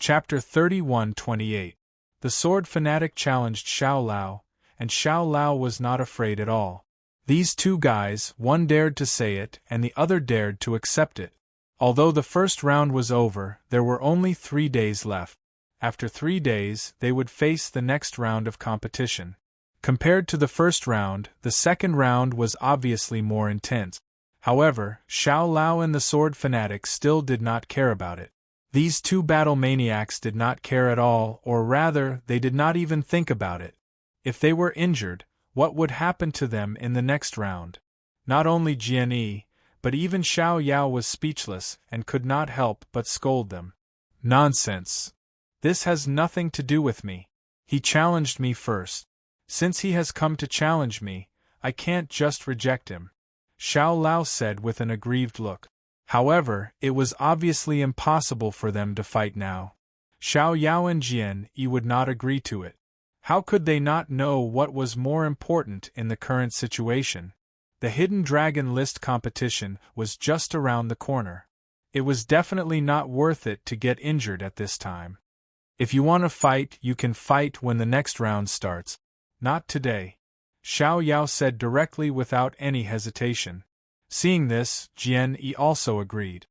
Chapter 31:28. The sword fanatic challenged Xiao Lao, and Xiao Lao was not afraid at all. These two guys, one dared to say it and the other dared to accept it. Although the first round was over, there were only 3 days left. After 3 days, they would face the next round of competition. Compared to the first round, the second round was obviously more intense. However, Xiao Lao and the sword fanatic still did not care about it. These two battle maniacs did not care at all, or rather, they did not even think about it. If they were injured, what would happen to them in the next round? Not only Jian Yi, but even Xiao Yao was speechless and could not help but scold them. Nonsense! This has nothing to do with me. He challenged me first. Since he has come to challenge me, I can't just reject him, Xiao Lao said with an aggrieved look. However, it was obviously impossible for them to fight now. Xiao Yao and Jian Yi would not agree to it. How could they not know what was more important in the current situation? The Hidden Dragon List competition was just around the corner. It was definitely not worth it to get injured at this time. If you want to fight, you can fight when the next round starts. Not today, Xiao Yao said directly without any hesitation. Seeing this, Jian Yi also agreed.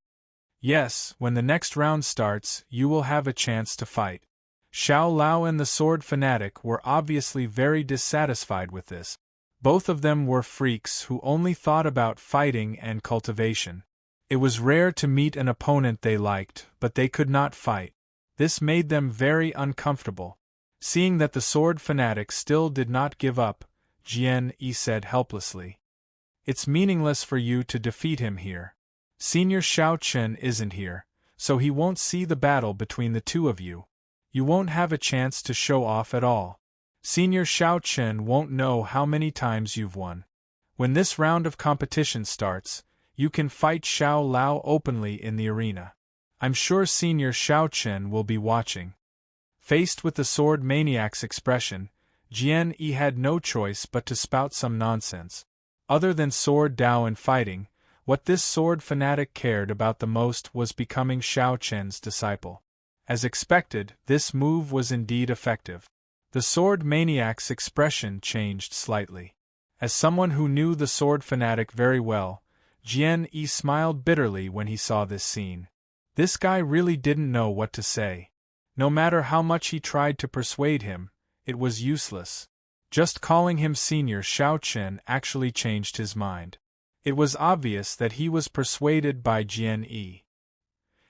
Yes, when the next round starts, you will have a chance to fight. Xiao Lao and the sword fanatic were obviously very dissatisfied with this. Both of them were freaks who only thought about fighting and cultivation. It was rare to meet an opponent they liked, but they could not fight. This made them very uncomfortable. Seeing that the sword fanatic still did not give up, Jian Yi said helplessly. It's meaningless for you to defeat him here. Senior Xiao Chen isn't here, so he won't see the battle between the two of you. You won't have a chance to show off at all. Senior Xiao Chen won't know how many times you've won. When this round of competition starts, you can fight Xiao Lao openly in the arena. I'm sure Senior Xiao Chen will be watching. Faced with the sword maniac's expression, Jian Yi had no choice but to spout some nonsense. Other than sword Dao and fighting, what this sword fanatic cared about the most was becoming Xiao Chen's disciple. As expected, this move was indeed effective. The sword maniac's expression changed slightly. As someone who knew the sword fanatic very well, Jian Yi smiled bitterly when he saw this scene. This guy really didn't know what to say. No matter how much he tried to persuade him, it was useless. Just calling him Senior Xiao Chen actually changed his mind. It was obvious that he was persuaded by Jian Yi.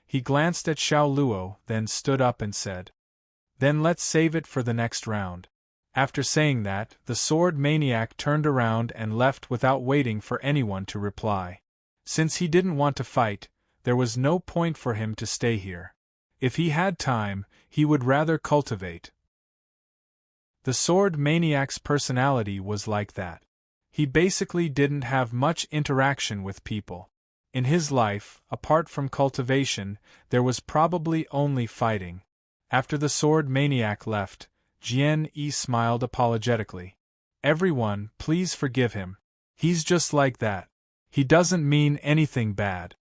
He glanced at Xiao Luo, then stood up and said, "Then let's save it for the next round." After saying that, the sword maniac turned around and left without waiting for anyone to reply. Since he didn't want to fight, there was no point for him to stay here. If he had time, he would rather cultivate. The sword maniac's personality was like that. He basically didn't have much interaction with people. In his life, apart from cultivation, there was probably only fighting. After the sword maniac left, Jian Yi smiled apologetically. "Everyone, please forgive him. He's just like that. He doesn't mean anything bad.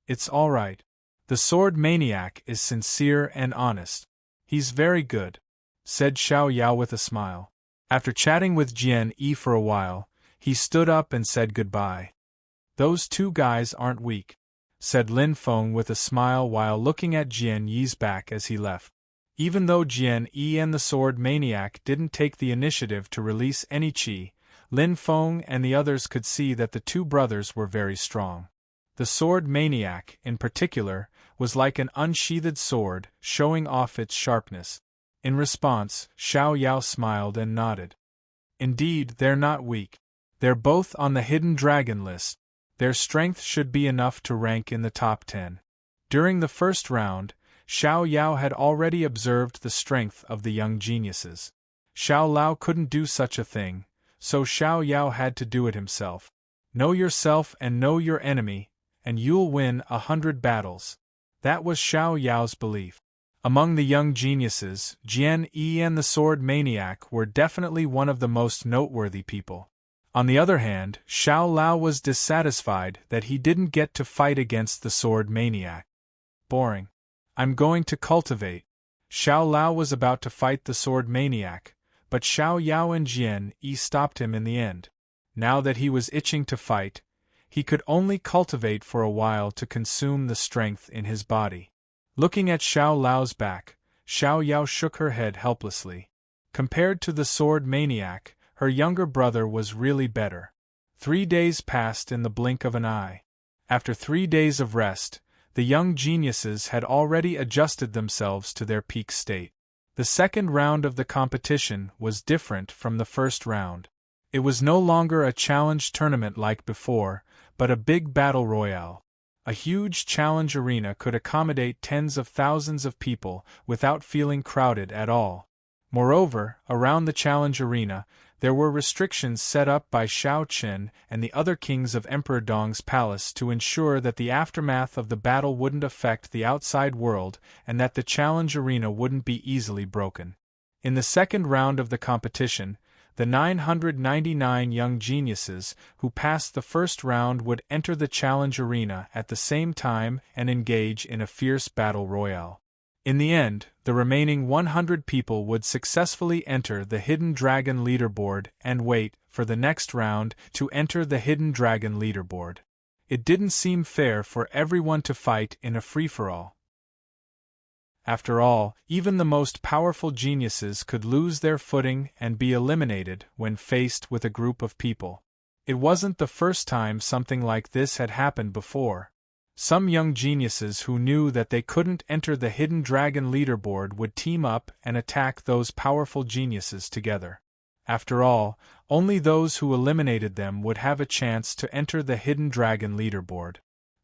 It's all right. The sword maniac is sincere and honest. He's very good," said Xiao Yao with a smile. After chatting with Jian Yi for a while, he stood up and said goodbye. "Those two guys aren't weak," said Lin Feng with a smile while looking at Jian Yi's back as he left. Even though Jian Yi and the sword maniac didn't take the initiative to release any qi, Lin Feng and the others could see that the two brothers were very strong. The sword maniac, in particular, was like an unsheathed sword, showing off its sharpness. In response, Xiao Yao smiled and nodded. "Indeed, they're not weak. They're both on the Hidden Dragon List. Their strength should be enough to rank in the top 10. During the first round, Xiao Yao had already observed the strength of the young geniuses. Xiao Lao couldn't do such a thing, so Xiao Yao had to do it himself. Know yourself and know your enemy, and you'll win 100 battles. That was Xiao Yao's belief. Among the young geniuses, Jian Yi and the sword maniac were definitely one of the most noteworthy people. On the other hand, Xiao Lao was dissatisfied that he didn't get to fight against the sword maniac. Boring. I'm going to cultivate. Xiao Lao was about to fight the sword maniac, but Xiao Yao and Jian Yi stopped him in the end. Now that he was itching to fight, he could only cultivate for a while to consume the strength in his body. Looking at Xiao Lao's back, Xiao Yao shook her head helplessly. Compared to the sword maniac, her younger brother was really better. 3 days passed in the blink of an eye. After 3 days of rest, the young geniuses had already adjusted themselves to their peak state. The second round of the competition was different from the first round. It was no longer a challenge tournament like before, but a big battle royale. A huge challenge arena could accommodate tens of thousands of people without feeling crowded at all. Moreover, around the challenge arena, there were restrictions set up by Shao Qin and the other kings of Emperor Dong's palace to ensure that the aftermath of the battle wouldn't affect the outside world and that the challenge arena wouldn't be easily broken. In the second round of the competition, the 999 young geniuses who passed the first round would enter the challenge arena at the same time and engage in a fierce battle royale. In the end, the remaining 100 people would successfully enter the Hidden Dragon leaderboard and wait for the next round to enter the Hidden Dragon leaderboard. It didn't seem fair for everyone to fight in a free-for-all. After all, even the most powerful geniuses could lose their footing and be eliminated when faced with a group of people. It wasn't the first time something like this had happened before. Some young geniuses who knew that they couldn't enter the Hidden Dragon leaderboard would team up and attack those powerful geniuses together. After all, only those who eliminated them would have a chance to enter the Hidden Dragon leaderboard.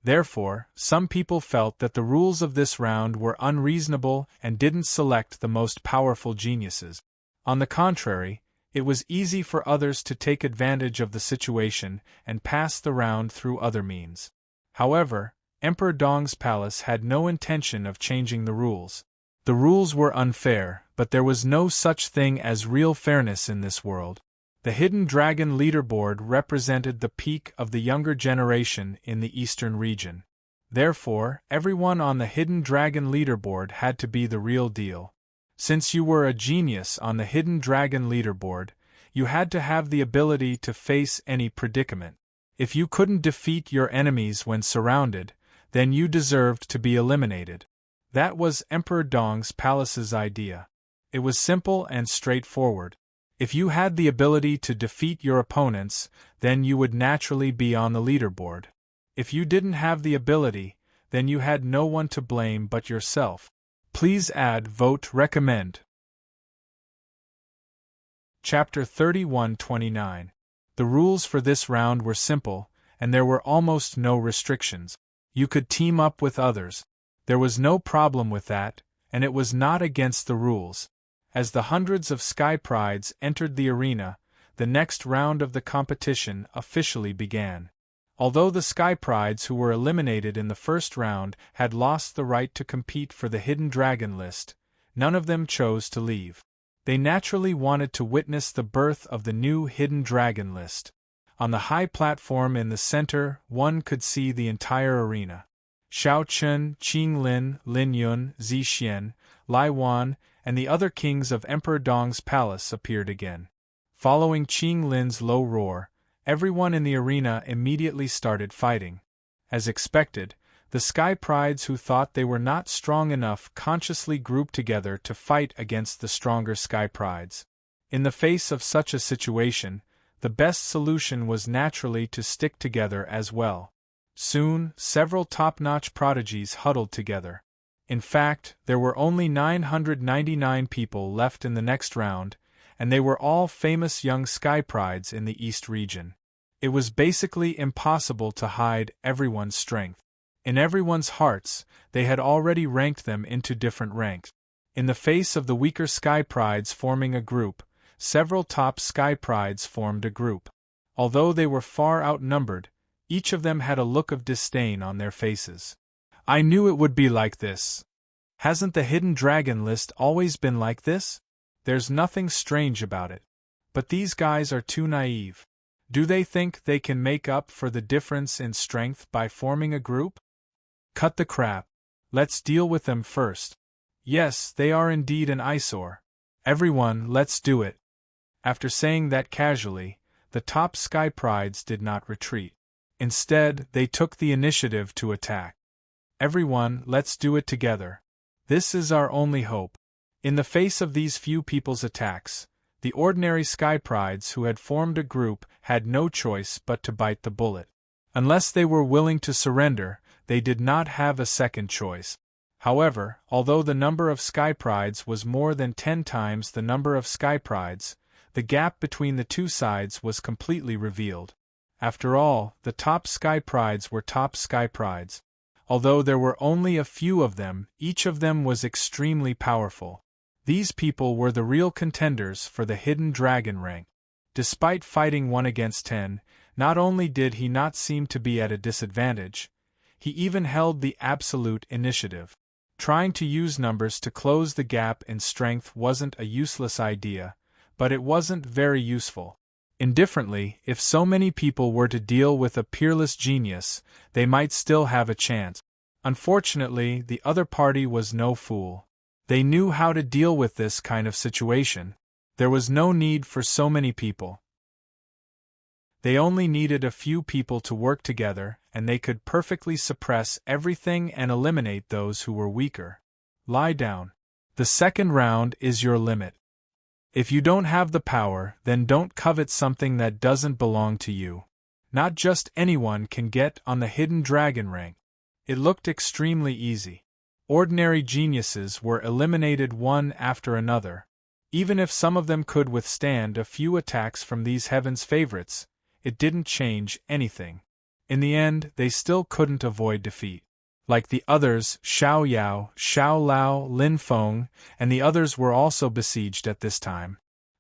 Therefore, some people felt that the rules of this round were unreasonable and didn't select the most powerful geniuses. On the contrary, it was easy for others to take advantage of the situation and pass the round through other means. However, Emperor Dong's palace had no intention of changing the rules. The rules were unfair, but there was no such thing as real fairness in this world. The Hidden Dragon leaderboard represented the peak of the younger generation in the eastern region. Therefore, everyone on the Hidden Dragon leaderboard had to be the real deal. Since you were a genius on the Hidden Dragon leaderboard, you had to have the ability to face any predicament. If you couldn't defeat your enemies when surrounded, then you deserved to be eliminated. That was Emperor Dong's palace's idea. It was simple and straightforward. If you had the ability to defeat your opponents, then you would naturally be on the leaderboard. If you didn't have the ability, then you had no one to blame but yourself. Please add vote recommend. Chapter 31-29. The rules for this round were simple, and there were almost no restrictions. You could team up with others. There was no problem with that, and it was not against the rules. As the hundreds of Sky Prides entered the arena, the next round of the competition officially began. Although the Sky Prides who were eliminated in the first round had lost the right to compete for the Hidden Dragon list, none of them chose to leave. They naturally wanted to witness the birth of the new Hidden Dragon list. On the high platform in the center, one could see the entire arena. Shao Chun, Qing Lin, Lin Yun, Zixian, Lai Wan, and the other kings of Emperor Dong's palace appeared again. Following Qing Lin's low roar, everyone in the arena immediately started fighting. As expected, the Sky Prides who thought they were not strong enough consciously grouped together to fight against the stronger Sky Prides. In the face of such a situation, the best solution was naturally to stick together as well. Soon, several top-notch prodigies huddled together. In fact, there were only 999 people left in the next round, and they were all famous young Sky Prides in the East region. It was basically impossible to hide everyone's strength. In everyone's hearts, they had already ranked them into different ranks. In the face of the weaker Sky Prides forming a group, several top Sky Prides formed a group. Although they were far outnumbered, each of them had a look of disdain on their faces. I knew it would be like this. Hasn't the Hidden Dragon list always been like this? There's nothing strange about it. But these guys are too naive. Do they think they can make up for the difference in strength by forming a group? Cut the crap. Let's deal with them first. Yes, they are indeed an eyesore. Everyone, let's do it. After saying that casually, the top Sky Prides did not retreat. Instead, they took the initiative to attack. Everyone, let's do it together. This is our only hope. In the face of these few people's attacks, the ordinary Sky Prides who had formed a group had no choice but to bite the bullet. Unless they were willing to surrender, they did not have a second choice. However, although the number of Sky Prides was more than 10 times the number of Sky Prides, the gap between the two sides was completely revealed. After all, the top Sky Prides were top Sky Prides. Although there were only a few of them, each of them was extremely powerful. These people were the real contenders for the hidden dragon rank. Despite fighting 1 against 10, not only did he not seem to be at a disadvantage, he even held the absolute initiative. Trying to use numbers to close the gap in strength wasn't a useless idea, but it wasn't very useful. Indifferently, if so many people were to deal with a peerless genius, they might still have a chance. Unfortunately, the other party was no fool. They knew how to deal with this kind of situation. There was no need for so many people. They only needed a few people to work together, and they could perfectly suppress everything and eliminate those who were weaker. Lie down. The second round is your limit. If you don't have the power, then don't covet something that doesn't belong to you. Not just anyone can get on the hidden dragon rank. It looked extremely easy. Ordinary geniuses were eliminated one after another. Even if some of them could withstand a few attacks from these heaven's favorites, it didn't change anything. In the end, they still couldn't avoid defeat. Like the others, Xiao Yao, Xiao Lao, Lin Feng, and the others were also besieged at this time.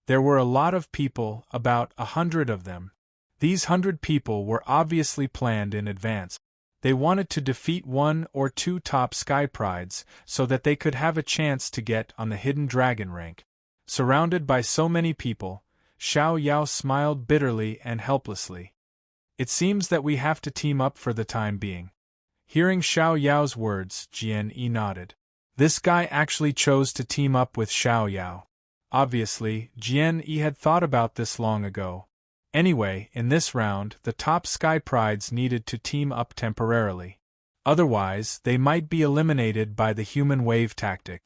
There were a lot of people, about 100 of them. These 100 people were obviously planned in advance. They wanted to defeat 1 or 2 top Sky Prides so that they could have a chance to get on the hidden dragon rank. Surrounded by so many people, Xiao Yao smiled bitterly and helplessly. It seems that we have to team up for the time being. Hearing Xiao Yao's words, Jian Yi nodded. This guy actually chose to team up with Xiao Yao. Obviously, Jian Yi had thought about this long ago. Anyway, in this round, the top Sky Prides needed to team up temporarily. Otherwise, they might be eliminated by the human wave tactic.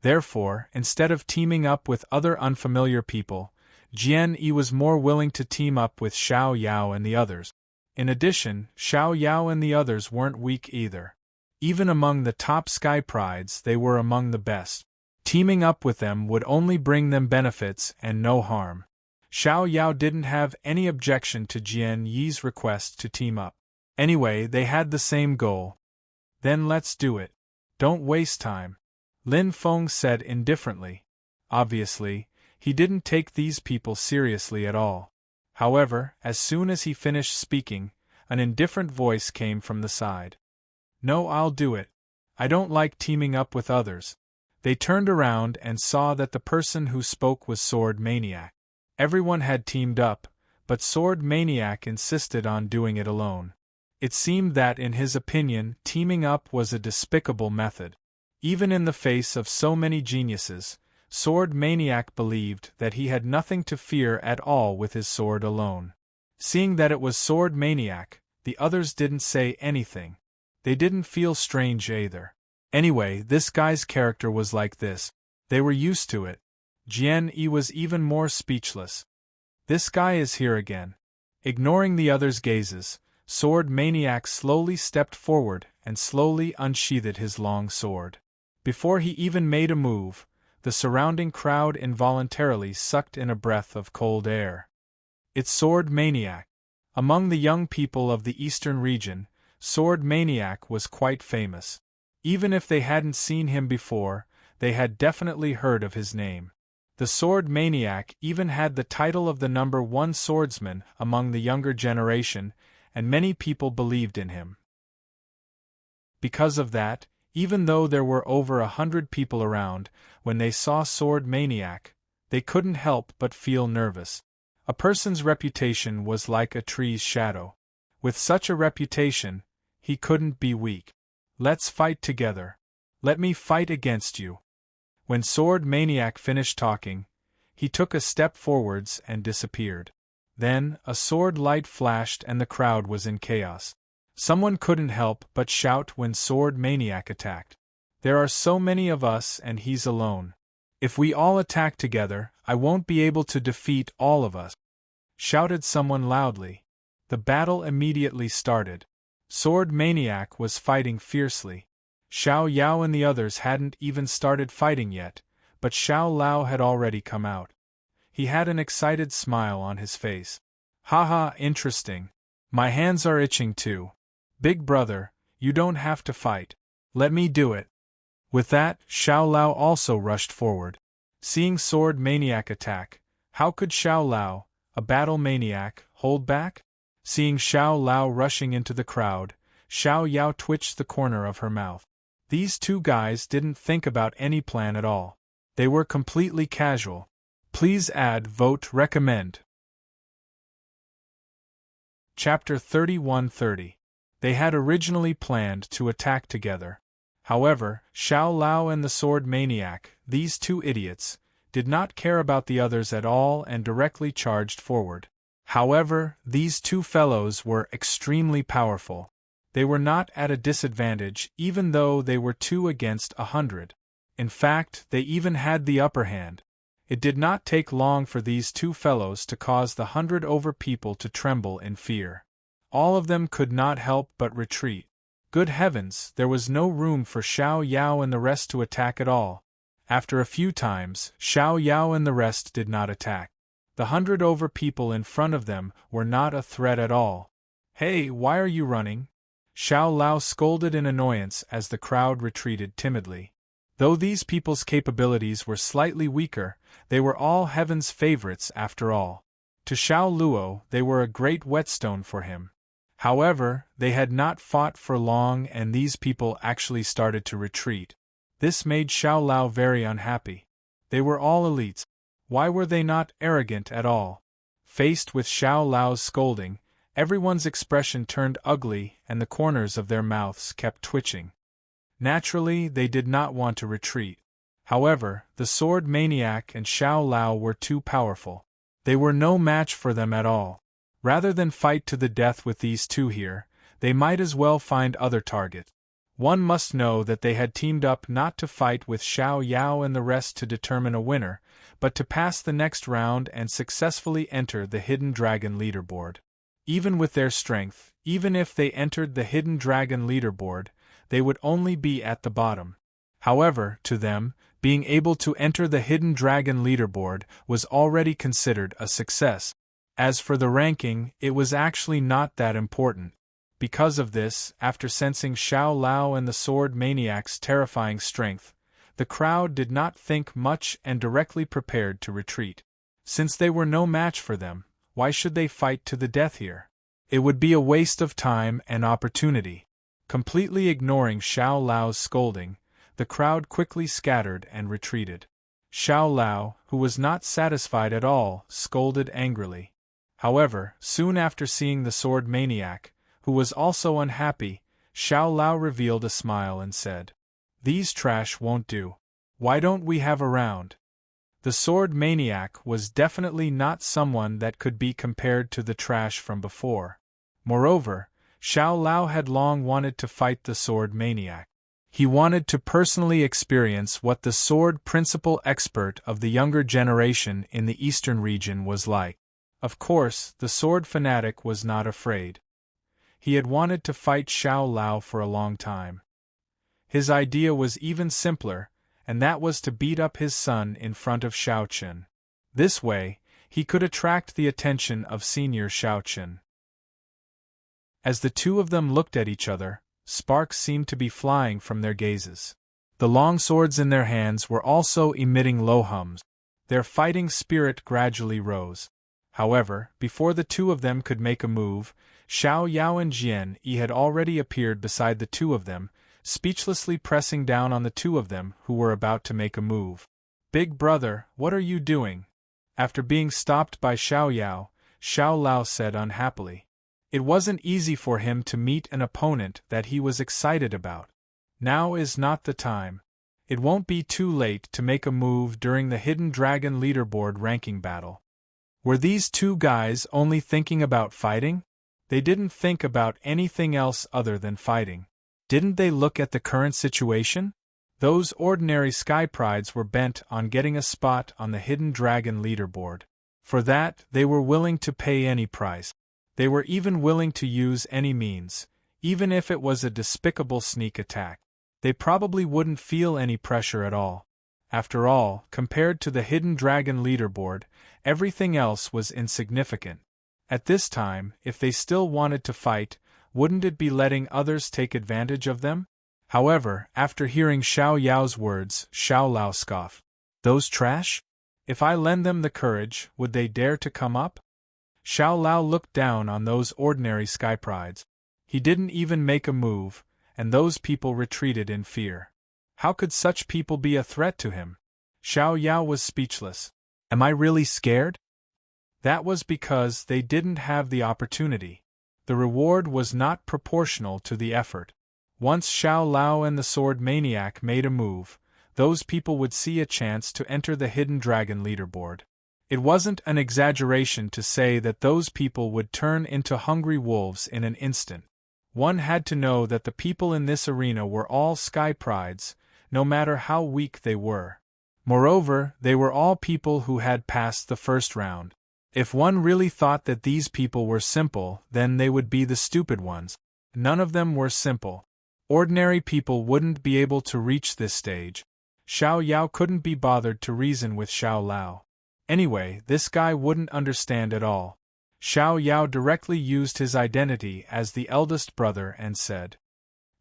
Therefore, instead of teaming up with other unfamiliar people, Jian Yi was more willing to team up with Xiao Yao and the others. In addition, Xiao Yao and the others weren't weak either. Even among the top Sky Prides, they were among the best. Teaming up with them would only bring them benefits and no harm. Xiao Yao didn't have any objection to Jian Yi's request to team up. Anyway, they had the same goal. Then let's do it. Don't waste time. Lin Feng said indifferently. Obviously, he didn't take these people seriously at all. However, as soon as he finished speaking, an indifferent voice came from the side. No, I'll do it. I don't like teaming up with others. They turned around and saw that the person who spoke was Sword Maniac. Everyone had teamed up, but Sword Maniac insisted on doing it alone. It seemed that in his opinion, teaming up was a despicable method. Even in the face of so many geniuses, Sword Maniac believed that he had nothing to fear at all with his sword alone. Seeing that it was Sword Maniac, the others didn't say anything. They didn't feel strange either. Anyway, this guy's character was like this. They were used to it. Jian Yi was even more speechless. This guy is here again. Ignoring the others' gazes, Sword Maniac slowly stepped forward and slowly unsheathed his long sword. Before he even made a move, the surrounding crowd involuntarily sucked in a breath of cold air. It's Sword Maniac. Among the young people of the eastern region, Sword Maniac was quite famous. Even if they hadn't seen him before, they had definitely heard of his name. The Sword Maniac even had the title of the number 1 swordsman among the younger generation, and many people believed in him. Because of that, even though there were over 100 people around, when they saw Sword Maniac, they couldn't help but feel nervous. A person's reputation was like a tree's shadow. With such a reputation, he couldn't be weak. Let's fight together. Let me fight against you. When Sword Maniac finished talking, he took a step forwards and disappeared. Then, a sword light flashed and the crowd was in chaos. Someone couldn't help but shout when Sword Maniac attacked. There are so many of us and he's alone. If we all attack together, I won't be able to defeat all of us, shouted someone loudly. The battle immediately started. Sword Maniac was fighting fiercely. Xiao Yao and the others hadn't even started fighting yet, but Xiao Lao had already come out. He had an excited smile on his face. Haha, interesting. My hands are itching too. Big brother, you don't have to fight. Let me do it. With that, Xiao Lao also rushed forward. Seeing Sword Maniac attack, how could Xiao Lao, a battle maniac, hold back? Seeing Xiao Lao rushing into the crowd, Xiao Yao twitched the corner of her mouth. These two guys didn't think about any plan at all. They were completely casual. Please add vote recommend. Chapter 31:30. They had originally planned to attack together. However, Xiao Lao and the Sword Maniac, these two idiots, did not care about the others at all and directly charged forward. However, these two fellows were extremely powerful. They were not at a disadvantage even though they were 2 against 100. In fact, they even had the upper hand. It did not take long for these two fellows to cause the 100 over people to tremble in fear. All of them could not help but retreat. Good heavens, there was no room for Xiao Yao and the rest to attack at all. After a few times, Xiao Yao and the rest did not attack. The 100 over people in front of them were not a threat at all. Hey, why are you running? Xiao Lao scolded in annoyance as the crowd retreated timidly. Though these people's capabilities were slightly weaker, they were all heaven's favorites after all. To Xiao Luo, they were a great whetstone for him. However, they had not fought for long and these people actually started to retreat. This made Xiao Lao very unhappy. They were all elites. Why were they not arrogant at all? Faced with Xiao Lao's scolding, everyone's expression turned ugly and the corners of their mouths kept twitching. Naturally, they did not want to retreat. However, the Sword Maniac and Xiao Lao were too powerful. They were no match for them at all. Rather than fight to the death with these two here, they might as well find other targets. One must know that they had teamed up not to fight with Xiao Yao and the rest to determine a winner, but to pass the next round and successfully enter the Hidden Dragon leaderboard. Even with their strength, even if they entered the Hidden Dragon leaderboard, they would only be at the bottom. However, to them, being able to enter the Hidden Dragon leaderboard was already considered a success. As for the ranking, it was actually not that important. Because of this, after sensing Xiao Lao and the Sword Maniac's terrifying strength, the crowd did not think much and directly prepared to retreat. Since they were no match for them, why should they fight to the death here? It would be a waste of time and opportunity. Completely ignoring Xiao Lao's scolding, the crowd quickly scattered and retreated. Xiao Lao, who was not satisfied at all, scolded angrily. However, soon after seeing the Sword Maniac, who was also unhappy, Xiao Lao revealed a smile and said, "These trash won't do. Why don't we have a round?" The Sword Maniac was definitely not someone that could be compared to the trash from before. Moreover, Xiao Lao had long wanted to fight the Sword Maniac. He wanted to personally experience what the sword principal expert of the younger generation in the eastern region was like. Of course, the sword fanatic was not afraid. He had wanted to fight Xiao Lao for a long time. His idea was even simpler, and that was to beat up his son in front of Xiao Chen. This way, he could attract the attention of senior Xiao Chen. As the two of them looked at each other, sparks seemed to be flying from their gazes. The long swords in their hands were also emitting low hums. Their fighting spirit gradually rose. However, before the two of them could make a move, Xiao Yao and Jian Yi had already appeared beside the two of them, speechlessly pressing down on the two of them who were about to make a move. "Big brother, what are you doing?" After being stopped by Xiao Yao, Xiao Lao said unhappily. It wasn't easy for him to meet an opponent that he was excited about. Now is not the time. It won't be too late to make a move during the Hidden Dragon leaderboard ranking battle. Were these two guys only thinking about fighting? They didn't think about anything else other than fighting. Didn't they look at the current situation? Those ordinary Sky Prides were bent on getting a spot on the Hidden Dragon leaderboard. For that, they were willing to pay any price. They were even willing to use any means, even if it was a despicable sneak attack. They probably wouldn't feel any pressure at all. After all, compared to the Hidden Dragon leaderboard, everything else was insignificant. At this time, if they still wanted to fight, wouldn't it be letting others take advantage of them? However, after hearing Xiao Yao's words, Xiao Lao scoffed. Those trash? If I lend them the courage, would they dare to come up? Xiao Lao looked down on those ordinary Sky Prides. He didn't even make a move, and those people retreated in fear. How could such people be a threat to him? Xiao Yao was speechless. Am I really scared? That was because they didn't have the opportunity. The reward was not proportional to the effort. Once Xiao Lao and the Sword Maniac made a move, those people would see a chance to enter the Hidden Dragon leaderboard. It wasn't an exaggeration to say that those people would turn into hungry wolves in an instant. One had to know that the people in this arena were all Sky Prides, no matter how weak they were. Moreover, they were all people who had passed the first round. If one really thought that these people were simple, then they would be the stupid ones. None of them were simple. Ordinary people wouldn't be able to reach this stage. Xiao Yao couldn't be bothered to reason with Xiao Lao. Anyway, this guy wouldn't understand at all. Xiao Yao directly used his identity as the eldest brother and said,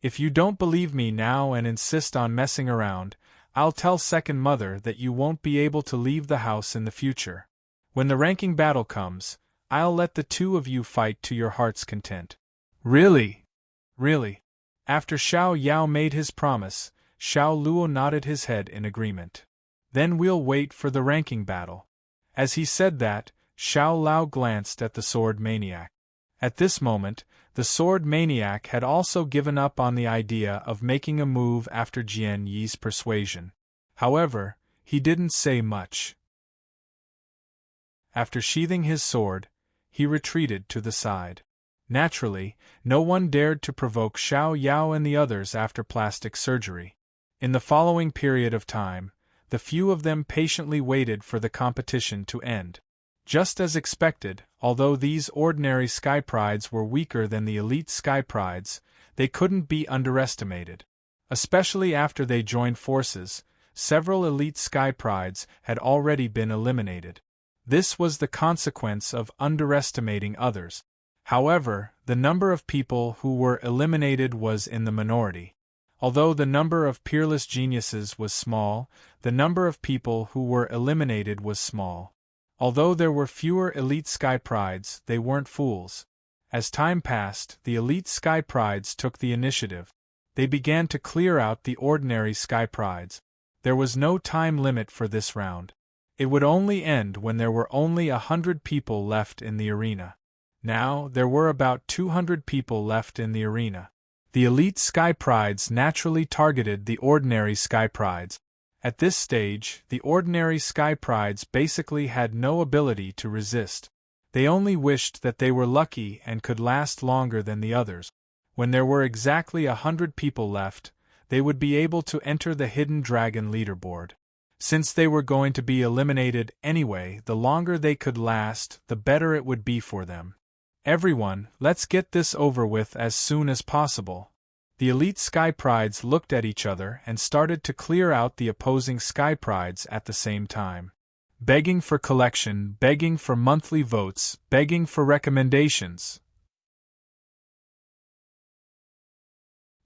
"If you don't believe me now and insist on messing around, I'll tell Second Mother that you won't be able to leave the house in the future. When the ranking battle comes, I'll let the two of you fight to your heart's content." Really? Really? After Xiao Yao made his promise, Xiao Luo nodded his head in agreement. Then we'll wait for the ranking battle. As he said that, Xiao Lao glanced at the Sword Maniac. At this moment, the Sword Maniac had also given up on the idea of making a move after Jian Yi's persuasion. However, he didn't say much. After sheathing his sword, he retreated to the side. Naturally, no one dared to provoke Xiao Yao and the others after plastic surgery. In the following period of time, the few of them patiently waited for the competition to end. Just as expected, although these ordinary Sky Prides were weaker than the elite Sky Prides, they couldn't be underestimated. Especially after they joined forces, several elite Sky Prides had already been eliminated. This was the consequence of underestimating others. However, the number of people who were eliminated was in the minority. Although the number of peerless geniuses was small, the number of people who were eliminated was small. Although there were fewer elite Sky Prides, they weren't fools. As time passed, the elite Sky Prides took the initiative. They began to clear out the ordinary Sky Prides. There was no time limit for this round. It would only end when there were only 100 people left in the arena. Now, there were about 200 people left in the arena. The elite Sky Prides naturally targeted the ordinary Sky Prides. At this stage, the ordinary Sky Prides basically had no ability to resist. They only wished that they were lucky and could last longer than the others. When there were exactly 100 people left, they would be able to enter the Hidden Dragon leaderboard. Since they were going to be eliminated anyway, the longer they could last, the better it would be for them. Everyone, let's get this over with as soon as possible. The elite Sky Prides looked at each other and started to clear out the opposing Sky Prides at the same time. Begging for collection, begging for monthly votes, begging for recommendations.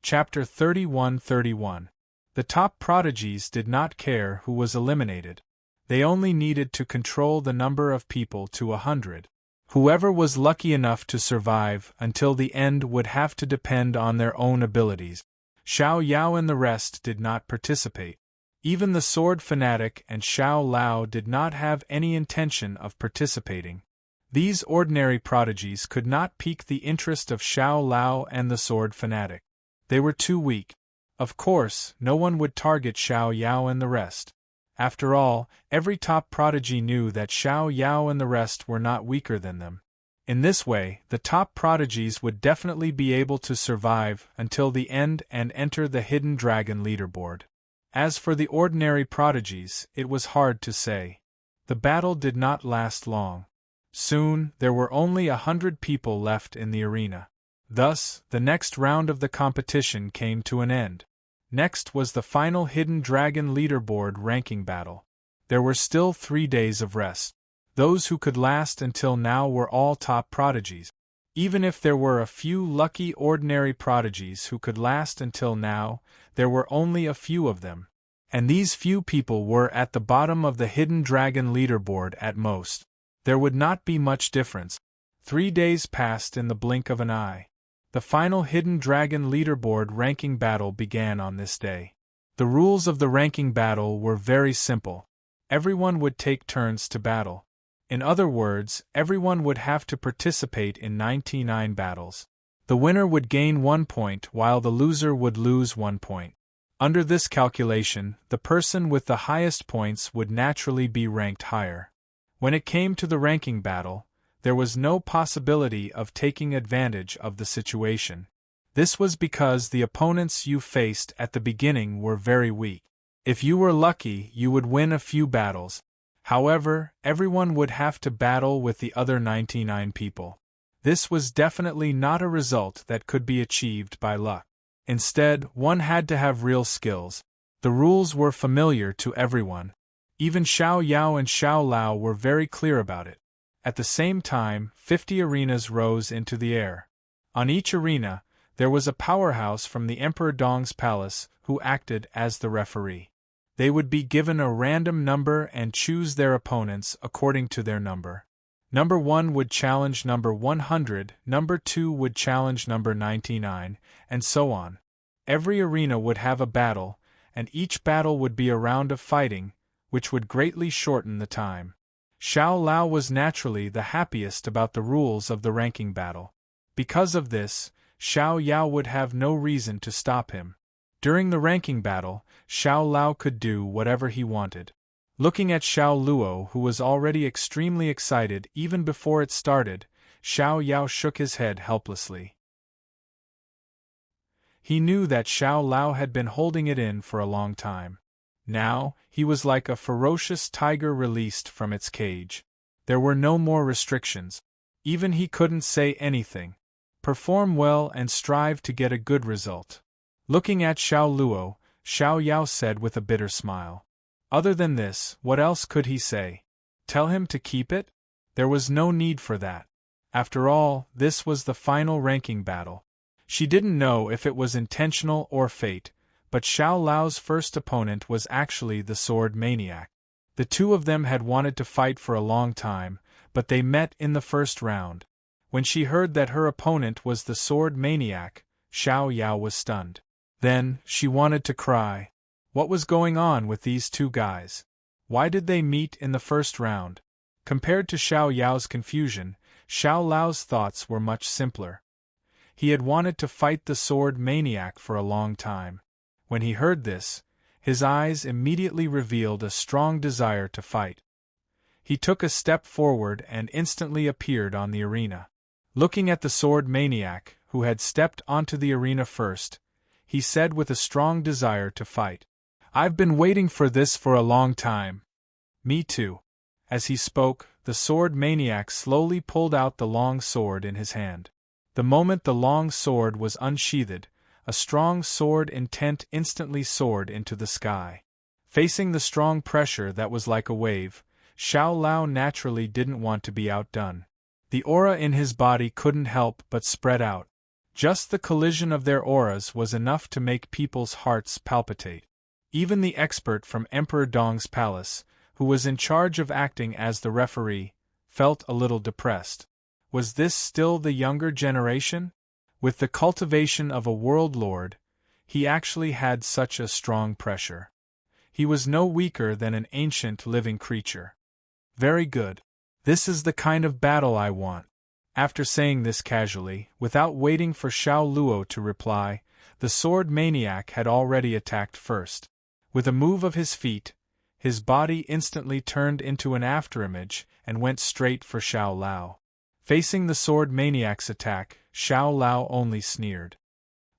Chapter 31-31. The top prodigies did not care who was eliminated. They only needed to control the number of people to 100. Whoever was lucky enough to survive until the end would have to depend on their own abilities. Xiao Yao and the rest did not participate. Even the sword fanatic and Xiao Lao did not have any intention of participating. These ordinary prodigies could not pique the interest of Xiao Lao and the sword fanatic. They were too weak. Of course, no one would target Xiao Yao and the rest. After all, every top prodigy knew that Xiao Yao and the rest were not weaker than them. In this way, the top prodigies would definitely be able to survive until the end and enter the Hidden Dragon leaderboard. As for the ordinary prodigies, it was hard to say. The battle did not last long. Soon, there were only 100 people left in the arena. Thus, the next round of the competition came to an end. Next was the final Hidden Dragon leaderboard ranking battle. There were still 3 days of rest. Those who could last until now were all top prodigies. Even if there were a few lucky ordinary prodigies who could last until now, there were only a few of them. And these few people were at the bottom of the Hidden Dragon leaderboard at most. There would not be much difference. 3 days passed in the blink of an eye. The final Hidden Dragon leaderboard ranking battle began on this day. The rules of the ranking battle were very simple. Everyone would take turns to battle. In other words, everyone would have to participate in 99 battles. The winner would gain 1 point while the loser would lose 1 point. Under this calculation, the person with the highest points would naturally be ranked higher. When it came to the ranking battle, there was no possibility of taking advantage of the situation. This was because the opponents you faced at the beginning were very weak. If you were lucky, you would win a few battles. However, everyone would have to battle with the other 99 people. This was definitely not a result that could be achieved by luck. Instead, one had to have real skills. The rules were familiar to everyone. Even Xiao Yao and Xiao Lao were very clear about it. At the same time, 50 arenas rose into the air. On each arena, there was a powerhouse from the Emperor Dong's palace who acted as the referee. They would be given a random number and choose their opponents according to their number. Number 1 would challenge number 100, number 2 would challenge number 99, and so on. Every arena would have a battle, and each battle would be a round of fighting, which would greatly shorten the time. Xiao Lao was naturally the happiest about the rules of the ranking battle. Because of this, Xiao Yao would have no reason to stop him. During the ranking battle, Xiao Lao could do whatever he wanted. Looking at Xiao Luo, who was already extremely excited even before it started, Xiao Yao shook his head helplessly. He knew that Xiao Lao had been holding it in for a long time. Now, he was like a ferocious tiger released from its cage. There were no more restrictions. Even he couldn't say anything. Perform well and strive to get a good result. Looking at Xiao Luo, Xiao Yao said with a bitter smile. Other than this, what else could he say? Tell him to keep it? There was no need for that. After all, this was the final ranking battle. She didn't know if it was intentional or fate, but Xiao Lao's first opponent was actually the sword maniac. The two of them had wanted to fight for a long time, but they met in the first round. When she heard that her opponent was the sword maniac, Xiao Yao was stunned. Then, she wanted to cry. What was going on with these two guys? Why did they meet in the first round? Compared to Xiao Yao's confusion, Xiao Lao's thoughts were much simpler. He had wanted to fight the sword maniac for a long time. When he heard this, his eyes immediately revealed a strong desire to fight. He took a step forward and instantly appeared on the arena. Looking at the sword maniac, who had stepped onto the arena first, he said with a strong desire to fight, "I've been waiting for this for a long time." "Me too." As he spoke, the sword maniac slowly pulled out the long sword in his hand. The moment the long sword was unsheathed, a strong sword intent instantly soared into the sky. Facing the strong pressure that was like a wave, Xiao Lao naturally didn't want to be outdone. The aura in his body couldn't help but spread out. Just the collision of their auras was enough to make people's hearts palpitate. Even the expert from Emperor Dong's palace, who was in charge of acting as the referee, felt a little depressed. Was this still the younger generation? With the cultivation of a world lord, he actually had such a strong pressure. He was no weaker than an ancient living creature. Very good. This is the kind of battle I want. After saying this casually, without waiting for Xiao Luo to reply, The sword maniac had already attacked first. With a move of his feet, his body instantly turned into an afterimage and went straight for Xiao Lao. Facing the sword maniac's attack, Xiao Lao only sneered.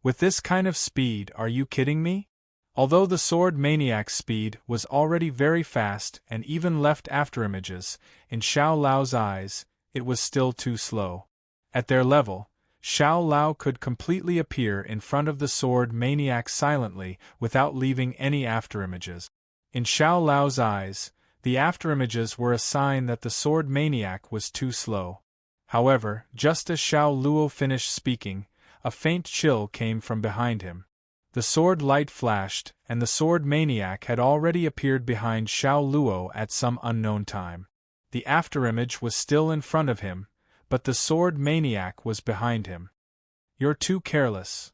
With this kind of speed, are you kidding me? Although the sword maniac's speed was already very fast and even left afterimages, in Xiao Lao's eyes, it was still too slow. At their level, Xiao Lao could completely appear in front of the sword maniac silently without leaving any afterimages. In Xiao Lao's eyes, the afterimages were a sign that the sword maniac was too slow. However, just as Xiao Luo finished speaking, a faint chill came from behind him. The sword light flashed, and the sword maniac had already appeared behind Xiao Luo at some unknown time. The afterimage was still in front of him, but the sword maniac was behind him. You're too careless.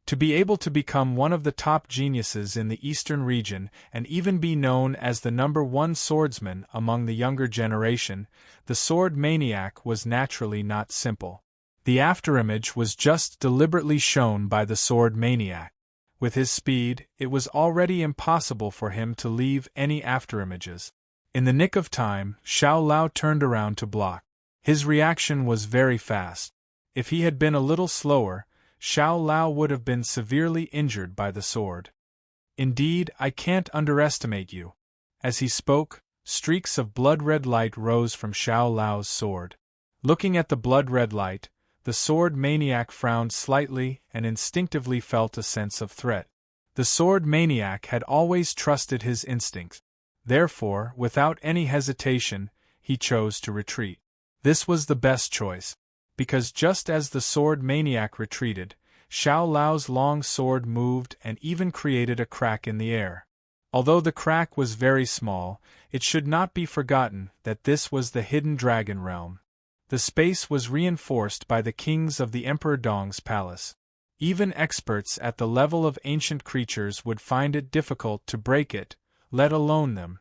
To be able to become one of the top geniuses in the Eastern region and even be known as the #1 swordsman among the younger generation, the sword maniac was naturally not simple. The afterimage was just deliberately shown by the sword maniac. With his speed, it was already impossible for him to leave any afterimages. In the nick of time, Xiao Lao turned around to block. His reaction was very fast. If he had been a little slower, Xiao Lao would have been severely injured by the sword. Indeed, I can't underestimate you. As he spoke, streaks of blood-red light rose from Xiao Lao's sword. Looking at the blood-red light, the sword maniac frowned slightly and instinctively felt a sense of threat. The sword maniac had always trusted his instincts. Therefore, without any hesitation, he chose to retreat. This was the best choice, because just as the sword maniac retreated, Xiao Lao's long sword moved and even created a crack in the air. Although the crack was very small, it should not be forgotten that this was the hidden dragon realm. The space was reinforced by the kings of the Emperor Dong's palace. Even experts at the level of ancient creatures would find it difficult to break it, let alone them.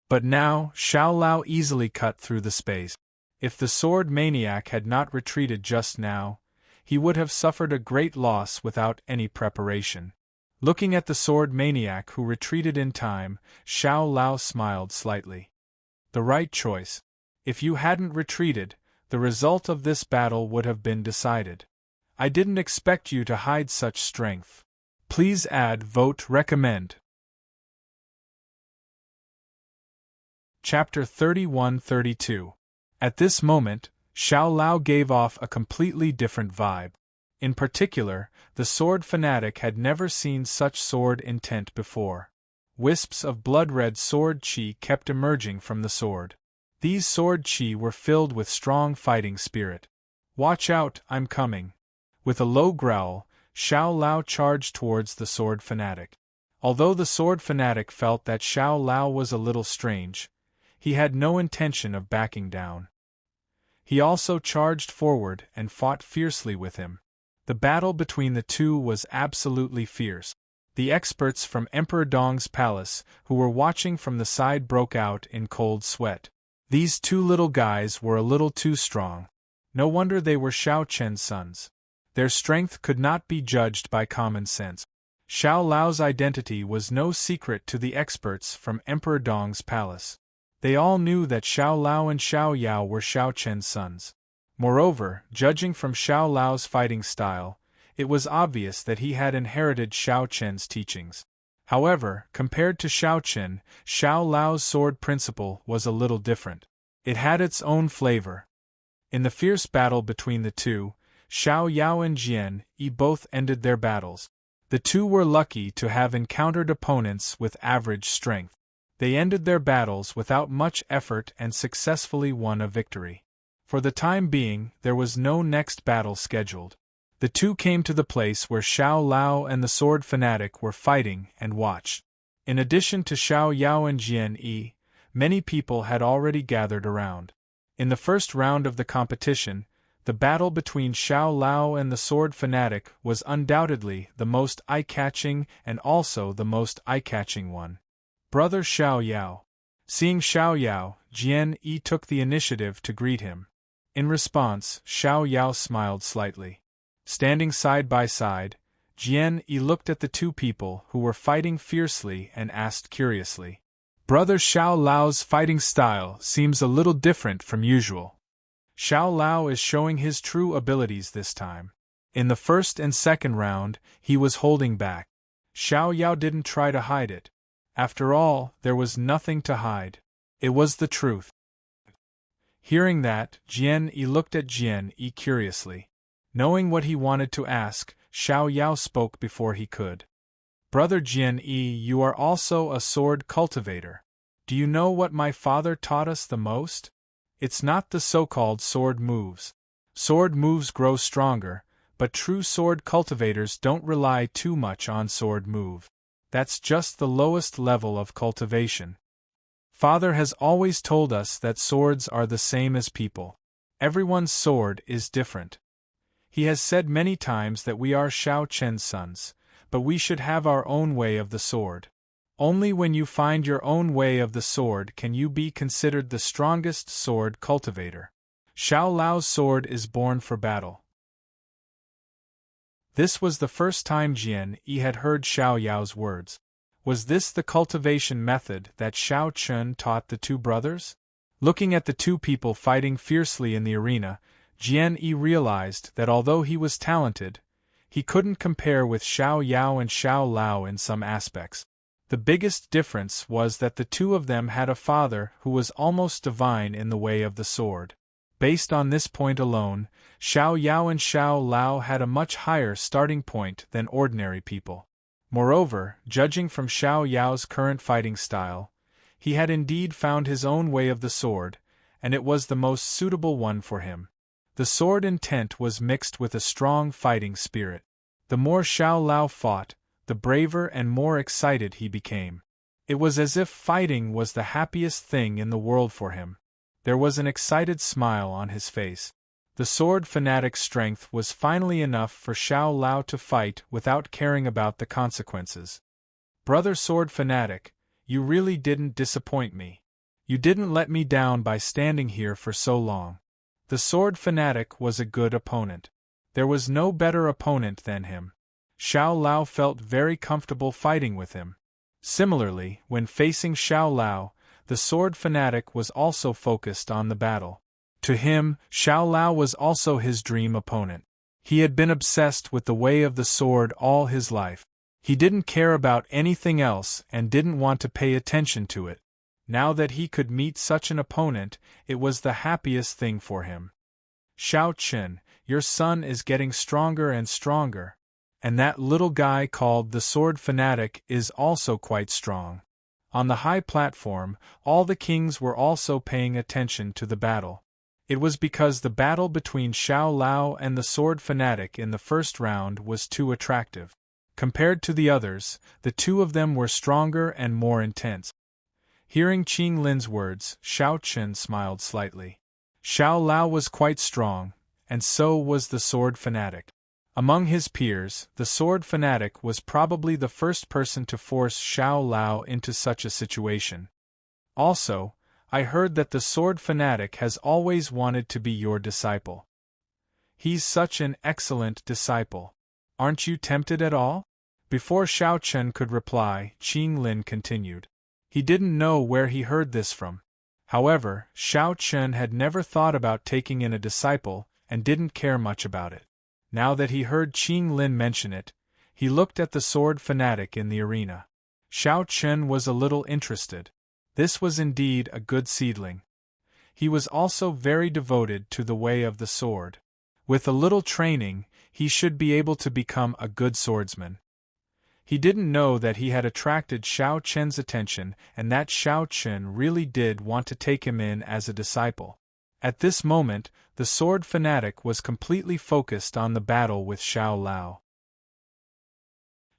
But now, Xiao Lao easily cut through the space. If the sword maniac had not retreated just now, he would have suffered a great loss without any preparation. Looking at the sword maniac who retreated in time, Xiao Lao smiled slightly. The right choice. If you hadn't retreated, the result of this battle would have been decided. I didn't expect you to hide such strength. Please add vote recommend. Chapter 31-32. At this moment, Xiao Lao gave off a completely different vibe. In particular, the sword fanatic had never seen such sword intent before. Wisps of blood-red sword chi kept emerging from the sword. These sword chi were filled with strong fighting spirit. Watch out, I'm coming. With a low growl, Xiao Lao charged towards the sword fanatic. Although the sword fanatic felt that Xiao Lao was a little strange, he had no intention of backing down. He also charged forward and fought fiercely with him. The battle between the two was absolutely fierce. The experts from Emperor Dong's palace who were watching from the side broke out in cold sweat. These two little guys were a little too strong. No wonder they were Xiao Chen's sons. Their strength could not be judged by common sense. Xiao Lao's identity was no secret to the experts from Emperor Dong's palace. They all knew that Xiao Lao and Xiao Yao were Xiao Chen's sons. Moreover, judging from Xiao Lao's fighting style, it was obvious that he had inherited Xiao Chen's teachings. However, compared to Xiao Chen, Xiao Lao's sword principle was a little different. It had its own flavor. In the fierce battle between the two, Xiao Yao and Jian Yi both ended their battles. The two were lucky to have encountered opponents with average strength. They ended their battles without much effort and successfully won a victory. For the time being, there was no next battle scheduled. The two came to the place where Xiao Lao and the sword fanatic were fighting and watched. In addition to Xiao Yao and Jian Yi, many people had already gathered around. In the first round of the competition, the battle between Xiao Lao and the sword fanatic was undoubtedly the most eye-catching and also the most eye-catching one. Brother Xiao Yao. Seeing Xiao Yao, Jian Yi took the initiative to greet him. In response, Xiao Yao smiled slightly. Standing side by side, Jian Yi looked at the two people who were fighting fiercely and asked curiously, "Brother Xiao Lao's fighting style seems a little different from usual. Xiao Lao is showing his true abilities this time. In the first and second round, he was holding back. Xiao Yao didn't try to hide it. After all, there was nothing to hide. It was the truth." Hearing that, Jian Yi looked at Jian Yi curiously. Knowing what he wanted to ask, Xiao Yao spoke before he could. "Brother Jian Yi, you are also a sword cultivator. Do you know what my father taught us the most? It's not the so-called sword moves. Sword moves grow stronger, but true sword cultivators don't rely too much on sword move. That's just the lowest level of cultivation. Father has always told us that swords are the same as people. Everyone's sword is different. He has said many times that we are Shao Chen's sons, but we should have our own way of the sword. Only when you find your own way of the sword can you be considered the strongest sword cultivator. Xiao Lao's sword is born for battle." This was the first time Jian Yi had heard Xiao Yao's words. Was this the cultivation method that Xiao Chen taught the two brothers? Looking at the two people fighting fiercely in the arena, Jian Yi realized that although he was talented, he couldn't compare with Xiao Yao and Xiao Lao in some aspects. The biggest difference was that the two of them had a father who was almost divine in the way of the sword. Based on this point alone, Xiao Yao and Xiao Lao had a much higher starting point than ordinary people. Moreover, judging from Xiao Yao's current fighting style, he had indeed found his own way of the sword, and it was the most suitable one for him. The sword intent was mixed with a strong fighting spirit. The more Xiao Lao fought, the braver and more excited he became. It was as if fighting was the happiest thing in the world for him. There was an excited smile on his face. The sword fanatic's strength was finally enough for Xiao Lao to fight without caring about the consequences. "Brother sword fanatic, you really didn't disappoint me. You didn't let me down by standing here for so long." The sword fanatic was a good opponent. There was no better opponent than him. Xiao Lao felt very comfortable fighting with him. Similarly, when facing Xiao Lao, the sword fanatic was also focused on the battle. To him, Xiao Lao was also his dream opponent. He had been obsessed with the way of the sword all his life. He didn't care about anything else and didn't want to pay attention to it. Now that he could meet such an opponent, it was the happiest thing for him. "Xiao Chen, your son is getting stronger and stronger. And that little guy called the Sword Fanatic is also quite strong." On the high platform, all the kings were also paying attention to the battle. It was because the battle between Xiao Lao and the Sword Fanatic in the first round was too attractive. Compared to the others, the two of them were stronger and more intense. Hearing Qing Lin's words, Xiao Chen smiled slightly. Xiao Lao was quite strong, and so was the Sword Fanatic. Among his peers, the Sword Fanatic was probably the first person to force Xiao Lao into such a situation. "Also, I heard that the Sword Fanatic has always wanted to be your disciple. He's such an excellent disciple. Aren't you tempted at all?" Before Xiao Chen could reply, Qing Lin continued. He didn't know where he heard this from. However, Xiao Chen had never thought about taking in a disciple and didn't care much about it. Now that he heard Qing Lin mention it, he looked at the Sword Fanatic in the arena. Xiao Chen was a little interested. This was indeed a good seedling. He was also very devoted to the way of the sword. With a little training, he should be able to become a good swordsman. He didn't know that he had attracted Xiao Chen's attention and that Xiao Chen really did want to take him in as a disciple. At this moment, the Sword Fanatic was completely focused on the battle with Xiao Lao.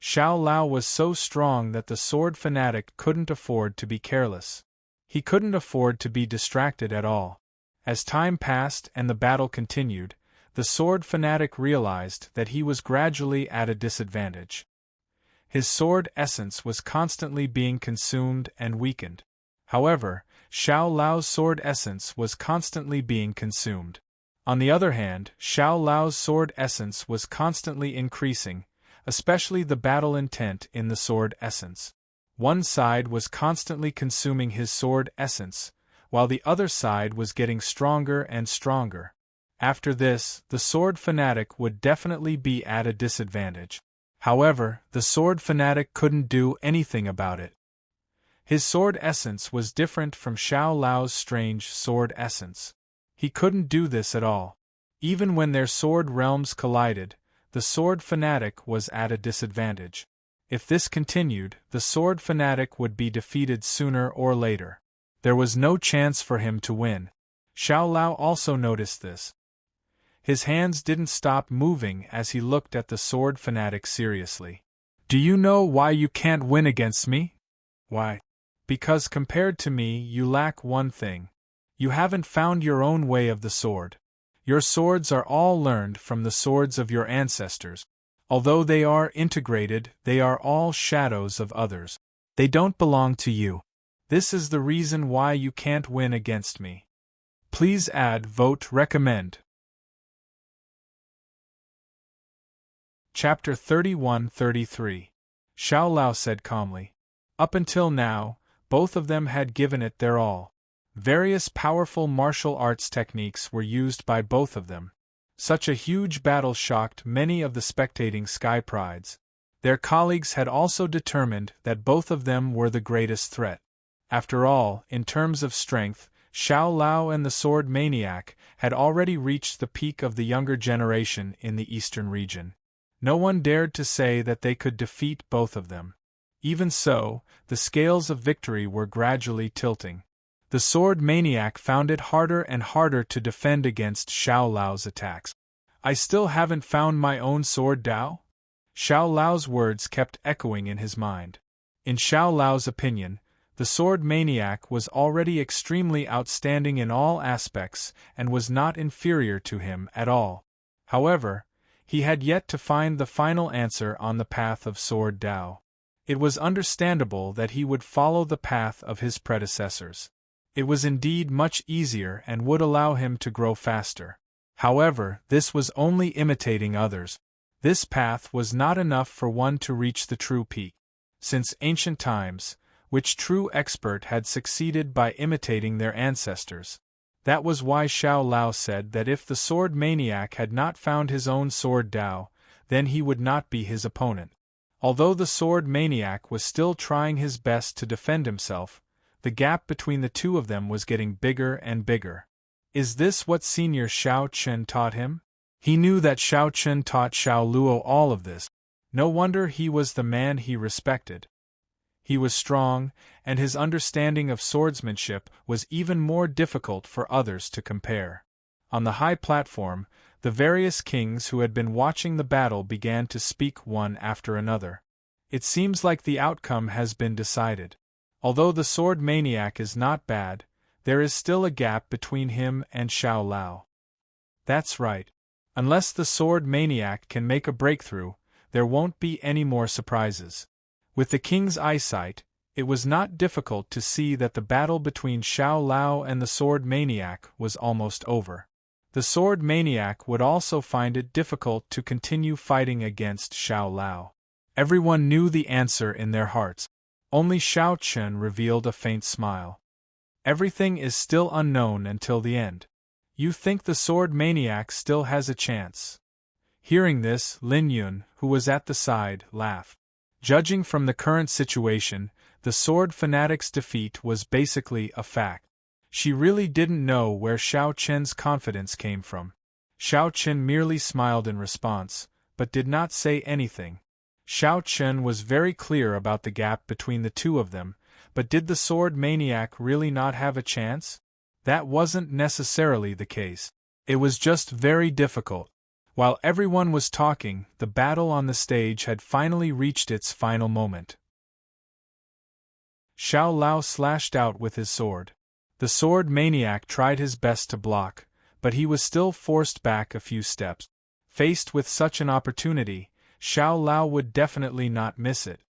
Xiao Lao was so strong that the Sword Fanatic couldn't afford to be careless. He couldn't afford to be distracted at all. As time passed and the battle continued, the Sword Fanatic realized that he was gradually at a disadvantage. His sword essence was constantly being consumed and weakened. However, Xiao Lao's sword essence was constantly being consumed. On the other hand, Xiao Lao's sword essence was constantly increasing, especially the battle intent in the sword essence. One side was constantly consuming his sword essence, while the other side was getting stronger and stronger. After this, the sword fanatic would definitely be at a disadvantage. However, the sword fanatic couldn't do anything about it. His sword essence was different from Xiao Lao's strange sword essence. He couldn't do this at all. Even when their sword realms collided, the sword fanatic was at a disadvantage. If this continued, the sword fanatic would be defeated sooner or later. There was no chance for him to win. Xiao Lao also noticed this. His hands didn't stop moving as he looked at the sword fanatic seriously. "Do you know why you can't win against me?" "Why?" "Because compared to me you lack one thing. You haven't found your own way of the sword. Your swords are all learned from the swords of your ancestors. Although they are integrated, they are all shadows of others. They don't belong to you. This is the reason why you can't win against me. Please add, vote, recommend." Chapter 31-33. Xiao Lao said calmly. Up until now, both of them had given it their all. Various powerful martial arts techniques were used by both of them. Such a huge battle shocked many of the spectating Sky Prides. Their colleagues had also determined that both of them were the greatest threat. After all, in terms of strength, Xiao Lao and the Sword Maniac had already reached the peak of the younger generation in the eastern region. No one dared to say that they could defeat both of them. Even so, the scales of victory were gradually tilting. The Sword Maniac found it harder and harder to defend against Xiao Lao's attacks. "I still haven't found my own sword Dao?" Xiao Lao's words kept echoing in his mind. In Xiao Lao's opinion, the Sword Maniac was already extremely outstanding in all aspects and was not inferior to him at all. However, he had yet to find the final answer on the path of Sword Dao. It was understandable that he would follow the path of his predecessors. It was indeed much easier and would allow him to grow faster. However, this was only imitating others. This path was not enough for one to reach the true peak. Since ancient times, which true expert had succeeded by imitating their ancestors? That was why Xiao Lao said that if the Sword Maniac had not found his own sword Dao, then he would not be his opponent. Although the Sword Maniac was still trying his best to defend himself, the gap between the two of them was getting bigger and bigger. Is this what Senior Xiao Chen taught him? He knew that Xiao Chen taught Xiao Luo all of this. No wonder he was the man he respected. He was strong, and his understanding of swordsmanship was even more difficult for others to compare. On the high platform, the various kings who had been watching the battle began to speak one after another. It seems like the outcome has been decided. Although the Sword Maniac is not bad, there is still a gap between him and Xiao Lao. That's right. Unless the Sword Maniac can make a breakthrough, there won't be any more surprises. With the king's eyesight, it was not difficult to see that the battle between Xiao Lao and the Sword Maniac was almost over. The Sword Maniac would also find it difficult to continue fighting against Xiao Lao. Everyone knew the answer in their hearts. Only Xiao Chen revealed a faint smile. Everything is still unknown until the end. You think the Sword Maniac still has a chance? Hearing this, Lin Yun, who was at the side, laughed. Judging from the current situation, the Sword Fanatic's defeat was basically a fact. She really didn't know where Xiao Chen's confidence came from. Xiao Chen merely smiled in response, but did not say anything. Xiao Chen was very clear about the gap between the two of them, but did the Sword Maniac really not have a chance? That wasn't necessarily the case. It was just very difficult. While everyone was talking, the battle on the stage had finally reached its final moment. Xiao Lao slashed out with his sword. The Sword Maniac tried his best to block, but he was still forced back a few steps. Faced with such an opportunity, Xiao Lao would definitely not miss it.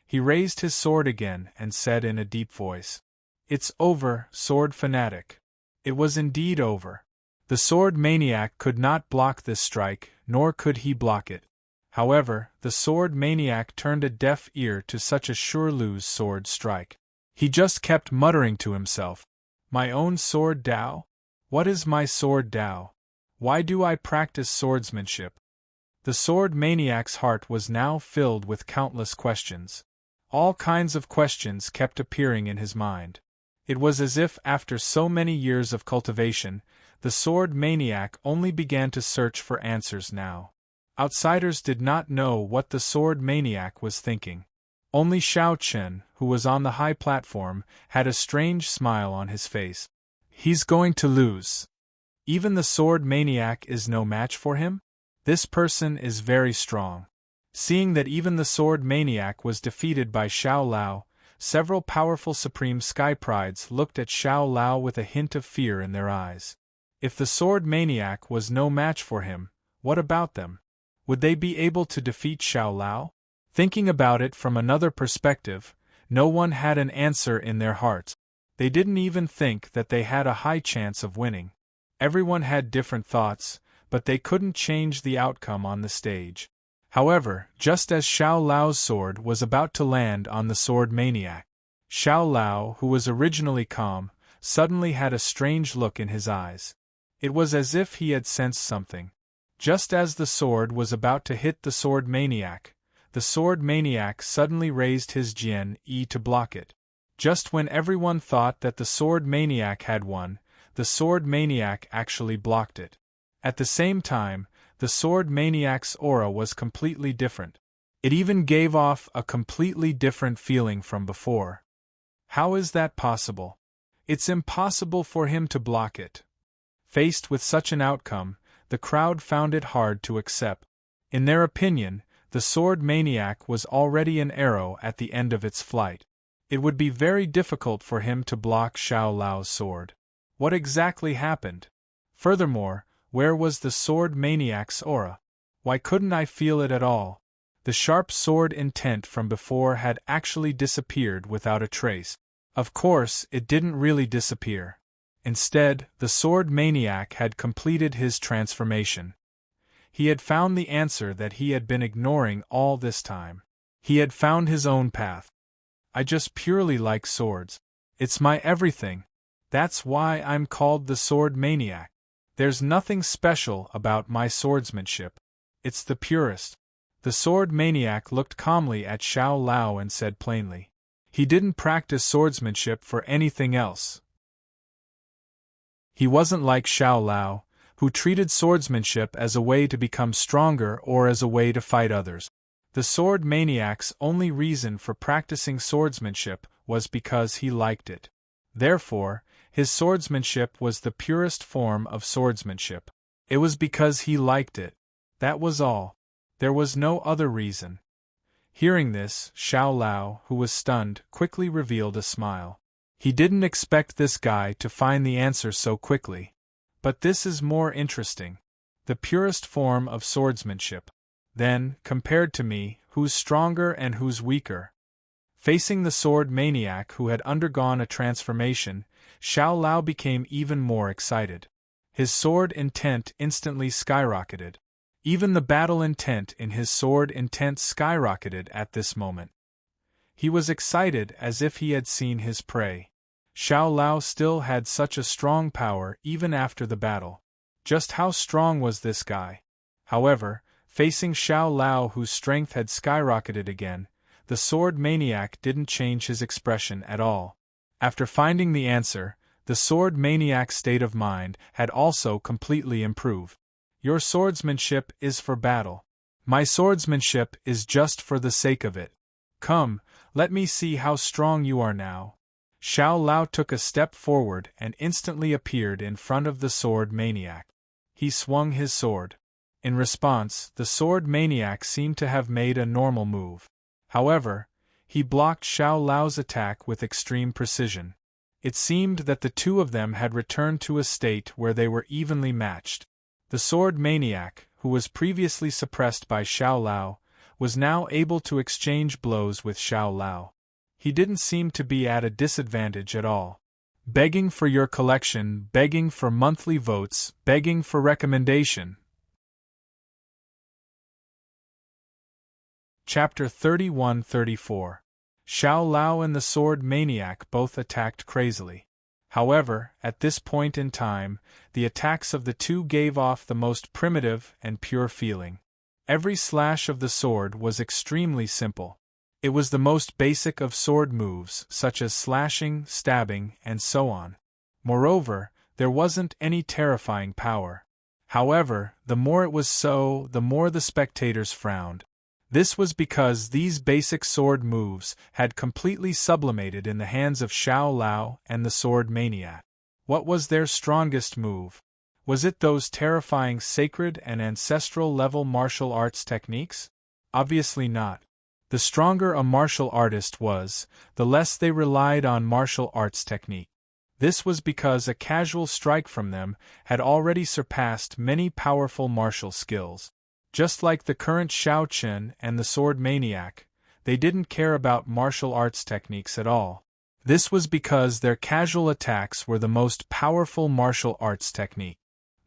He raised his sword again and said in a deep voice, "It's over, Sword Fanatic." It was indeed over. The sword maniac could not block this strike, nor could he block it. However, the sword maniac turned a deaf ear to such a sure-lose sword strike. He just kept muttering to himself, "My own sword Tao? What is my sword Tao? Why do I practice swordsmanship?" The sword maniac's heart was now filled with countless questions. All kinds of questions kept appearing in his mind. It was as if after so many years of cultivation, the sword maniac only began to search for answers now. Outsiders did not know what the sword maniac was thinking. Only Xiao Chen, who was on the high platform, had a strange smile on his face. He's going to lose. Even the sword maniac is no match for him? This person is very strong. Seeing that even the sword maniac was defeated by Xiao Lao, several powerful supreme sky prides looked at Xiao Lao with a hint of fear in their eyes. If the sword maniac was no match for him, what about them? Would they be able to defeat Xiao Lao? Thinking about it from another perspective, no one had an answer in their hearts. They didn't even think that they had a high chance of winning. Everyone had different thoughts, but they couldn't change the outcome on the stage. However, just as Xiao Lao's sword was about to land on the sword maniac, Xiao Lao, who was originally calm, suddenly had a strange look in his eyes. It was as if he had sensed something. Just as the sword was about to hit the sword maniac, the sword maniac suddenly raised his Jian Yi to block it. Just when everyone thought that the sword maniac had won, the sword maniac actually blocked it. At the same time, the sword maniac's aura was completely different. It even gave off a completely different feeling from before. How is that possible? It's impossible for him to block it. Faced with such an outcome, the crowd found it hard to accept. In their opinion, the sword maniac was already an arrow at the end of its flight. It would be very difficult for him to block Xiao Lao's sword. What exactly happened? Furthermore, where was the sword maniac's aura? Why couldn't I feel it at all? The sharp sword intent from before had actually disappeared without a trace. Of course, it didn't really disappear. Instead, the sword maniac had completed his transformation. He had found the answer that he had been ignoring all this time. He had found his own path. I just purely like swords. It's my everything. That's why I'm called the sword maniac. There's nothing special about my swordsmanship. It's the purest. The sword maniac looked calmly at Xiao Lao and said plainly. He didn't practice swordsmanship for anything else. He wasn't like Xiao Lao, who treated swordsmanship as a way to become stronger or as a way to fight others. The sword maniac's only reason for practicing swordsmanship was because he liked it. Therefore, his swordsmanship was the purest form of swordsmanship. It was because he liked it. That was all. There was no other reason. Hearing this, Xiao Lao, who was stunned, quickly revealed a smile. He didn't expect this guy to find the answer so quickly. But this is more interesting. The purest form of swordsmanship. Then, compared to me, who's stronger and who's weaker? Facing the sword maniac who had undergone a transformation, Xiao Lao became even more excited. His sword intent instantly skyrocketed. Even the battle intent in his sword intent skyrocketed at this moment. He was excited as if he had seen his prey. Xiao Lao still had such a strong power even after the battle. Just how strong was this guy? However, facing Xiao Lao whose strength had skyrocketed again, the sword maniac didn't change his expression at all. After finding the answer, the sword maniac's state of mind had also completely improved. Your swordsmanship is for battle. My swordsmanship is just for the sake of it. Come, let me see how strong you are now. Xiao Lao took a step forward and instantly appeared in front of the sword maniac. He swung his sword. In response, the sword maniac seemed to have made a normal move. However, he blocked Xiao Lao's attack with extreme precision. It seemed that the two of them had returned to a state where they were evenly matched. The sword maniac, who was previously suppressed by Xiao Lao, was now able to exchange blows with Xiao Lao. He didn't seem to be at a disadvantage at all. begging for your collection, begging for monthly votes, begging for recommendation. Chapter 31-34. Xiao Lao and the Sword Maniac both attacked crazily. However, at this point in time, the attacks of the two gave off the most primitive and pure feeling. Every slash of the sword was extremely simple. It was the most basic of sword moves, such as slashing, stabbing, and so on. Moreover, there wasn't any terrifying power. However, the more it was so, the more the spectators frowned. This was because these basic sword moves had completely sublimated in the hands of Xiao Lao and the Sword Maniac. What was their strongest move? Was it those terrifying sacred and ancestral level martial arts techniques? Obviously not. The stronger a martial artist was, the less they relied on martial arts technique. This was because a casual strike from them had already surpassed many powerful martial skills. Just like the current Xiao Chen and the Sword Maniac, they didn't care about martial arts techniques at all. This was because their casual attacks were the most powerful martial arts technique.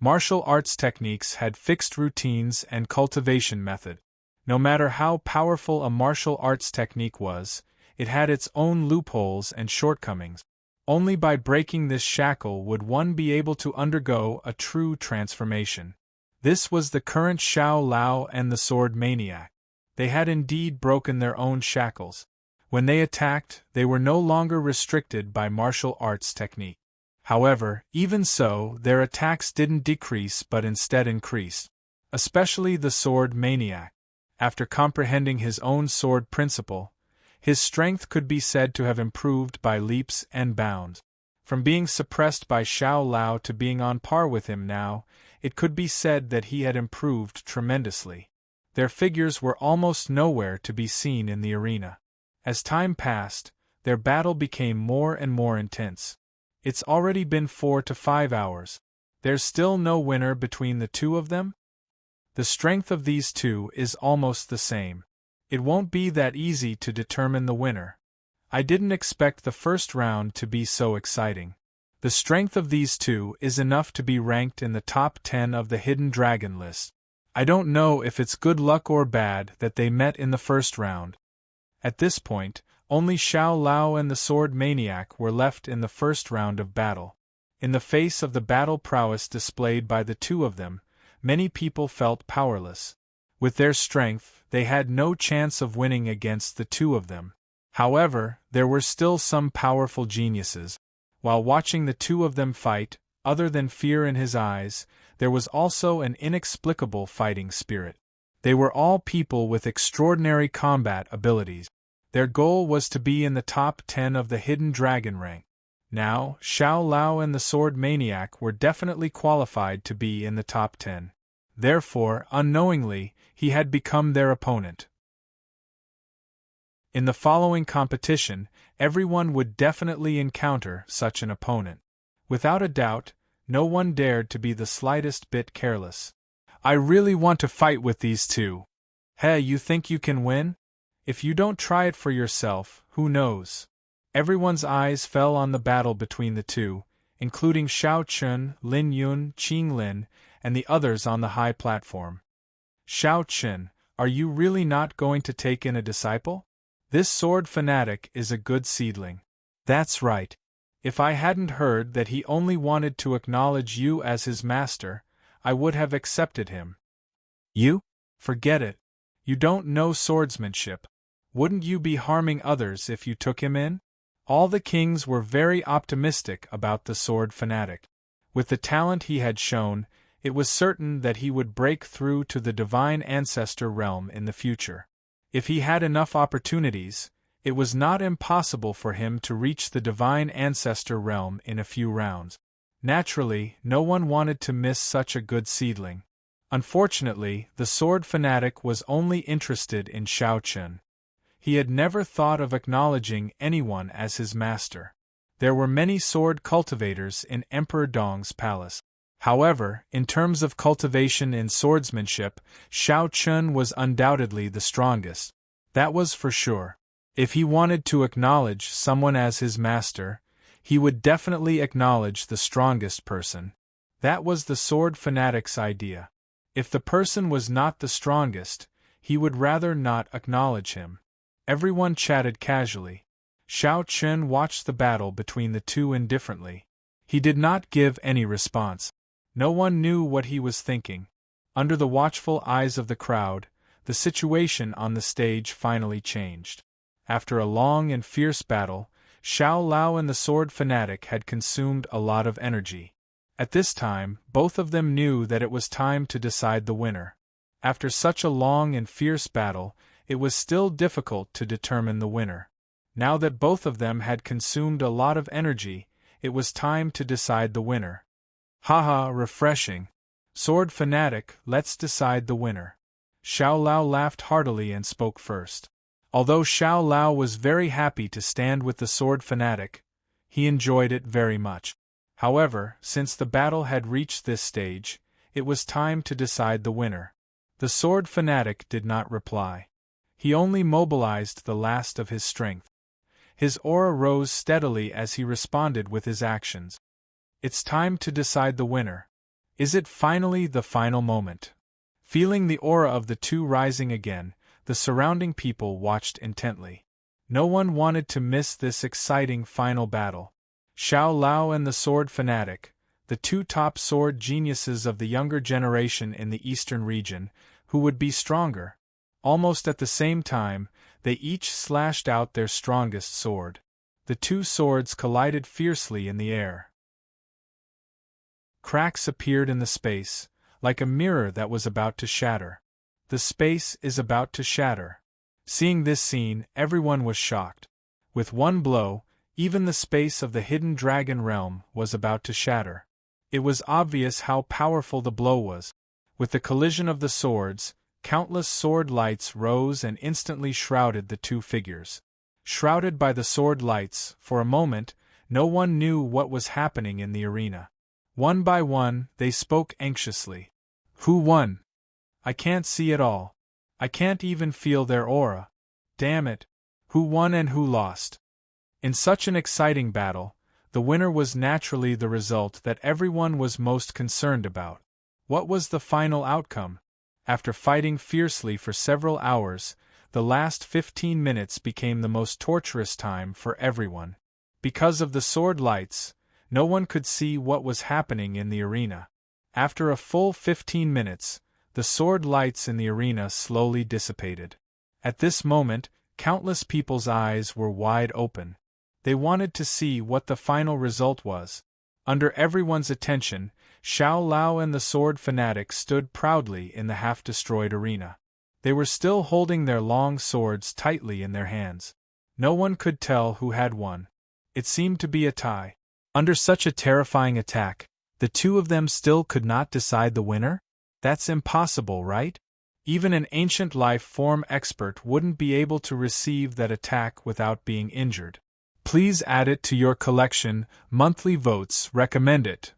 Martial arts techniques had fixed routines and cultivation method. No matter how powerful a martial arts technique was, it had its own loopholes and shortcomings. Only by breaking this shackle would one be able to undergo a true transformation. This was the current Xiao Lao and the Sword Maniac. They had indeed broken their own shackles. When they attacked, they were no longer restricted by martial arts technique. However, even so, their attacks didn't decrease but instead increased. Especially the Sword Maniac. After comprehending his own sword principle, his strength could be said to have improved by leaps and bounds. From being suppressed by Xiao Lao to being on par with him now, it could be said that he had improved tremendously. Their figures were almost nowhere to be seen in the arena. As time passed, their battle became more and more intense. It's already been 4 to 5 hours. There's still no winner between the two of them? The strength of these two is almost the same. It won't be that easy to determine the winner. I didn't expect the first round to be so exciting. The strength of these two is enough to be ranked in the top 10 of the Hidden Dragon list. I don't know if it's good luck or bad that they met in the first round. At this point, only Xiao Lao and the Sword Maniac were left in the first round of battle. In the face of the battle prowess displayed by the two of them, many people felt powerless. With their strength, they had no chance of winning against the two of them. However, there were still some powerful geniuses. While watching the two of them fight, other than fear in his eyes, there was also an inexplicable fighting spirit. They were all people with extraordinary combat abilities. Their goal was to be in the top 10 of the Hidden Dragon rank. Now, Xiao Lao and the Sword Maniac were definitely qualified to be in the top 10. Therefore, unknowingly, he had become their opponent. In the following competition, everyone would definitely encounter such an opponent. Without a doubt, no one dared to be the slightest bit careless. I really want to fight with these two. Hey, you think you can win? If you don't try it for yourself, who knows? Everyone's eyes fell on the battle between the two, including Xiao Chun, Lin Yun, Qing Lin, and the others on the high platform. Xiao Chun, are you really not going to take in a disciple? This sword fanatic is a good seedling. That's right. If I hadn't heard that he only wanted to acknowledge you as his master, I would have accepted him. You? Forget it. You don't know swordsmanship. Wouldn't you be harming others if you took him in? All the kings were very optimistic about the sword fanatic. With the talent he had shown, it was certain that he would break through to the divine ancestor realm in the future. If he had enough opportunities, it was not impossible for him to reach the divine ancestor realm in a few rounds. Naturally, no one wanted to miss such a good seedling. Unfortunately, the sword fanatic was only interested in Xiao Chun. He had never thought of acknowledging anyone as his master. There were many sword cultivators in Emperor Dong's palace. However, in terms of cultivation in swordsmanship, Xiao Chun was undoubtedly the strongest. That was for sure. If he wanted to acknowledge someone as his master, he would definitely acknowledge the strongest person. That was the sword fanatic's idea. If the person was not the strongest, he would rather not acknowledge him. Everyone chatted casually. Xiao Chen watched the battle between the two indifferently. He did not give any response. No one knew what he was thinking. Under the watchful eyes of the crowd, the situation on the stage finally changed. After a long and fierce battle, Xiao Lao and the sword fanatic had consumed a lot of energy. At this time, both of them knew that it was time to decide the winner. After such a long and fierce battle, it was still difficult to determine the winner. Now that both of them had consumed a lot of energy, it was time to decide the winner. Haha, refreshing. Sword fanatic, let's decide the winner. Xiao Lao laughed heartily and spoke first. Although Xiao Lao was very happy to stand with the sword fanatic, he enjoyed it very much. However, since the battle had reached this stage, it was time to decide the winner. The sword fanatic did not reply. He only mobilized the last of his strength. His aura rose steadily as he responded with his actions. It's time to decide the winner. Is it finally the final moment? Feeling the aura of the two rising again, the surrounding people watched intently. No one wanted to miss this exciting final battle. Xiao Lao and the sword fanatic, the two top sword geniuses of the younger generation in the eastern region, who would be stronger. Almost at the same time, they each slashed out their strongest sword. The two swords collided fiercely in the air. Cracks appeared in the space, like a mirror that was about to shatter. The space is about to shatter. Seeing this scene, everyone was shocked. With one blow, even the space of the hidden dragon realm was about to shatter. It was obvious how powerful the blow was. With the collision of the swords, countless sword lights rose and instantly shrouded the two figures. Shrouded by the sword lights, for a moment, no one knew what was happening in the arena. One by one, they spoke anxiously. Who won? I can't see it all. I can't even feel their aura. Damn it. Who won and who lost? In such an exciting battle, the winner was naturally the result that everyone was most concerned about. What was the final outcome? After fighting fiercely for several hours, the last 15 minutes became the most torturous time for everyone. Because of the sword lights, no one could see what was happening in the arena. After a full 15 minutes, the sword lights in the arena slowly dissipated. At this moment, countless people's eyes were wide open. They wanted to see what the final result was. Under everyone's attention, Xiao Lao and the sword fanatic stood proudly in the half-destroyed arena. They were still holding their long swords tightly in their hands. No one could tell who had won. It seemed to be a tie. Under such a terrifying attack, the two of them still could not decide the winner? That's impossible, right? Even an ancient life form expert wouldn't be able to receive that attack without being injured. Please add it to your collection. Monthly votes recommend it.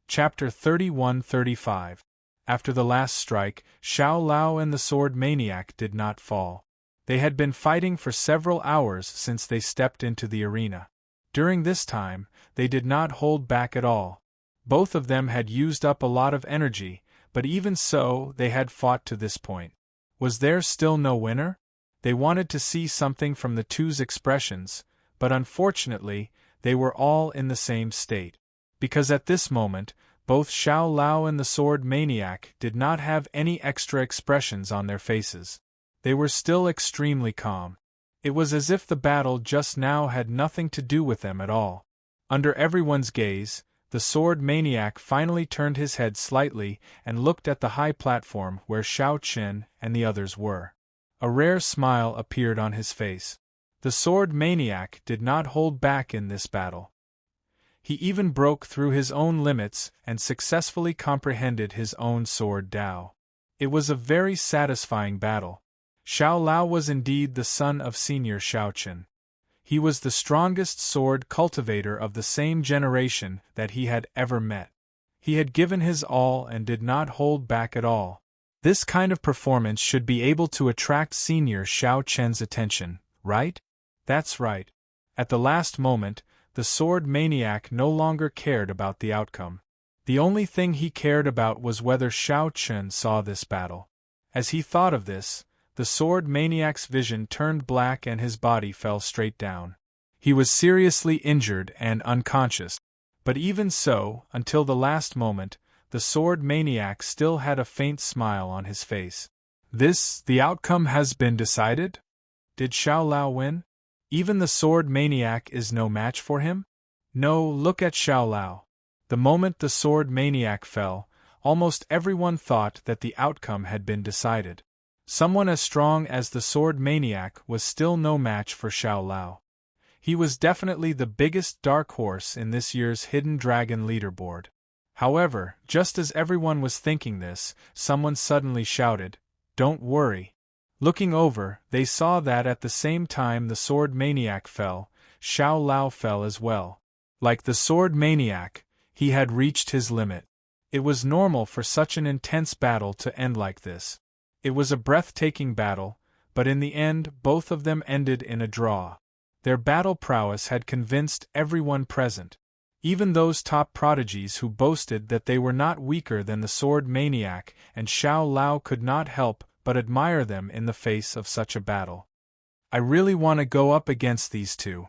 Chapter 31-35. After the last strike, Xiao Lao and the sword maniac did not fall. They had been fighting for several hours since they stepped into the arena. During this time, they did not hold back at all. Both of them had used up a lot of energy, but even so, they had fought to this point. Was there still no winner? They wanted to see something from the two's expressions, but unfortunately, they were all in the same state. Because at this moment, both Xiao Lao and the sword maniac did not have any extra expressions on their faces. They were still extremely calm. It was as if the battle just now had nothing to do with them at all. Under everyone's gaze, the sword maniac finally turned his head slightly and looked at the high platform where Xiao Qin and the others were. A rare smile appeared on his face. The sword maniac did not hold back in this battle. He even broke through his own limits and successfully comprehended his own sword Dao. It was a very satisfying battle. Xiao Lao was indeed the son of Senior Xiaoqin. He was the strongest sword cultivator of the same generation that he had ever met. He had given his all and did not hold back at all. This kind of performance should be able to attract Senior Xiaoqian's attention, right? That's right. At the last moment, the sword maniac no longer cared about the outcome. The only thing he cared about was whether Shao Chun saw this battle. As he thought of this, the sword maniac's vision turned black and his body fell straight down. He was seriously injured and unconscious. But even so, until the last moment, the sword maniac still had a faint smile on his face. The outcome has been decided? Did Xiao Lao win? Even the sword maniac is no match for him? No, look at Xiao Lao. The moment the sword maniac fell, almost everyone thought that the outcome had been decided. Someone as strong as the sword maniac was still no match for Xiao Lao. He was definitely the biggest dark horse in this year's Hidden Dragon leaderboard. However, just as everyone was thinking this, someone suddenly shouted, "Don't worry." Looking over, they saw that at the same time the sword maniac fell, Xiao Lao fell as well. Like the sword maniac, he had reached his limit. It was normal for such an intense battle to end like this. It was a breathtaking battle, but in the end both of them ended in a draw. Their battle prowess had convinced everyone present. Even those top prodigies who boasted that they were not weaker than the sword maniac and Xiao Lao could not help but admire them in the face of such a battle. I really want to go up against these two.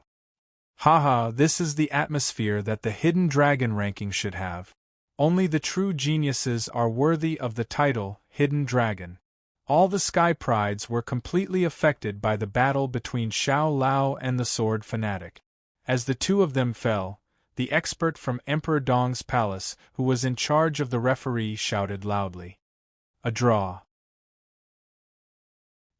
Haha, this is the atmosphere that the Hidden Dragon ranking should have. Only the true geniuses are worthy of the title Hidden Dragon. All the Sky Prides were completely affected by the battle between Xiao Lao and the sword fanatic. As the two of them fell, the expert from Emperor Dong's palace, who was in charge of the referee, shouted loudly, "A draw."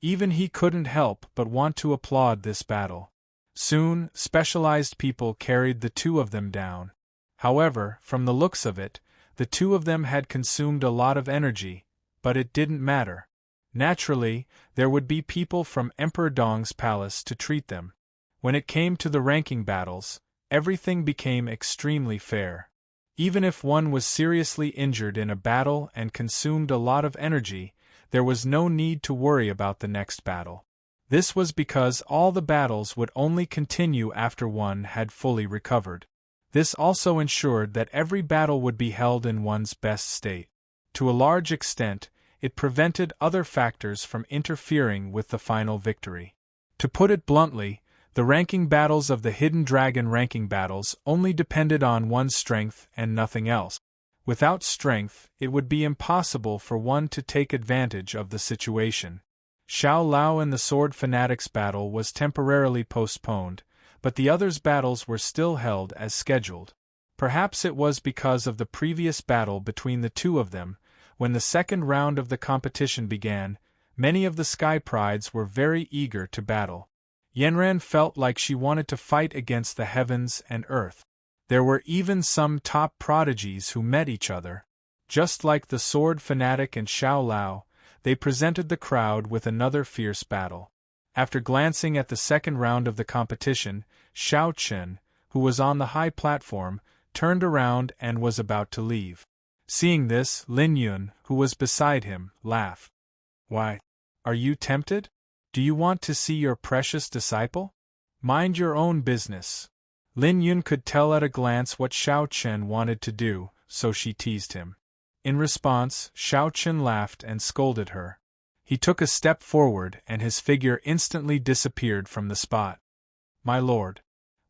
Even he couldn't help but want to applaud this battle. Soon, specialized people carried the two of them down. However, from the looks of it, the two of them had consumed a lot of energy, but it didn't matter. Naturally, there would be people from Emperor Dong's palace to treat them. When it came to the ranking battles, everything became extremely fair. Even if one was seriously injured in a battle and consumed a lot of energy, there was no need to worry about the next battle. This was because all the battles would only continue after one had fully recovered. This also ensured that every battle would be held in one's best state. To a large extent, it prevented other factors from interfering with the final victory. To put it bluntly, the ranking battles of the Hidden Dragon ranking battles only depended on one's strength and nothing else. Without strength, it would be impossible for one to take advantage of the situation. Xiao Lao and the sword fanatic's battle was temporarily postponed, but the others' battles were still held as scheduled. Perhaps it was because of the previous battle between the two of them. When the second round of the competition began, many of the Sky Prides were very eager to battle. Yanran felt like she wanted to fight against the heavens and earth. There were even some top prodigies who met each other. Just like the sword fanatic and Xiao Lao, they presented the crowd with another fierce battle. After glancing at the second round of the competition, Xiao Chen, who was on the high platform, turned around and was about to leave. Seeing this, Lin Yun, who was beside him, laughed. "Why? Are you tempted? Do you want to see your precious disciple? Mind your own business." Lin Yun could tell at a glance what Xiao Chen wanted to do, so she teased him. In response, Xiao Chen laughed and scolded her. He took a step forward and his figure instantly disappeared from the spot. "My lord."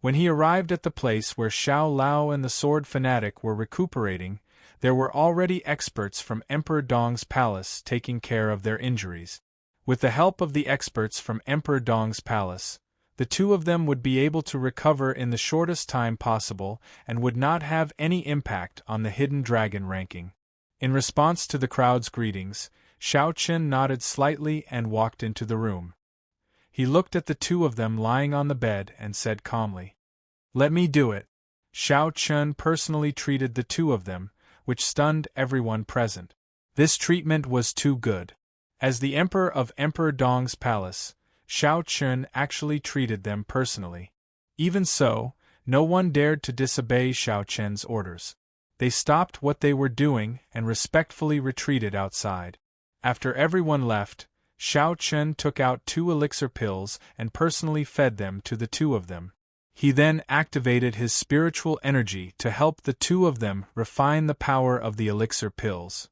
When he arrived at the place where Xiao Lao and the sword fanatic were recuperating, there were already experts from Emperor Dong's palace taking care of their injuries. With the help of the experts from Emperor Dong's palace, the two of them would be able to recover in the shortest time possible and would not have any impact on the Hidden Dragon ranking. In response to the crowd's greetings, Xiao Chen nodded slightly and walked into the room. He looked at the two of them lying on the bed and said calmly, "Let me do it." Xiao Chen personally treated the two of them, which stunned everyone present. This treatment was too good. As the emperor of Emperor Dong's palace, Xiao Chen actually treated them personally. Even so, no one dared to disobey Xiao Chen's orders. They stopped what they were doing and respectfully retreated outside. After everyone left, Xiao Chen took out 2 elixir pills and personally fed them to the 2 of them. He then activated his spiritual energy to help the 2 of them refine the power of the elixir pills.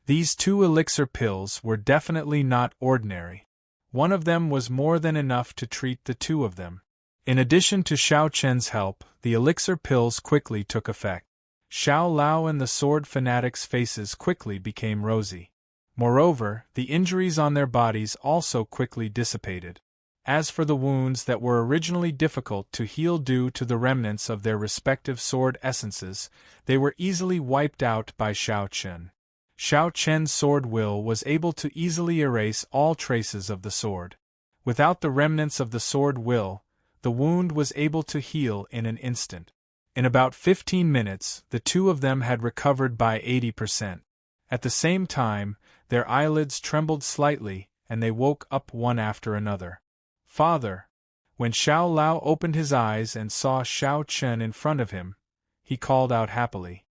These 2 elixir pills were definitely not ordinary. One of them was more than enough to treat the 2 of them. In addition to Xiao Chen's help, the elixir pills quickly took effect. Xiao Lao and the sword fanatics' faces quickly became rosy. Moreover, the injuries on their bodies also quickly dissipated. As for the wounds that were originally difficult to heal due to the remnants of their respective sword essences, they were easily wiped out by Xiao Chen. Xiao Chen's sword will was able to easily erase all traces of the sword. Without the remnants of the sword will, the wound was able to heal in an instant. In about 15 minutes, the 2 of them had recovered by 80%. At the same time, their eyelids trembled slightly, and they woke up one after another. "Father!" When Xiao Lao opened his eyes and saw Xiao Chen in front of him, he called out happily.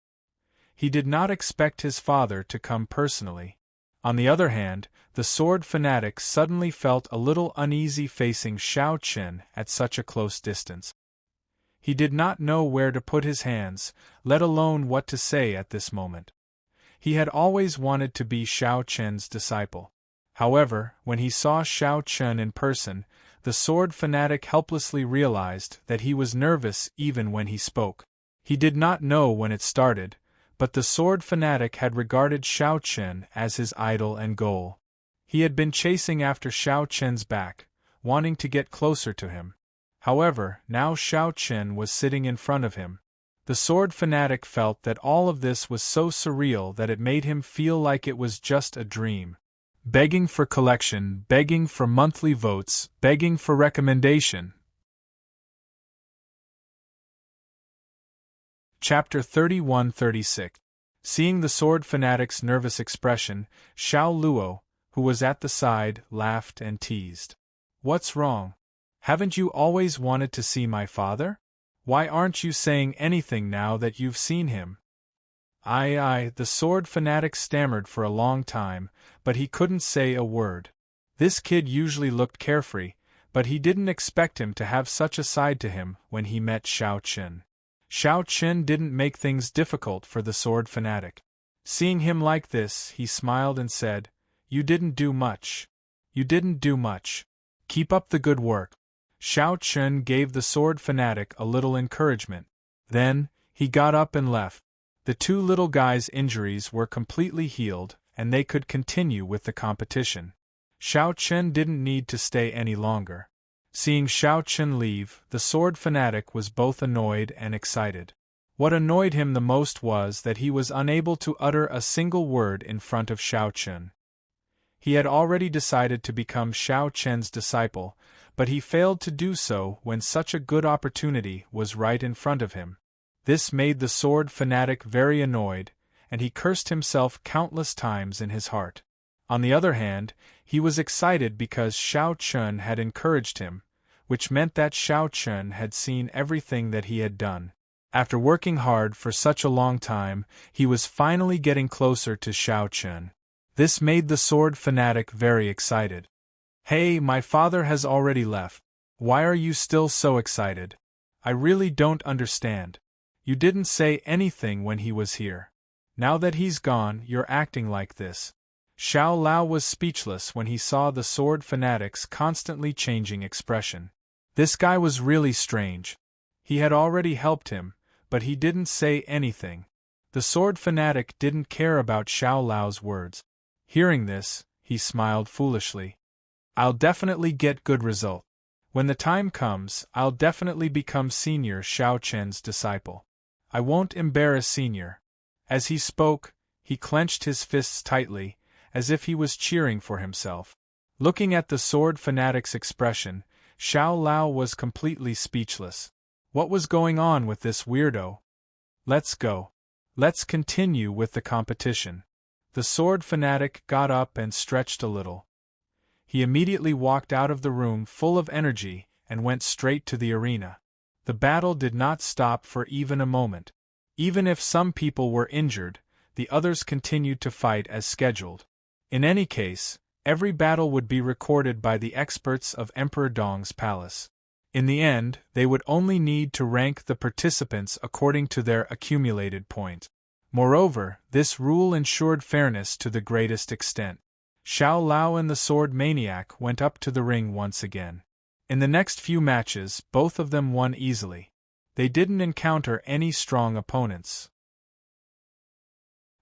He did not expect his father to come personally. On the other hand, the sword fanatic suddenly felt a little uneasy facing Xiao Chen at such a close distance. He did not know where to put his hands, let alone what to say at this moment. He had always wanted to be Xiao Chen's disciple. However, when he saw Xiao Chen in person, the sword fanatic helplessly realized that he was nervous even when he spoke. He did not know when it started, but the sword fanatic had regarded Xiao Chen as his idol and goal. He had been chasing after Xiao Chen's back, wanting to get closer to him. However, now Xiao Chen was sitting in front of him. The sword fanatic felt that all of this was so surreal that it made him feel like it was just a dream. Begging for collection, begging for monthly votes, begging for recommendation. Chapter 31-36. Seeing the sword fanatic's nervous expression, Xiao Luo, who was at the side, laughed and teased. "What's wrong? Haven't you always wanted to see my father? Why aren't you saying anything now that you've seen him?" The sword fanatic stammered for a long time, but he couldn't say a word. This kid usually looked carefree, but he didn't expect him to have such a side to him when he met Xiao Chen. Xiao Chen didn't make things difficult for the sword fanatic. Seeing him like this, he smiled and said, "You didn't do much. You didn't do much. Keep up the good work." Xiao Chen gave the sword fanatic a little encouragement. Then, he got up and left. The 2 little guys' injuries were completely healed, and they could continue with the competition. Xiao Chen didn't need to stay any longer. Seeing Xiao Chen leave, the sword fanatic was both annoyed and excited. What annoyed him the most was that he was unable to utter a single word in front of Xiao Chen. He had already decided to become Xiao Chen's disciple, but he failed to do so when such a good opportunity was right in front of him. This made the sword fanatic very annoyed, and he cursed himself countless times in his heart. On the other hand, he was excited because Xiao Chen had encouraged him, which meant that Xiao Chen had seen everything that he had done. After working hard for such a long time, he was finally getting closer to Xiao Chen. This made the sword fanatic very excited. "Hey, my father has already left. Why are you still so excited? I really don't understand. You didn't say anything when he was here. Now that he's gone, you're acting like this." Xiao Lao was speechless when he saw the sword fanatic's constantly changing expression. This guy was really strange. He had already helped him, but he didn't say anything. The sword fanatic didn't care about Xiao Lao's words. Hearing this, he smiled foolishly. "I'll definitely get good result. When the time comes, I'll definitely become senior Xiao Chen's disciple. I won't embarrass senior." As he spoke, he clenched his fists tightly, as if he was cheering for himself. Looking at the sword fanatic's expression, Xiao Lao was completely speechless. What was going on with this weirdo? "Let's go. Let's continue with the competition." The sword fanatic got up and stretched a little. He immediately walked out of the room full of energy and went straight to the arena. The battle did not stop for even a moment. Even if some people were injured, the others continued to fight as scheduled. In any case, every battle would be recorded by the experts of Emperor Dong's palace. In the end, they would only need to rank the participants according to their accumulated points. Moreover, this rule ensured fairness to the greatest extent. Xiao Lao and the Sword Maniac went up to the ring once again. In the next few matches, both of them won easily. They didn't encounter any strong opponents.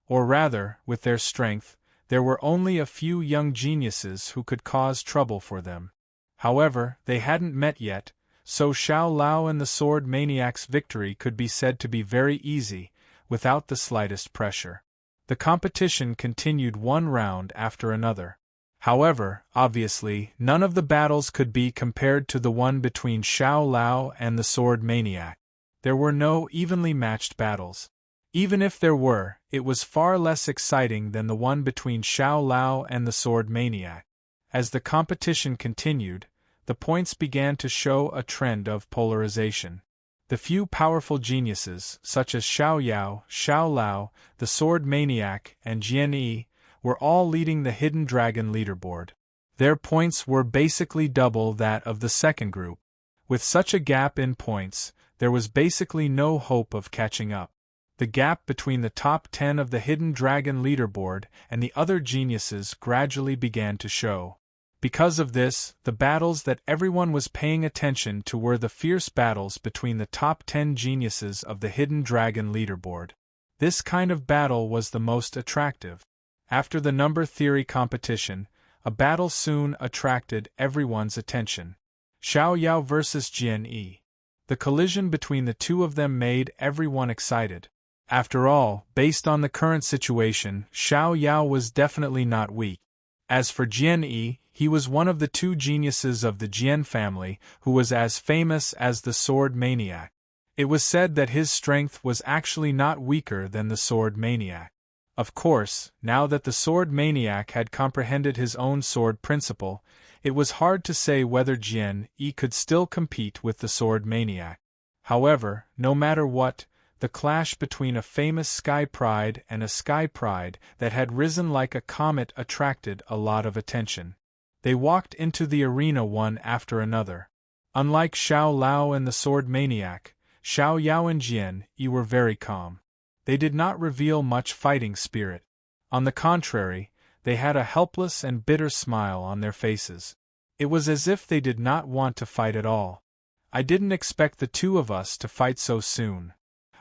Or rather, with their strength, there were only a few young geniuses who could cause trouble for them. However, they hadn't met yet, so Xiao Lao and the Sword Maniac's victory could be said to be very easy, without the slightest pressure. The competition continued one round after another. However, obviously, none of the battles could be compared to the one between Xiao Lao and the Sword Maniac. There were no evenly matched battles. Even if there were, it was far less exciting than the one between Xiao Lao and the Sword Maniac. As the competition continued, the points began to show a trend of polarization. The few powerful geniuses, such as Xiao Yao, Xiao Lao, the Sword Maniac, and Jian Yi, were all leading the Hidden Dragon leaderboard. Their points were basically double that of the second group. With such a gap in points, there was basically no hope of catching up. The gap between the top 10 of the Hidden Dragon leaderboard and the other geniuses gradually began to show. Because of this, the battles that everyone was paying attention to were the fierce battles between the top 10 geniuses of the Hidden Dragon leaderboard. This kind of battle was the most attractive. After the number theory competition, a battle soon attracted everyone's attention. Xiao Yao versus Jian Yi. The collision between the two of them made everyone excited. After all, based on the current situation, Xiao Yao was definitely not weak. As for Jian Yi, he was one of the two geniuses of the Jian family who was as famous as the Sword Maniac. It was said that his strength was actually not weaker than the Sword Maniac. Of course, now that the Sword Maniac had comprehended his own sword principle, it was hard to say whether Jian Yi could still compete with the Sword Maniac. However, no matter what, the clash between a famous Sky Pride and a Sky Pride that had risen like a comet attracted a lot of attention. They walked into the arena one after another. Unlike Xiao Lao and the Sword Maniac, Xiao Yao and Jian Yi were very calm. They did not reveal much fighting spirit. On the contrary, they had a helpless and bitter smile on their faces. It was as if they did not want to fight at all. I didn't expect the two of us to fight so soon.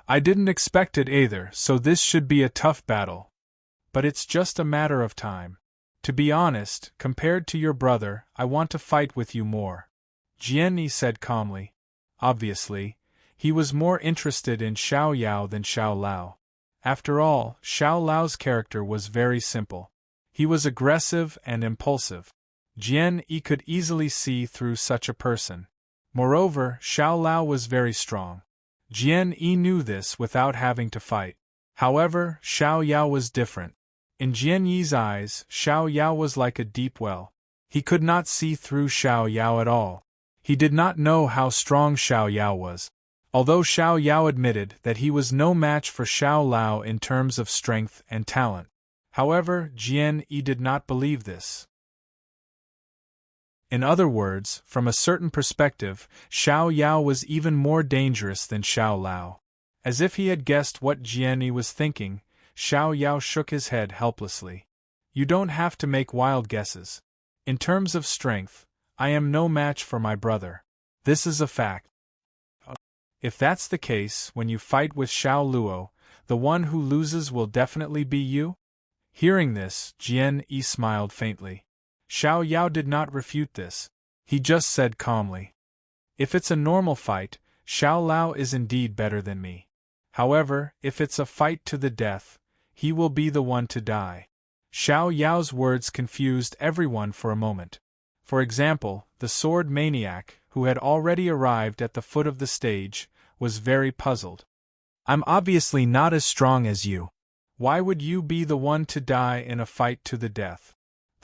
I didn't expect it either, so this should be a tough battle. But it's just a matter of time. To be honest, compared to your brother, I want to fight with you more. Jian Yi said calmly. Obviously, he was more interested in Xiao Yao than Xiao Lao. After all, Xiao Lao's character was very simple. He was aggressive and impulsive. Jian Yi could easily see through such a person. Moreover, Xiao Lao was very strong. Jian Yi knew this without having to fight. However, Xiao Yao was different. In Jian Yi's eyes, Xiao Yao was like a deep well. He could not see through Xiao Yao at all. He did not know how strong Xiao Yao was. Although Xiao Yao admitted that he was no match for Xiao Lao in terms of strength and talent. However, Jian Yi did not believe this. In other words, from a certain perspective, Xiao Yao was even more dangerous than Xiao Lao. As if he had guessed what Jian Yi was thinking, Xiao Yao shook his head helplessly. You don't have to make wild guesses. In terms of strength, I am no match for my brother. This is a fact. If that's the case, when you fight with Xiao Luo, the one who loses will definitely be you? Hearing this, Jian Yi smiled faintly. Xiao Yao did not refute this. He just said calmly. If it's a normal fight, Xiao Lao is indeed better than me. However, if it's a fight to the death, he will be the one to die. Xiao Yao's words confused everyone for a moment. For example, the Sword Maniac, who had already arrived at the foot of the stage, was very puzzled. I'm obviously not as strong as you. Why would you be the one to die in a fight to the death?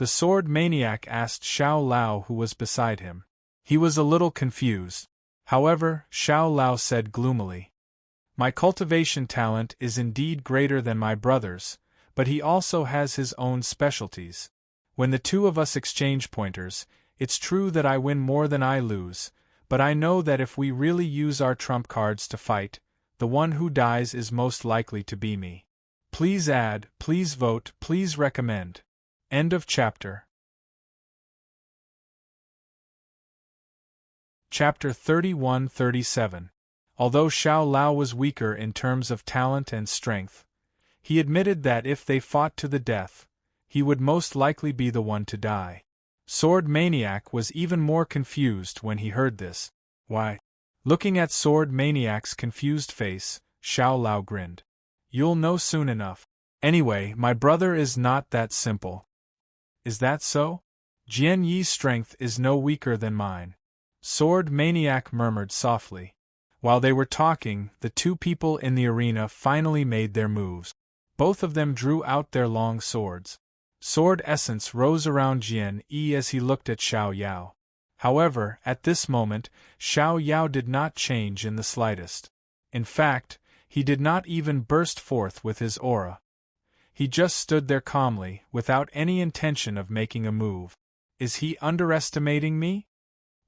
The Sword Maniac asked Xiao Lao, who was beside him. He was a little confused. However, Xiao Lao said gloomily, My cultivation talent is indeed greater than my brother's, but he also has his own specialties. When the two of us exchange pointers, it's true that I win more than I lose, but I know that if we really use our trump cards to fight, the one who dies is most likely to be me. Please add, please vote, please recommend. End of chapter. Chapter 31-37. Although Xiao Lao was weaker in terms of talent and strength, he admitted that if they fought to the death, he would most likely be the one to die. Sword Maniac was even more confused when he heard this. Why? Looking at Sword Maniac's confused face, Xiao Lao grinned. You'll know soon enough. Anyway, my brother is not that simple. Is that so? Jian Yi's strength is no weaker than mine. Sword Maniac murmured softly. While they were talking, the two people in the arena finally made their moves. Both of them drew out their long swords. Sword essence rose around Jian Yi as he looked at Xiao Yao. However, at this moment, Xiao Yao did not change in the slightest. In fact, he did not even burst forth with his aura. He just stood there calmly, without any intention of making a move. Is he underestimating me?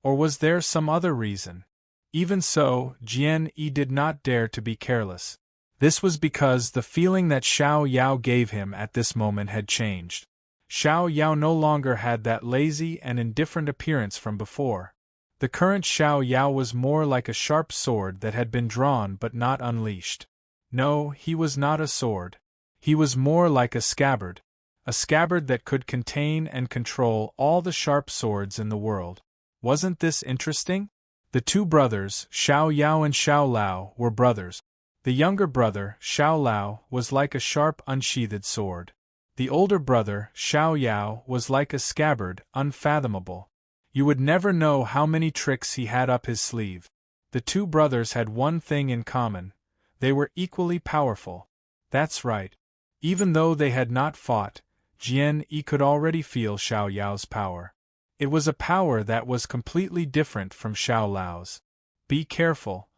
Or was there some other reason? Even so, Jian Yi did not dare to be careless. This was because the feeling that Xiao Yao gave him at this moment had changed. Xiao Yao no longer had that lazy and indifferent appearance from before. The current Xiao Yao was more like a sharp sword that had been drawn but not unleashed. No, he was not a sword. He was more like a scabbard that could contain and control all the sharp swords in the world. Wasn't this interesting? The two brothers, Xiao Yao and Xiao Lao, were brothers. The younger brother, Xiao Lao, was like a sharp unsheathed sword. The older brother, Xiao Yao, was like a scabbard, unfathomable. You would never know how many tricks he had up his sleeve. The two brothers had one thing in common. They were equally powerful. That's right. Even though they had not fought, Jian Yi could already feel Xiao Yao's power. It was a power that was completely different from Xiao Lao's. Be careful.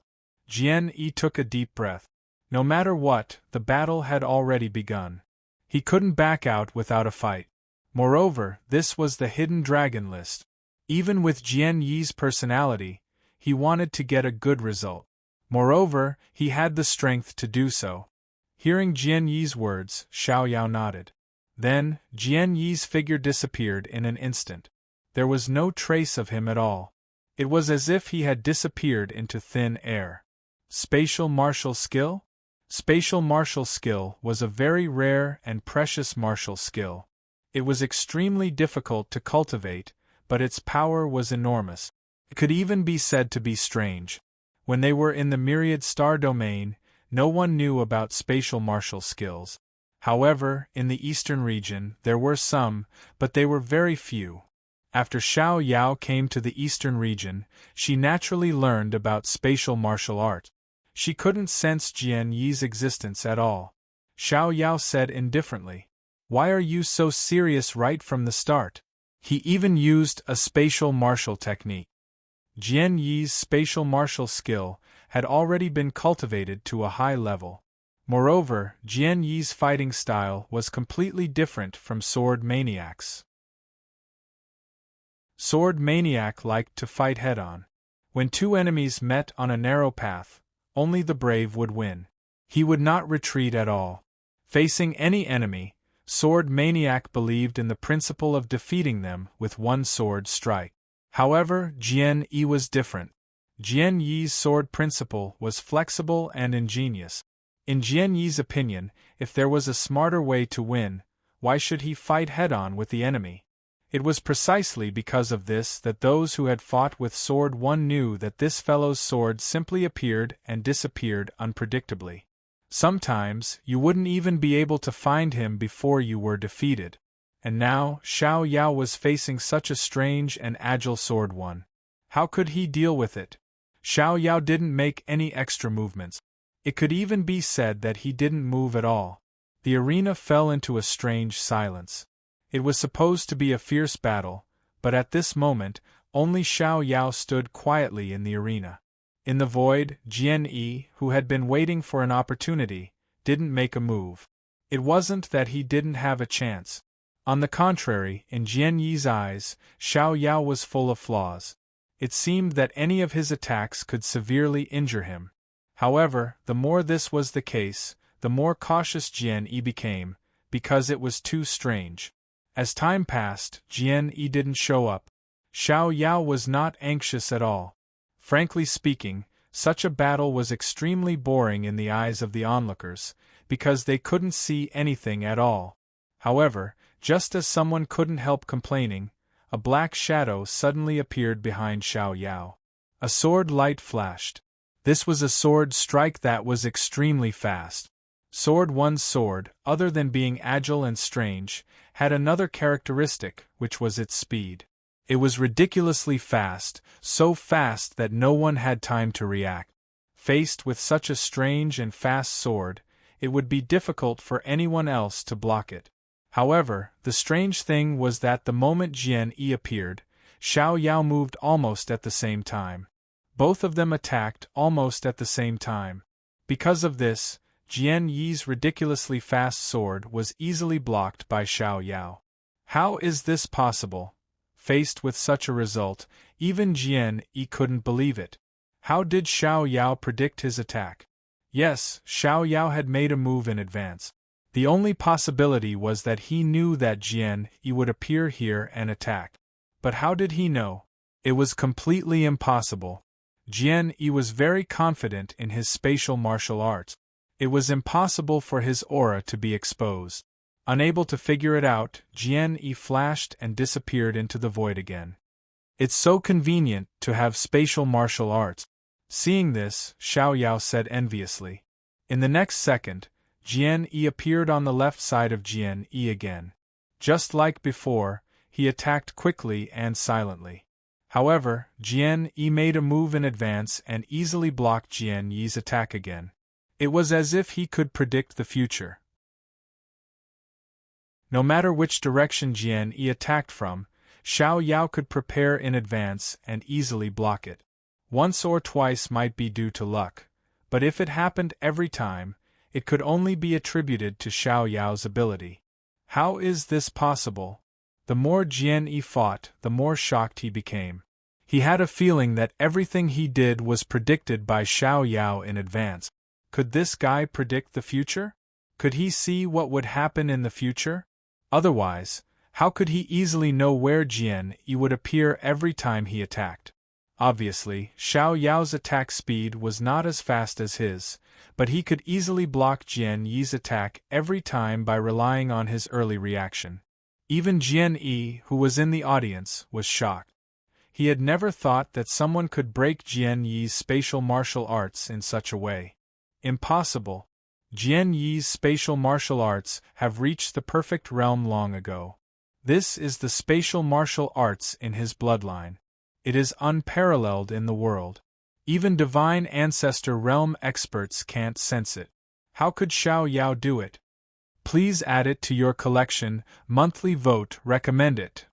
Jian Yi took a deep breath. No matter what, the battle had already begun. He couldn't back out without a fight. Moreover, this was the hidden dragon list. Even with Jian Yi's personality, he wanted to get a good result. Moreover, he had the strength to do so. Hearing Jian Yi's words, Xiao Yao nodded. Then, Jian Yi's figure disappeared in an instant. There was no trace of him at all. It was as if he had disappeared into thin air. Spatial martial skill? Spatial martial skill was a very rare and precious martial skill. It was extremely difficult to cultivate, but its power was enormous. It could even be said to be strange. When they were in the myriad star domain, no one knew about spatial martial skills. However, in the eastern region, there were some, but they were very few. After Xiao Yao came to the eastern region, she naturally learned about spatial martial art. She couldn't sense Jian Yi's existence at all. Xiao Yao said indifferently, "Why are you so serious right from the start?" He even used a spatial martial technique. Jian Yi's spatial martial skill had already been cultivated to a high level. Moreover, Jian Yi's fighting style was completely different from Sword Maniac's. Sword Maniac liked to fight head-on. When two enemies met on a narrow path, only the brave would win. He would not retreat at all. Facing any enemy, Sword Maniac believed in the principle of defeating them with one sword strike. However, Jian Yi was different. Jian Yi's sword principle was flexible and ingenious. In Jian Yi's opinion, if there was a smarter way to win, why should he fight head-on with the enemy? It was precisely because of this that those who had fought with Sword One knew that this fellow's sword simply appeared and disappeared unpredictably. Sometimes, you wouldn't even be able to find him before you were defeated. And now, Xiao Yao was facing such a strange and agile Sword One. How could he deal with it? Xiao Yao didn't make any extra movements. It could even be said that he didn't move at all. The arena fell into a strange silence. It was supposed to be a fierce battle, but at this moment, only Xiao Yao stood quietly in the arena. In the void, Jian Yi, who had been waiting for an opportunity, didn't make a move. It wasn't that he didn't have a chance. On the contrary, in Jian Yi's eyes, Xiao Yao was full of flaws. It seemed that any of his attacks could severely injure him. However, the more this was the case, the more cautious Jian Yi became, because it was too strange. As time passed, Jian Yi didn't show up. Xiao Yao was not anxious at all. Frankly speaking, such a battle was extremely boring in the eyes of the onlookers, because they couldn't see anything at all. However, just as someone couldn't help complaining, a black shadow suddenly appeared behind Xiao Yao. A sword light flashed. This was a sword strike that was extremely fast. Sword One's sword, other than being agile and strange, had another characteristic, which was its speed. It was ridiculously fast, so fast that no one had time to react. Faced with such a strange and fast sword, it would be difficult for anyone else to block it. However, the strange thing was that the moment Jian Yi appeared, Xiao Yao moved almost at the same time. Both of them attacked almost at the same time. Because of this, Jian Yi's ridiculously fast sword was easily blocked by Xiao Yao. How is this possible? Faced with such a result, even Jian Yi couldn't believe it. How did Xiao Yao predict his attack? Yes, Xiao Yao had made a move in advance. The only possibility was that he knew that Jian Yi would appear here and attack. But how did he know? It was completely impossible. Jian Yi was very confident in his spatial martial arts. It was impossible for his aura to be exposed. Unable to figure it out, Jian Yi flashed and disappeared into the void again. It's so convenient to have spatial martial arts. Seeing this, Xiao Yao said enviously. In the next second, Jian Yi appeared on the left side of Jian Yi again. Just like before, he attacked quickly and silently. However, Jian Yi made a move in advance and easily blocked Jian Yi's attack again. It was as if he could predict the future. No matter which direction Jian Yi attacked from, Xiao Yao could prepare in advance and easily block it. Once or twice might be due to luck, but if it happened every time, it could only be attributed to Xiao Yao's ability. How is this possible? The more Jian Yi fought, the more shocked he became. He had a feeling that everything he did was predicted by Xiao Yao in advance. Could this guy predict the future? Could he see what would happen in the future? Otherwise, how could he easily know where Jian Yi would appear every time he attacked? Obviously, Xiao Yao's attack speed was not as fast as his, but he could easily block Jian Yi's attack every time by relying on his early reaction. Even Jian Yi, who was in the audience, was shocked. He had never thought that someone could break Jian Yi's spatial martial arts in such a way. Impossible. Jian Yi's spatial martial arts have reached the perfect realm long ago. This is the spatial martial arts in his bloodline. It is unparalleled in the world. Even divine ancestor realm experts can't sense it. How could Xiao Yao do it? Please add it to your collection. Monthly vote recommend it.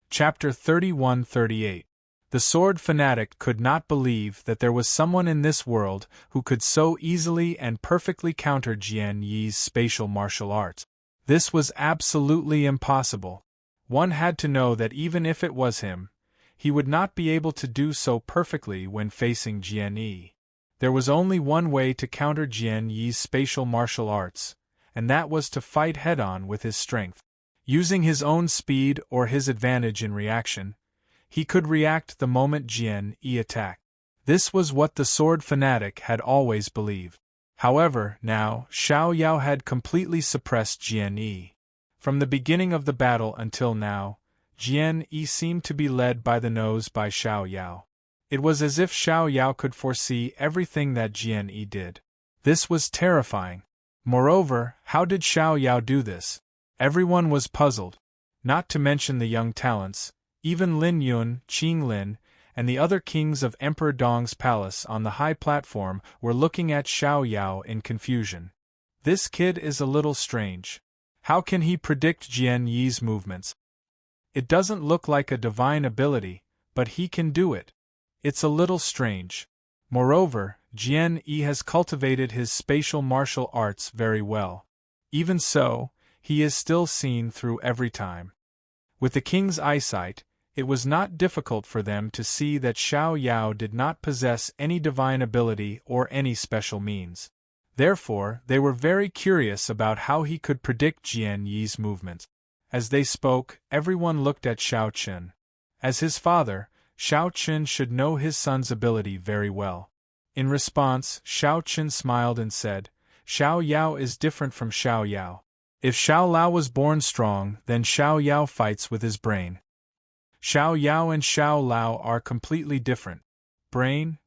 Chapter 31-38. The sword fanatic could not believe that there was someone in this world who could so easily and perfectly counter Jian Yi's spatial martial arts. This was absolutely impossible. One had to know that even if it was him, he would not be able to do so perfectly when facing Jian Yi. There was only one way to counter Jian Yi's spatial martial arts, and that was to fight head-on with his strength. Using his own speed or his advantage in reaction, he could react the moment Jian Yi attacked. This was what the sword fanatic had always believed. However, now, Xiao Yao had completely suppressed Jian Yi. From the beginning of the battle until now, Jian Yi seemed to be led by the nose by Xiao Yao. It was as if Xiao Yao could foresee everything that Jian Yi did. This was terrifying. Moreover, how did Xiao Yao do this? Everyone was puzzled. Not to mention the young talents, even Lin Yun, Qing Lin, and the other kings of Emperor Dong's palace on the high platform were looking at Xiao Yao in confusion. This kid is a little strange. How can he predict Jian Yi's movements? It doesn't look like a divine ability, but he can do it. It's a little strange. Moreover, Jian Yi has cultivated his spatial martial arts very well. Even so, he is still seen through every time. With the king's eyesight, it was not difficult for them to see that Xiao Yao did not possess any divine ability or any special means. Therefore, they were very curious about how he could predict Jian Yi's movements. As they spoke, everyone looked at Xiao Qin. As his father, Xiao Qin should know his son's ability very well. In response, Xiao Qin smiled and said, Xiao Yao is different from Xiao Yao. If Xiao Lao was born strong, then Xiao Yao fights with his brain. Xiao Yao and Xiao Lao are completely different. Brain?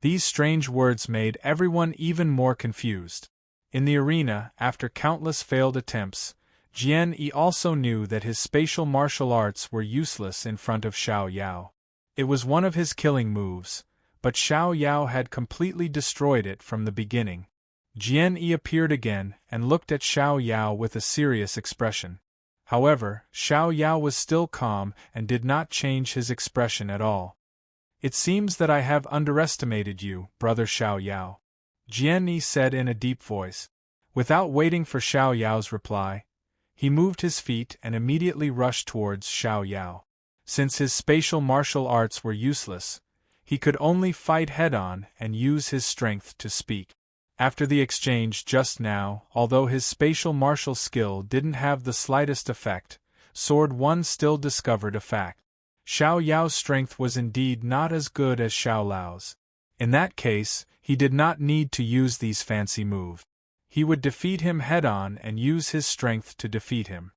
These strange words made everyone even more confused. In the arena, after countless failed attempts, Jian Yi also knew that his spatial martial arts were useless in front of Xiao Yao. It was one of his killing moves, but Xiao Yao had completely destroyed it from the beginning. Jian Yi appeared again and looked at Xiao Yao with a serious expression. However, Xiao Yao was still calm and did not change his expression at all. It seems that I have underestimated you, brother Xiao Yao, Jian Yi said in a deep voice. Without waiting for Xiao Yao's reply, he moved his feet and immediately rushed towards Xiao Yao. Since his spatial martial arts were useless, he could only fight head-on and use his strength to speak. After the exchange just now, although his spatial martial skill didn't have the slightest effect, Sword One still discovered a fact. Xiao Yao's strength was indeed not as good as Xiao Lao's. In that case, he did not need to use these fancy moves. He would defeat him head-on and use his strength to defeat him.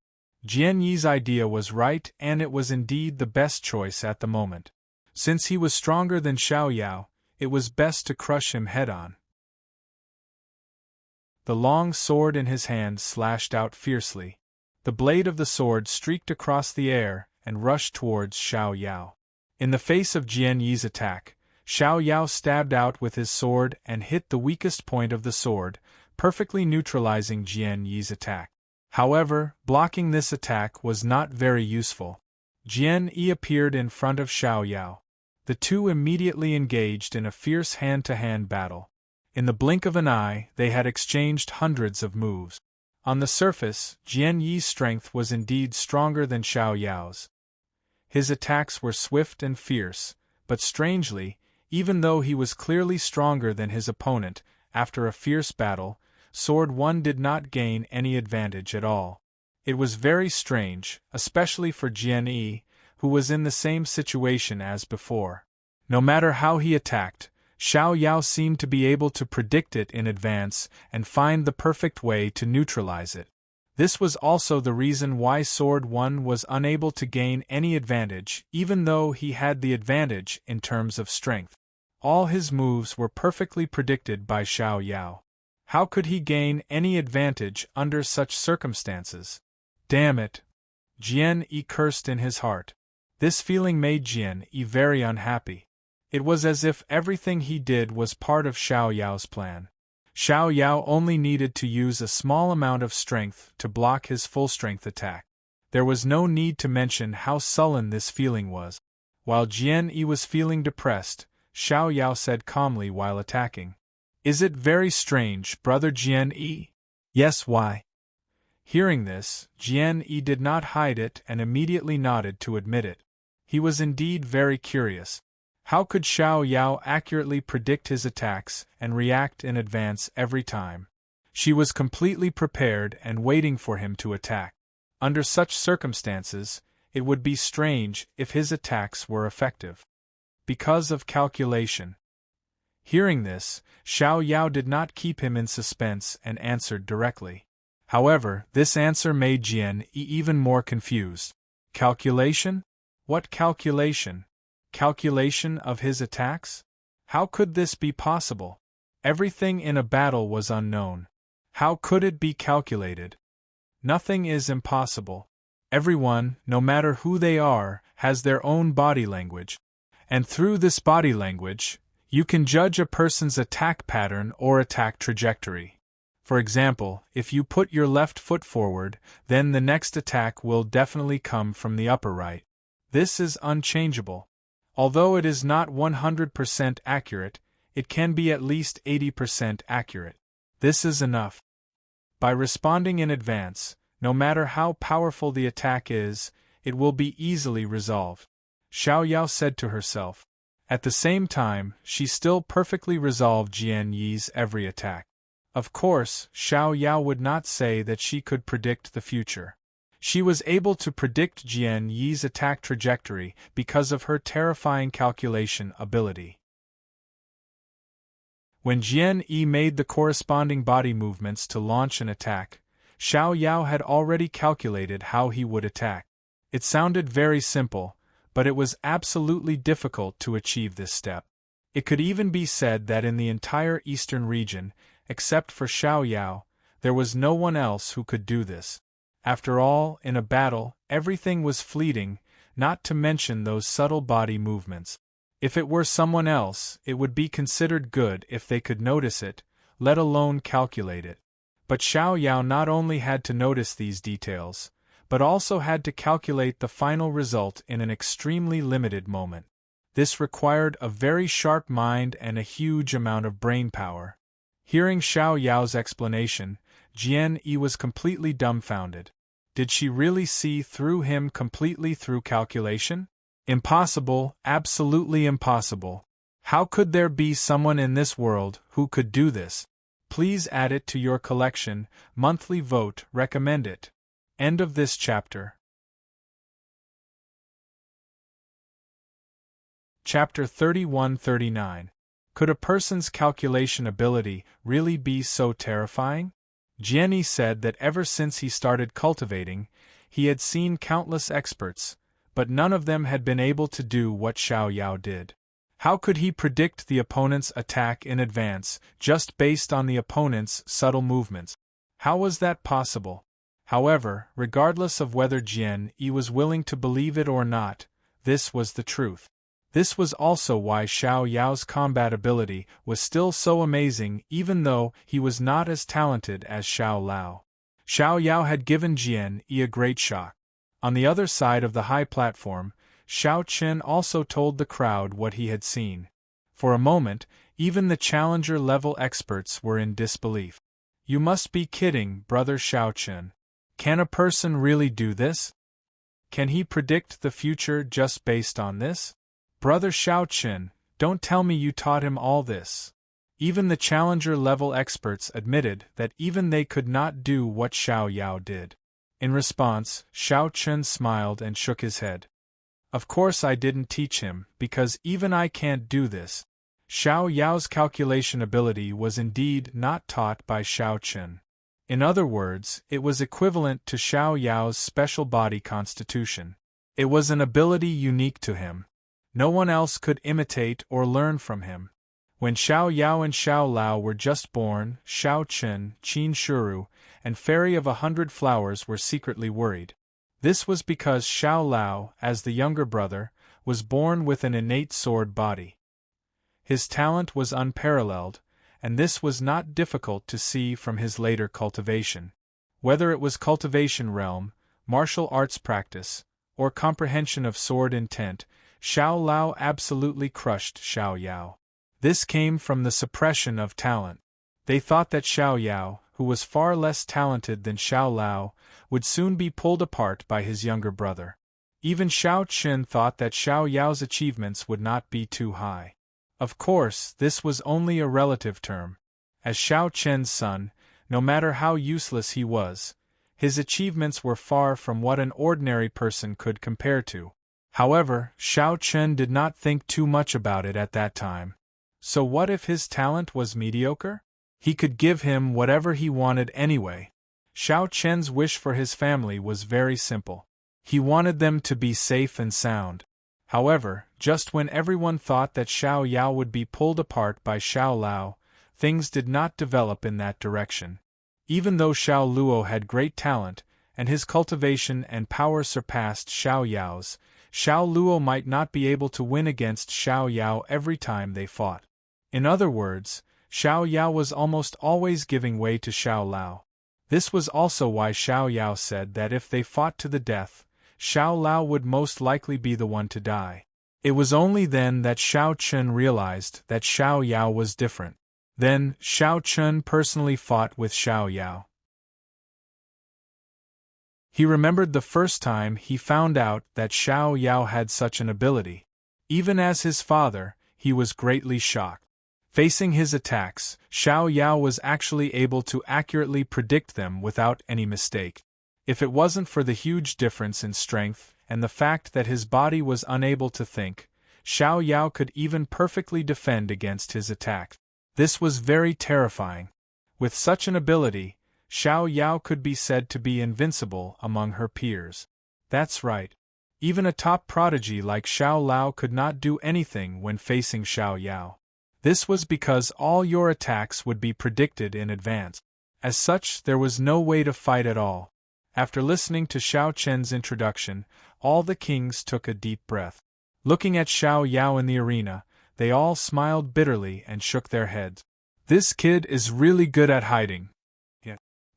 Jian Yi's idea was right, and it was indeed the best choice at the moment. Since he was stronger than Xiao Yao, it was best to crush him head-on. The long sword in his hand slashed out fiercely. The blade of the sword streaked across the air and rushed towards Xiao Yao. In the face of Jian Yi's attack, Xiao Yao stabbed out with his sword and hit the weakest point of the sword, perfectly neutralizing Jian Yi's attack. However, blocking this attack was not very useful. Jian Yi appeared in front of Xiao Yao. The two immediately engaged in a fierce hand-to-hand battle. In the blink of an eye, they had exchanged hundreds of moves. On the surface, Jian Yi's strength was indeed stronger than Xiao Yao's. His attacks were swift and fierce, but strangely, even though he was clearly stronger than his opponent, after a fierce battle, Sword One did not gain any advantage at all. It was very strange, especially for Jian Yi, who was in the same situation as before. No matter how he attacked, Xiao Yao seemed to be able to predict it in advance and find the perfect way to neutralize it. This was also the reason why Sword One was unable to gain any advantage, even though he had the advantage in terms of strength. All his moves were perfectly predicted by Xiao Yao. How could he gain any advantage under such circumstances? Damn it! Jian Yi cursed in his heart. This feeling made Jian Yi very unhappy. It was as if everything he did was part of Xiao Yao's plan. Xiao Yao only needed to use a small amount of strength to block his full-strength attack. There was no need to mention how sullen this feeling was. While Jian Yi was feeling depressed, Xiao Yao said calmly while attacking. Is it very strange, brother Jian Yi? Yes, why? Hearing this, Jian Yi did not hide it and immediately nodded to admit it. He was indeed very curious. How could Xiao Yao accurately predict his attacks and react in advance every time? She was completely prepared and waiting for him to attack. Under such circumstances, it would be strange if his attacks were effective. Because of calculation. Hearing this, Xiao Yao did not keep him in suspense and answered directly. However, this answer made Jian Yi even more confused. Calculation? What calculation? Calculation of his attacks? How could this be possible? Everything in a battle was unknown. How could it be calculated? Nothing is impossible. Everyone, no matter who they are, has their own body language. And through this body language, you can judge a person's attack pattern or attack trajectory. For example, if you put your left foot forward, then the next attack will definitely come from the upper right. This is unchangeable. Although it is not 100% accurate, it can be at least 80% accurate. This is enough. By responding in advance, no matter how powerful the attack is, it will be easily resolved, Xiao Yao said to herself. At the same time, she still perfectly resolved Jian Yi's every attack. Of course, Xiao Yao would not say that she could predict the future. She was able to predict Jian Yi's attack trajectory because of her terrifying calculation ability. When Jian Yi made the corresponding body movements to launch an attack, Xiao Yao had already calculated how he would attack. It sounded very simple, but it was absolutely difficult to achieve this step. It could even be said that in the entire eastern region, except for Xiao Yao, there was no one else who could do this. After all, in a battle, everything was fleeting, not to mention those subtle body movements. If it were someone else, it would be considered good if they could notice it, let alone calculate it. But Xiao Yao not only had to notice these details, but also had to calculate the final result in an extremely limited moment. This required a very sharp mind and a huge amount of brain power. Hearing Xiao Yao's explanation, Jian Yi was completely dumbfounded. Did she really see through him completely through calculation? Impossible, absolutely impossible. How could there be someone in this world who could do this? Please add it to your collection, monthly vote, recommend it. End of this chapter. Chapter 31-39. Could a person's calculation ability really be so terrifying? Jian Yi said that ever since he started cultivating, he had seen countless experts, but none of them had been able to do what Xiao Yao did. How could he predict the opponent's attack in advance, just based on the opponent's subtle movements? How was that possible? However, regardless of whether Jian Yi was willing to believe it or not, this was the truth. This was also why Xiao Yao's combat ability was still so amazing even though he was not as talented as Xiao Lao. Xiao Yao had given Jian Yi a great shock. On the other side of the high platform, Xiao Chen also told the crowd what he had seen. For a moment, even the challenger-level experts were in disbelief. You must be kidding, brother Xiao Chen. Can a person really do this? Can he predict the future just based on this? Brother Xiao Chen, don't tell me you taught him all this. Even the challenger-level experts admitted that even they could not do what Xiao Yao did. In response, Xiao Chen smiled and shook his head. Of course I didn't teach him, because even I can't do this. Xiao Yao's calculation ability was indeed not taught by Xiao Chen. In other words, it was equivalent to Xiao Yao's special body constitution. It was an ability unique to him. No one else could imitate or learn from him. When Xiao Yao and Xiao Lao were just born, Xiao Chen, Qin Shuru, and Fairy of 100 Flowers were secretly worried. This was because Xiao Lao, as the younger brother, was born with an innate sword body. His talent was unparalleled, and this was not difficult to see from his later cultivation. Whether it was cultivation realm, martial arts practice, or comprehension of sword intent, Xiao Lao absolutely crushed Xiao Yao. This came from the suppression of talent. They thought that Xiao Yao, who was far less talented than Xiao Lao, would soon be pulled apart by his younger brother. Even Xiao Chen thought that Xiao Yao's achievements would not be too high. Of course, this was only a relative term. As Xiao Chen's son, no matter how useless he was, his achievements were far from what an ordinary person could compare to. However, Xiao Chen did not think too much about it at that time. So what if his talent was mediocre? He could give him whatever he wanted anyway. Xiao Chen's wish for his family was very simple. He wanted them to be safe and sound. However, just when everyone thought that Xiao Yao would be pulled apart by Xiao Lao, things did not develop in that direction. Even though Xiao Luo had great talent, and his cultivation and power surpassed Xiao Yao's, Xiao Luo might not be able to win against Xiao Yao every time they fought. In other words, Xiao Yao was almost always giving way to Xiao Lao. This was also why Xiao Yao said that if they fought to the death, Xiao Lao would most likely be the one to die. It was only then that Xiao Chun realized that Xiao Yao was different. Then, Xiao Chun personally fought with Xiao Yao. He remembered the first time he found out that Xiao Yao had such an ability. Even as his father, he was greatly shocked. Facing his attacks, Xiao Yao was actually able to accurately predict them without any mistake. If it wasn't for the huge difference in strength and the fact that his body was unable to think, Xiao Yao could even perfectly defend against his attack. This was very terrifying. With such an ability, Xiao Yao could be said to be invincible among her peers. That's right. Even a top prodigy like Xiao Lao could not do anything when facing Xiao Yao. This was because all your attacks would be predicted in advance. As such, there was no way to fight at all. After listening to Xiao Chen's introduction, all the kings took a deep breath. Looking at Xiao Yao in the arena, they all smiled bitterly and shook their heads. This kid is really good at hiding.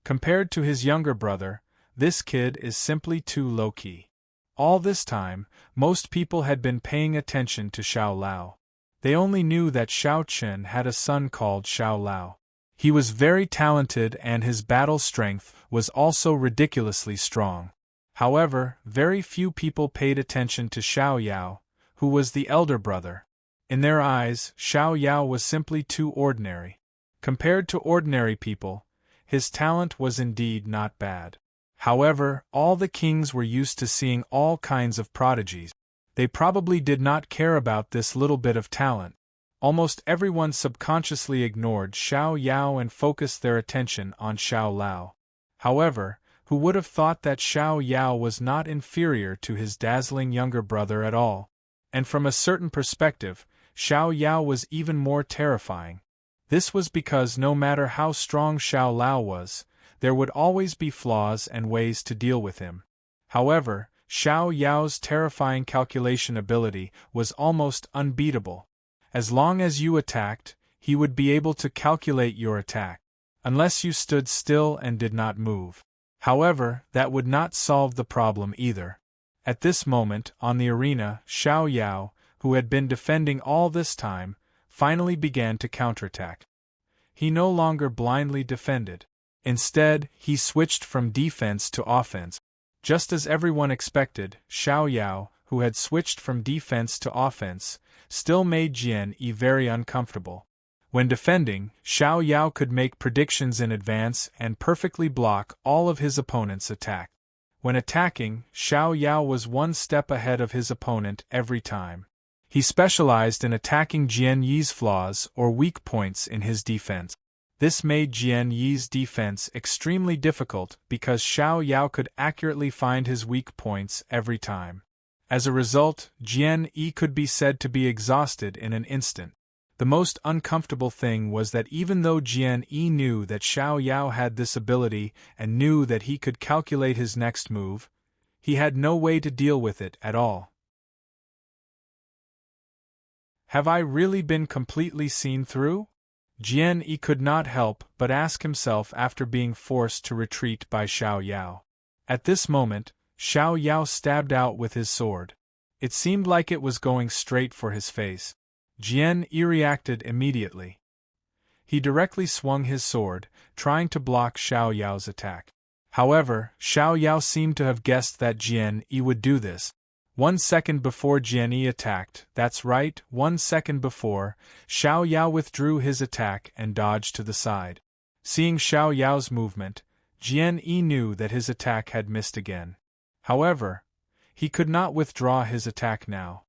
Compared to his younger brother, this kid is simply too low-key. All this time, most people had been paying attention to Xiao Lao. They only knew that Xiao Chen had a son called Xiao Lao. He was very talented and his battle strength was also ridiculously strong. However, very few people paid attention to Xiao Yao, who was the elder brother. In their eyes, Xiao Yao was simply too ordinary. Compared to ordinary people, his talent was indeed not bad. However, all the kings were used to seeing all kinds of prodigies. They probably did not care about this little bit of talent. Almost everyone subconsciously ignored Xiao Yao and focused their attention on Xiao Lao. However, who would have thought that Xiao Yao was not inferior to his dazzling younger brother at all? And from a certain perspective, Xiao Yao was even more terrifying. This was because no matter how strong Xiao Lao was, there would always be flaws and ways to deal with him. However, Xiao Yao's terrifying calculation ability was almost unbeatable. As long as you attacked, he would be able to calculate your attack, unless you stood still and did not move. However, that would not solve the problem either. At this moment, on the arena, Xiao Yao, who had been defending all this time, finally began to counterattack. He no longer blindly defended. Instead, he switched from defense to offense. Just as everyone expected, Xiao Yao, who had switched from defense to offense, still made Jian Yi very uncomfortable. When defending, Xiao Yao could make predictions in advance and perfectly block all of his opponent's attack. When attacking, Xiao Yao was one step ahead of his opponent every time. He specialized in attacking Jian Yi's flaws or weak points in his defense. This made Jian Yi's defense extremely difficult because Xiao Yao could accurately find his weak points every time. As a result, Jian Yi could be said to be exhausted in an instant. The most uncomfortable thing was that even though Jian Yi knew that Xiao Yao had this ability and knew that he could calculate his next move, he had no way to deal with it at all. Have I really been completely seen through? Jian Yi could not help but ask himself after being forced to retreat by Xiao Yao. At this moment, Xiao Yao stabbed out with his sword. It seemed like it was going straight for his face. Jian Yi reacted immediately. He directly swung his sword, trying to block Xiao Yao's attack. However, Xiao Yao seemed to have guessed that Jian Yi would do this. 1 second before Jian Yi attacked, that's right, 1 second before, Xiao Yao withdrew his attack and dodged to the side. Seeing Xiao Yao's movement, Jian Yi knew that his attack had missed again. However, he could not withdraw his attack now.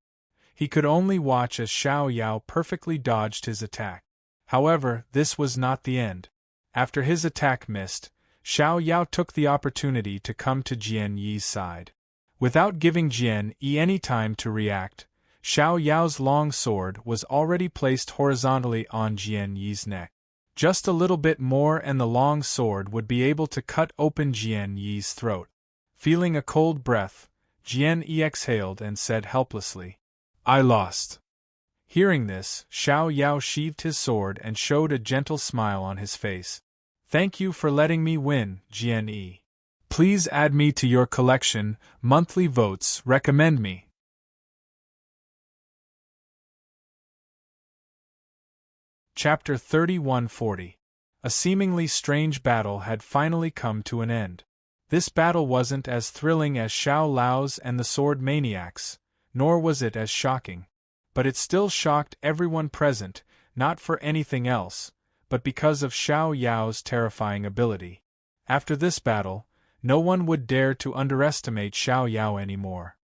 He could only watch as Xiao Yao perfectly dodged his attack. However, this was not the end. After his attack missed, Xiao Yao took the opportunity to come to Jian Yi's side. Without giving Jian Yi any time to react, Xiao Yao's long sword was already placed horizontally on Jian Yi's neck. Just a little bit more and the long sword would be able to cut open Jian Yi's throat. Feeling a cold breath, Jian Yi exhaled and said helplessly, "I lost." Hearing this, Xiao Yao sheathed his sword and showed a gentle smile on his face. "Thank you for letting me win, Jian Yi. Please add me to your collection, monthly votes recommend me." Chapter 3140. A seemingly strange battle had finally come to an end. This battle wasn't as thrilling as Xiao Lao's and the Sword Maniac's, nor was it as shocking. But it still shocked everyone present, not for anything else, but because of Xiao Yao's terrifying ability. After this battle, no one would dare to underestimate Xiao Yao anymore.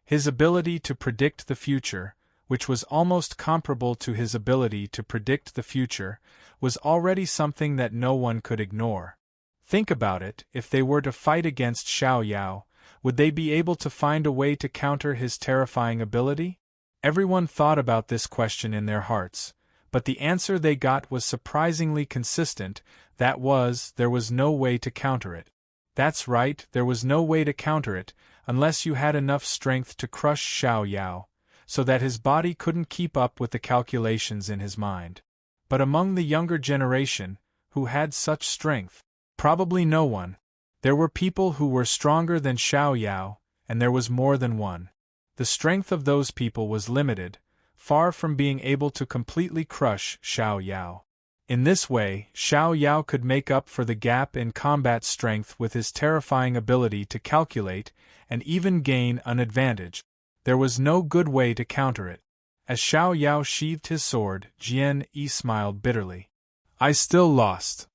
His ability to predict the future, which was almost comparable to his ability to predict the future, was already something that no one could ignore. Think about it, if they were to fight against Xiao Yao, would they be able to find a way to counter his terrifying ability? Everyone thought about this question in their hearts, but the answer they got was surprisingly consistent, that was, there was no way to counter it. That's right, there was no way to counter it, unless you had enough strength to crush Xiao Yao, so that his body couldn't keep up with the calculations in his mind. But among the younger generation, who had such strength? Probably no one. There were people who were stronger than Xiao Yao, and there was more than one. The strength of those people was limited, far from being able to completely crush Xiao Yao. In this way, Xiao Yao could make up for the gap in combat strength with his terrifying ability to calculate and even gain an advantage. There was no good way to counter it. As Xiao Yao sheathed his sword, Jian Yi smiled bitterly. I still lost.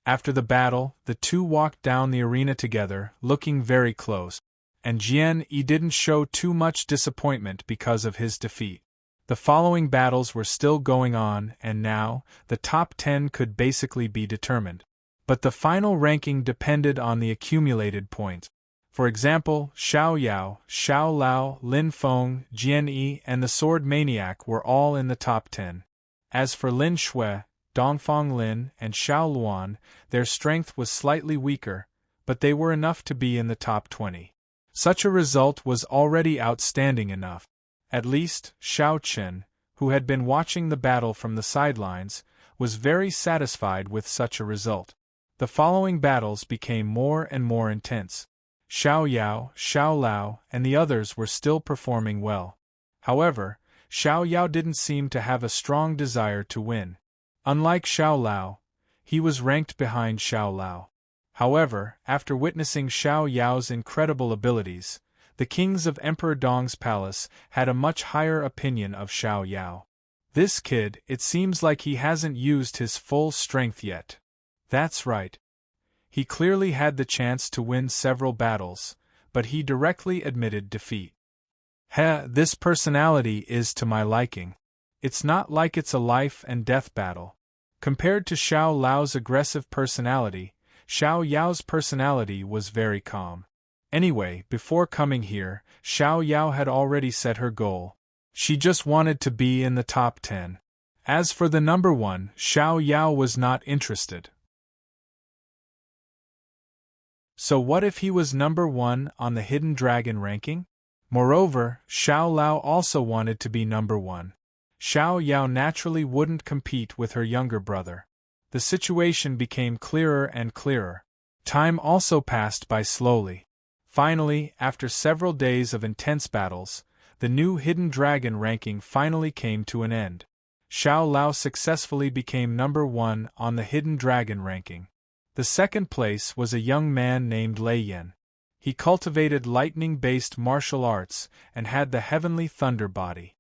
After the battle, the two walked down the arena together, looking very close, and Jian Yi didn't show too much disappointment because of his defeat. The following battles were still going on, and now, the top 10 could basically be determined. But the final ranking depended on the accumulated points. For example, Xiao Yao, Xiao Lao, Lin Feng, Jian Yi, and the Sword Maniac were all in the top 10. As for Lin Shui, Dongfang Lin, and Xiao Luan, their strength was slightly weaker, but they were enough to be in the top 20. Such a result was already outstanding enough. At least, Xiao Chen, who had been watching the battle from the sidelines, was very satisfied with such a result. The following battles became more and more intense. Xiao Yao, Xiao Lao, and the others were still performing well. However, Xiao Yao didn't seem to have a strong desire to win. Unlike Xiao Lao, he was ranked behind Xiao Lao. However, after witnessing Xiao Yao's incredible abilities, the kings of Emperor Dong's palace had a much higher opinion of Xiao Yao. This kid, it seems like he hasn't used his full strength yet. That's right. He clearly had the chance to win several battles, but he directly admitted defeat. This personality is to my liking. It's not like it's a life and death battle. Compared to Xiao Lao's aggressive personality, Xiao Yao's personality was very calm. Anyway, before coming here, Xiao Yao had already set her goal. She just wanted to be in the top 10. As for the number 1, Xiao Yao was not interested. So what if he was number 1 on the Hidden Dragon ranking? Moreover, Xiao Lao also wanted to be number 1. Xiao Yao naturally wouldn't compete with her younger brother. The situation became clearer and clearer. Time also passed by slowly. Finally, after several days of intense battles, the new Hidden Dragon ranking finally came to an end. Xiao Lao successfully became number 1 on the Hidden Dragon ranking. The second place was a young man named Lei Yan. He cultivated lightning-based martial arts and had the heavenly thunder body.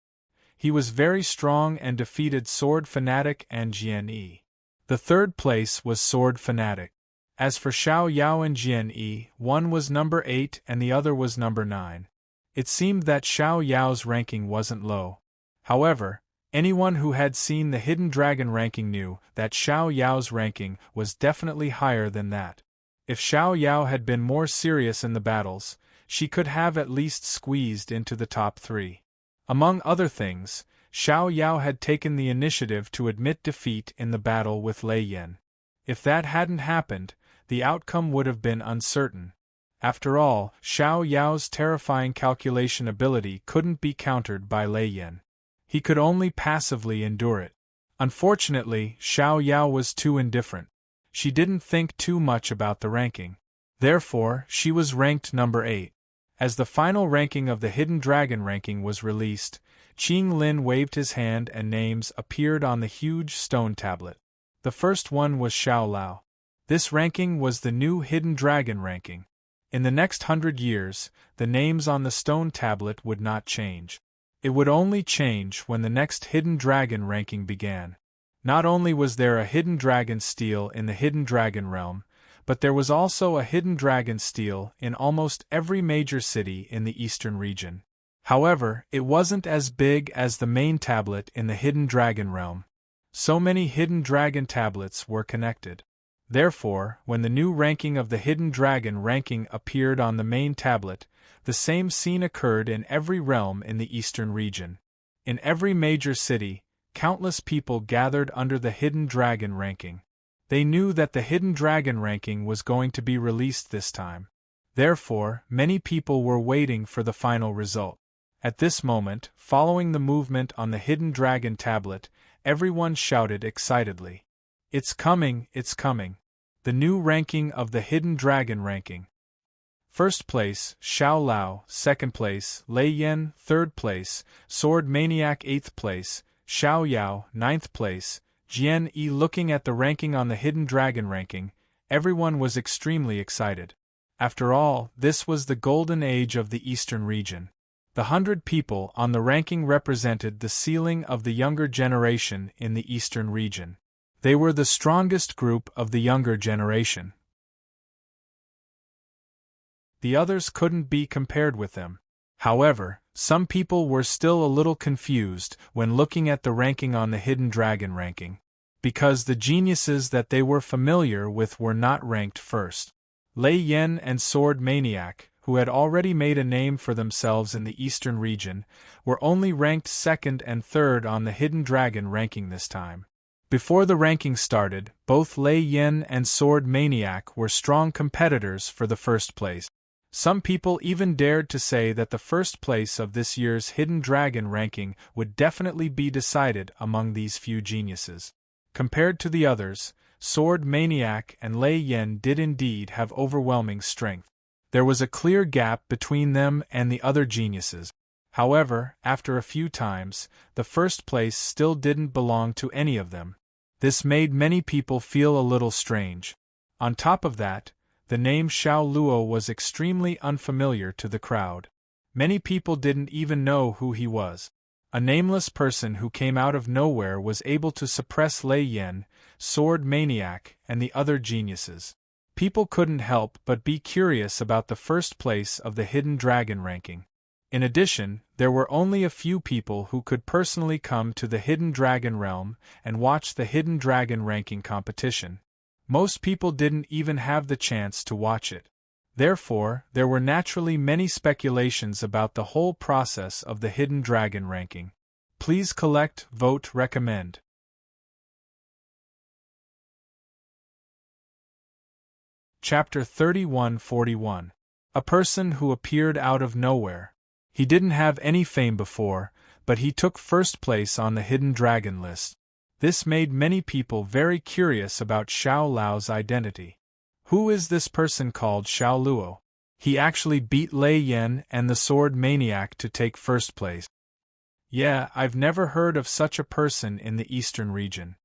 He was very strong and defeated Sword Fanatic and Jian Yi. The third place was Sword Fanatic. As for Xiao Yao and Jian Yi, one was number 8 and the other was number 9. It seemed that Xiao Yao's ranking wasn't low. However, anyone who had seen the Hidden Dragon ranking knew that Xiao Yao's ranking was definitely higher than that. If Xiao Yao had been more serious in the battles, she could have at least squeezed into the top 3. Among other things, Xiao Yao had taken the initiative to admit defeat in the battle with Lei Yan. If that hadn't happened, the outcome would have been uncertain. After all, Xiao Yao's terrifying calculation ability couldn't be countered by Lei Yan. He could only passively endure it. Unfortunately, Xiao Yao was too indifferent. She didn't think too much about the ranking. Therefore, she was ranked number 8. As the final ranking of the Hidden Dragon ranking was released, Qing Lin waved his hand and names appeared on the huge stone tablet. The first one was Xiao Lao. This ranking was the new Hidden Dragon ranking. In the next 100 years, the names on the stone tablet would not change. It would only change when the next Hidden Dragon ranking began. Not only was there a Hidden Dragon stele in the Hidden Dragon realm, but there was also a Hidden Dragon stele in almost every major city in the eastern region. However, it wasn't as big as the main tablet in the Hidden Dragon realm. So many Hidden Dragon tablets were connected. Therefore, when the new ranking of the Hidden Dragon ranking appeared on the main tablet, the same scene occurred in every realm in the eastern region. In every major city, countless people gathered under the Hidden Dragon ranking. They knew that the Hidden Dragon ranking was going to be released this time. Therefore, many people were waiting for the final result. At this moment, following the movement on the Hidden Dragon tablet, everyone shouted excitedly, "It's coming, it's coming! The new ranking of the Hidden Dragon ranking. First place, Xiao Lao; second place, Lei Yan; third place, Sword Maniac; eighth place, Xiao Yao; ninth place, Jian Yi." Looking at the ranking on the Hidden Dragon ranking, everyone was extremely excited. After all, this was the golden age of the eastern region. The 100 people on the ranking represented the ceiling of the younger generation in the eastern region. They were the strongest group of the younger generation. The others couldn't be compared with them. However, some people were still a little confused when looking at the ranking on the Hidden Dragon ranking, because the geniuses that they were familiar with were not ranked first. Lei Yan and Sword Maniac, who had already made a name for themselves in the eastern region, were only ranked second and third on the Hidden Dragon ranking this time. Before the ranking started, both Lei Yan and Sword Maniac were strong competitors for the first place. Some people even dared to say that the first place of this year's Hidden Dragon ranking would definitely be decided among these few geniuses. Compared to the others, Sword Maniac and Lei Yan did indeed have overwhelming strength. There was a clear gap between them and the other geniuses. However, after a few times, the first place still didn't belong to any of them. This made many people feel a little strange. On top of that, the name Xiao Luo was extremely unfamiliar to the crowd. Many people didn't even know who he was. A nameless person who came out of nowhere was able to suppress Lei Yan, Sword Maniac, and the other geniuses. People couldn't help but be curious about the first place of the Hidden Dragon ranking. In addition, there were only a few people who could personally come to the Hidden Dragon realm and watch the Hidden Dragon ranking competition. Most people didn't even have the chance to watch it. Therefore, there were naturally many speculations about the whole process of the Hidden Dragon ranking. Please collect, vote, recommend. Chapter 3141. A person who appeared out of nowhere. He didn't have any fame before, but he took first place on the Hidden Dragon list. This made many people very curious about Xiao Lao's identity. Who is this person called Xiao Luo? He actually beat Lei Yan and the Sword Maniac to take first place. Yeah, I've never heard of such a person in the eastern region.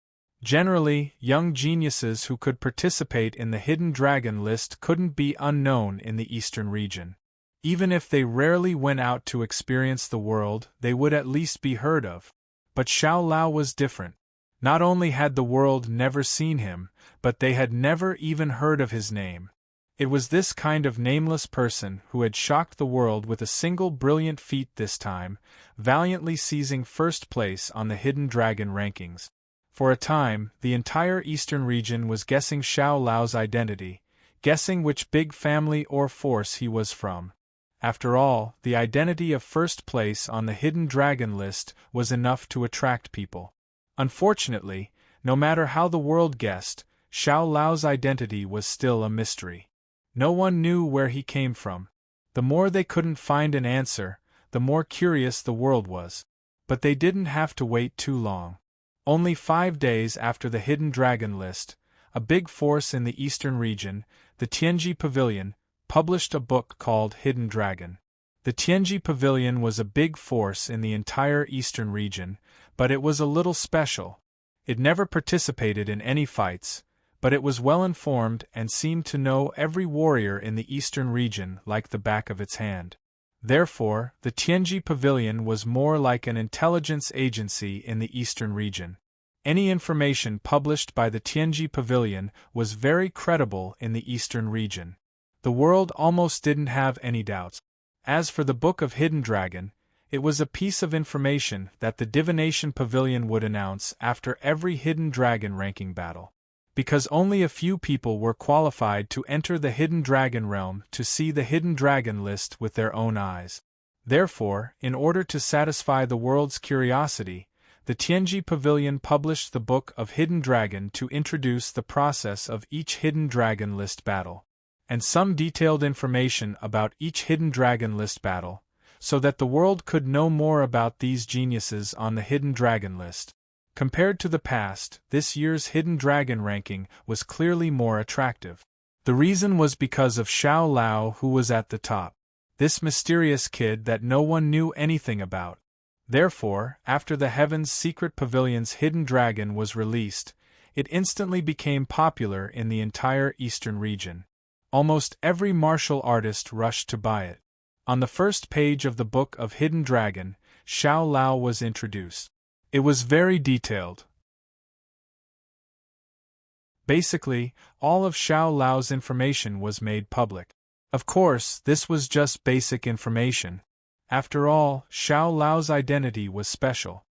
Generally, young geniuses who could participate in the Hidden Dragon list couldn't be unknown in the eastern region. Even if they rarely went out to experience the world, they would at least be heard of. But Xiao Lao was different. Not only had the world never seen him, but they had never even heard of his name. It was this kind of nameless person who had shocked the world with a single brilliant feat this time, valiantly seizing first place on the Hidden Dragon rankings. For a time, the entire eastern region was guessing Xiao Lao's identity, guessing which big family or force he was from. After all, the identity of first place on the Hidden Dragon list was enough to attract people. Unfortunately, no matter how the world guessed, Xiao Lao's identity was still a mystery. No one knew where he came from. The more they couldn't find an answer, the more curious the world was. But they didn't have to wait too long. Only 5 days after the Hidden Dragon list, a big force in the eastern region, the Tianji Pavilion, published a book called Hidden Dragon. The Tianji Pavilion was a big force in the entire eastern region, but it was a little special. It never participated in any fights, but it was well informed and seemed to know every warrior in the eastern region like the back of its hand. Therefore, the Tianji Pavilion was more like an intelligence agency in the eastern region. Any information published by the Tianji Pavilion was very credible in the eastern region. The world almost didn't have any doubts. As for the Book of Hidden Dragon, it was a piece of information that the Divination Pavilion would announce after every Hidden Dragon ranking battle. Because only a few people were qualified to enter the Hidden Dragon realm to see the Hidden Dragon list with their own eyes. Therefore, in order to satisfy the world's curiosity, the Tianji Pavilion published the Book of Hidden Dragon to introduce the process of each Hidden Dragon list battle, and some detailed information about each Hidden Dragon list battle, so that the world could know more about these geniuses on the Hidden Dragon list. Compared to the past, this year's Hidden Dragon ranking was clearly more attractive. The reason was because of Xiao Lao, who was at the top. This mysterious kid that no one knew anything about. Therefore, after the Heaven's Secret Pavilion's Hidden Dragon was released, it instantly became popular in the entire eastern region. Almost every martial artist rushed to buy it. On the first page of the Book of Hidden Dragon, Xiao Lao was introduced. It was very detailed. Basically, all of Xiao Lao's information was made public. Of course, this was just basic information. After all, Xiao Lao's identity was special.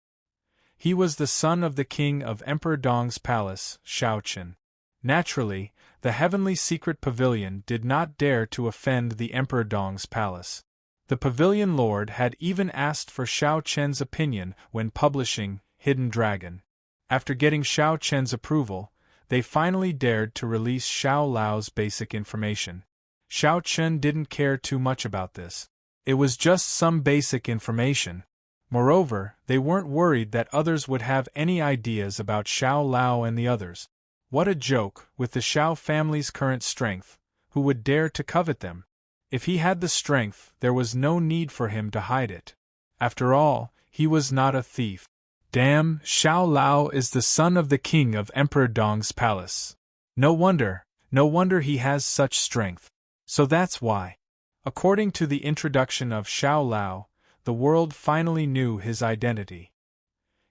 He was the son of the king of Emperor Dong's palace, Shaoqin. Naturally, the Heavenly Secret Pavilion did not dare to offend the Emperor Dong's palace. The Pavilion Lord had even asked for Xiao Chen's opinion when publishing Hidden Dragon. After getting Xiao Chen's approval, they finally dared to release Xiao Lao's basic information. Xiao Chen didn't care too much about this. It was just some basic information. Moreover, they weren't worried that others would have any ideas about Xiao Lao and the others. What a joke, with the Xiao family's current strength, who would dare to covet them? If he had the strength, there was no need for him to hide it. After all, he was not a thief. Damn, Xiao Lao is the son of the king of Emperor Dong's palace. No wonder he has such strength. So that's why. According to the introduction of Xiao Lao, the world finally knew his identity.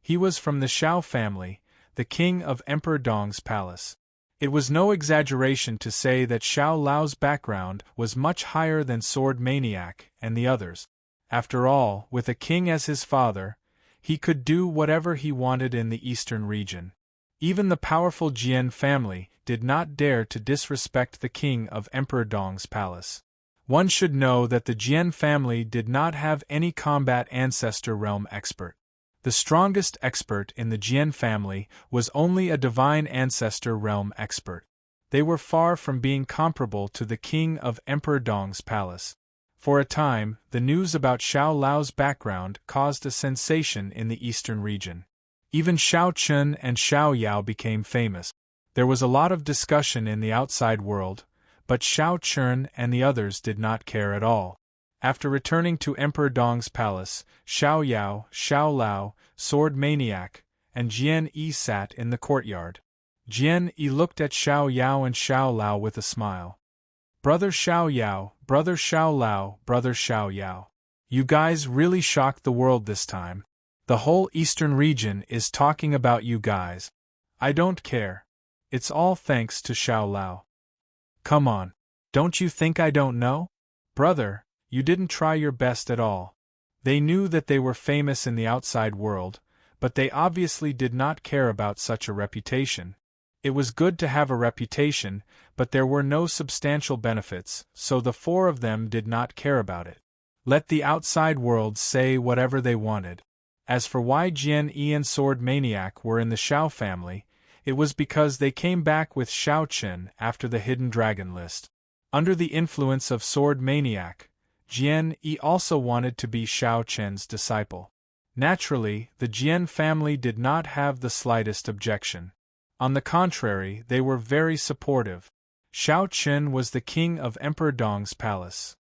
He was from the Xiao family, the king of Emperor Dong's palace. It was no exaggeration to say that Xiao Lao's background was much higher than Sword Maniac and the others. After all, with a king as his father, he could do whatever he wanted in the eastern region. Even the powerful Jian family did not dare to disrespect the king of Emperor Dong's palace. One should know that the Jian family did not have any combat ancestor realm expert. The strongest expert in the Jian family was only a divine ancestor realm expert. They were far from being comparable to the king of Emperor Dong's palace. For a time, the news about Xiao Lao's background caused a sensation in the eastern region. Even Xiao Chun and Xiao Yao became famous. There was a lot of discussion in the outside world, but Xiao Chun and the others did not care at all. After returning to Emperor Dong's palace, Xiao Yao, Xiao Lao, Sword Maniac, and Jian Yi sat in the courtyard. Jian Yi looked at Xiao Yao and Xiao Lao with a smile. Brother Xiao Yao, brother Xiao Lao, brother Xiao Yao. You guys really shocked the world this time. The whole eastern region is talking about you guys. I don't care. It's all thanks to Xiao Lao. Come on. Don't you think I don't know? Brother, you didn't try your best at all. They knew that they were famous in the outside world, but they obviously did not care about such a reputation. It was good to have a reputation, but there were no substantial benefits, so the four of them did not care about it. Let the outside world say whatever they wanted. As for why Jian Yi and Sword Maniac were in the Xiao family, it was because they came back with Xiao Qin after the Hidden Dragon list. Under the influence of Sword Maniac, Jian Yi also wanted to be Xiao Chen's disciple. Naturally, the Jian family did not have the slightest objection. On the contrary, they were very supportive. Xiao Chen was the king of Emperor Dong's palace.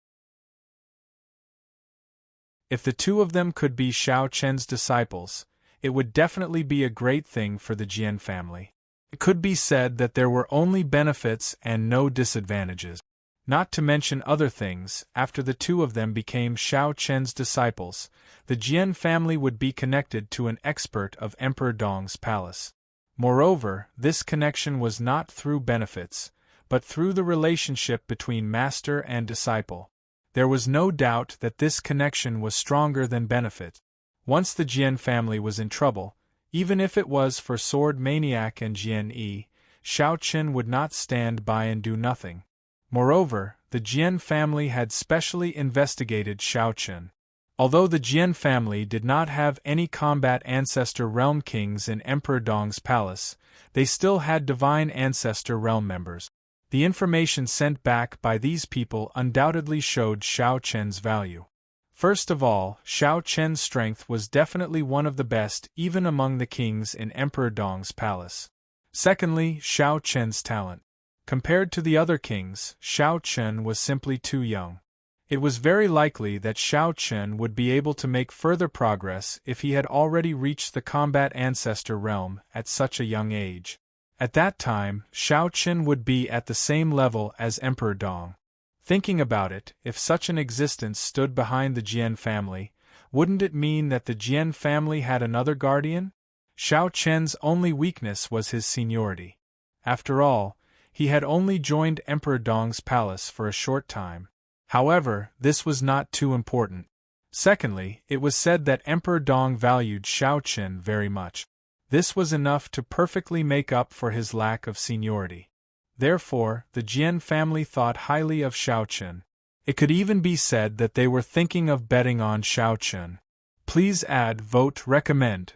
If the two of them could be Xiao Chen's disciples, it would definitely be a great thing for the Jian family. It could be said that there were only benefits and no disadvantages. Not to mention other things, after the two of them became Xiao Chen's disciples, the Jian family would be connected to an expert of Emperor Dong's palace. Moreover, this connection was not through benefits, but through the relationship between master and disciple. There was no doubt that this connection was stronger than benefit. Once the Jian family was in trouble, even if it was for Sword Maniac and Jian Yi, Xiao Chen would not stand by and do nothing. Moreover, the Jian family had specially investigated Xiao Chen. Although the Jian family did not have any combat ancestor realm kings in Emperor Dong's palace, they still had divine ancestor realm members. The information sent back by these people undoubtedly showed Xiao Chen's value. First of all, Xiao Chen's strength was definitely one of the best even among the kings in Emperor Dong's palace. Secondly, Xiao Chen's talent. Compared to the other kings, Xiao Chen was simply too young. It was very likely that Xiao Chen would be able to make further progress if he had already reached the combat ancestor realm at such a young age. At that time, Xiao Chen would be at the same level as Emperor Dong. Thinking about it, if such an existence stood behind the Jian family, wouldn't it mean that the Jian family had another guardian? Xiao Chen's only weakness was his seniority. After all, he had only joined Emperor Dong's palace for a short time. However, this was not too important. Secondly, it was said that Emperor Dong valued Xiao Chen very much. This was enough to perfectly make up for his lack of seniority. Therefore, the Jian family thought highly of Xiao Chen. It could even be said that they were thinking of betting on Xiao Chen. Please add vote recommend.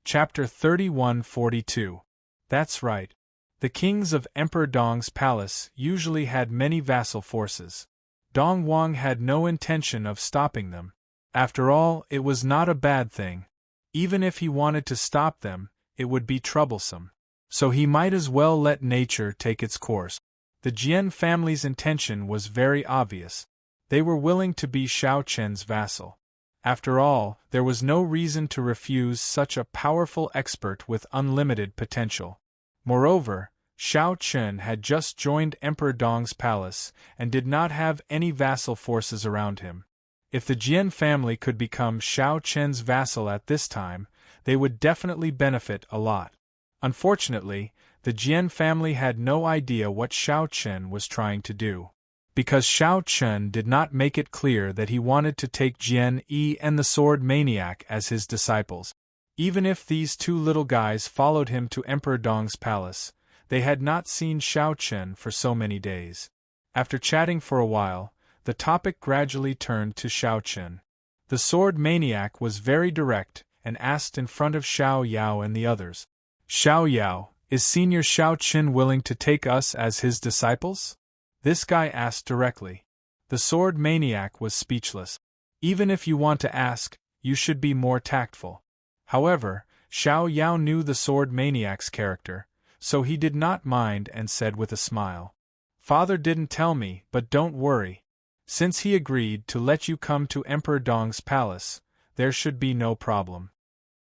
Chapter 3142. That's right. The kings of Emperor Dong's palace usually had many vassal forces. Dong Wang had no intention of stopping them. After all, it was not a bad thing. Even if he wanted to stop them, it would be troublesome. So he might as well let nature take its course. The Jian family's intention was very obvious. They were willing to be Xiao Chen's vassal. After all, there was no reason to refuse such a powerful expert with unlimited potential. Moreover, Xiao Chen had just joined Emperor Dong's palace and did not have any vassal forces around him. If the Jian family could become Xiao Chen's vassal at this time, they would definitely benefit a lot. Unfortunately, the Jian family had no idea what Xiao Chen was trying to do. Because Xiao Chen did not make it clear that he wanted to take Jian Yi and the Sword Maniac as his disciples. Even if these two little guys followed him to Emperor Dong's palace, they had not seen Xiao Chen for so many days. After chatting for a while, the topic gradually turned to Xiao Chen. The Sword Maniac was very direct and asked in front of Xiao Yao and the others, "Xiao Yao, is Senior Xiao Chen willing to take us as his disciples?" This guy asked directly. The Sword Maniac was speechless. Even if you want to ask, you should be more tactful. However, Xiao Yao knew the Sword Maniac's character, so he did not mind and said with a smile, "Father didn't tell me, but don't worry. Since he agreed to let you come to Emperor Dong's palace, there should be no problem."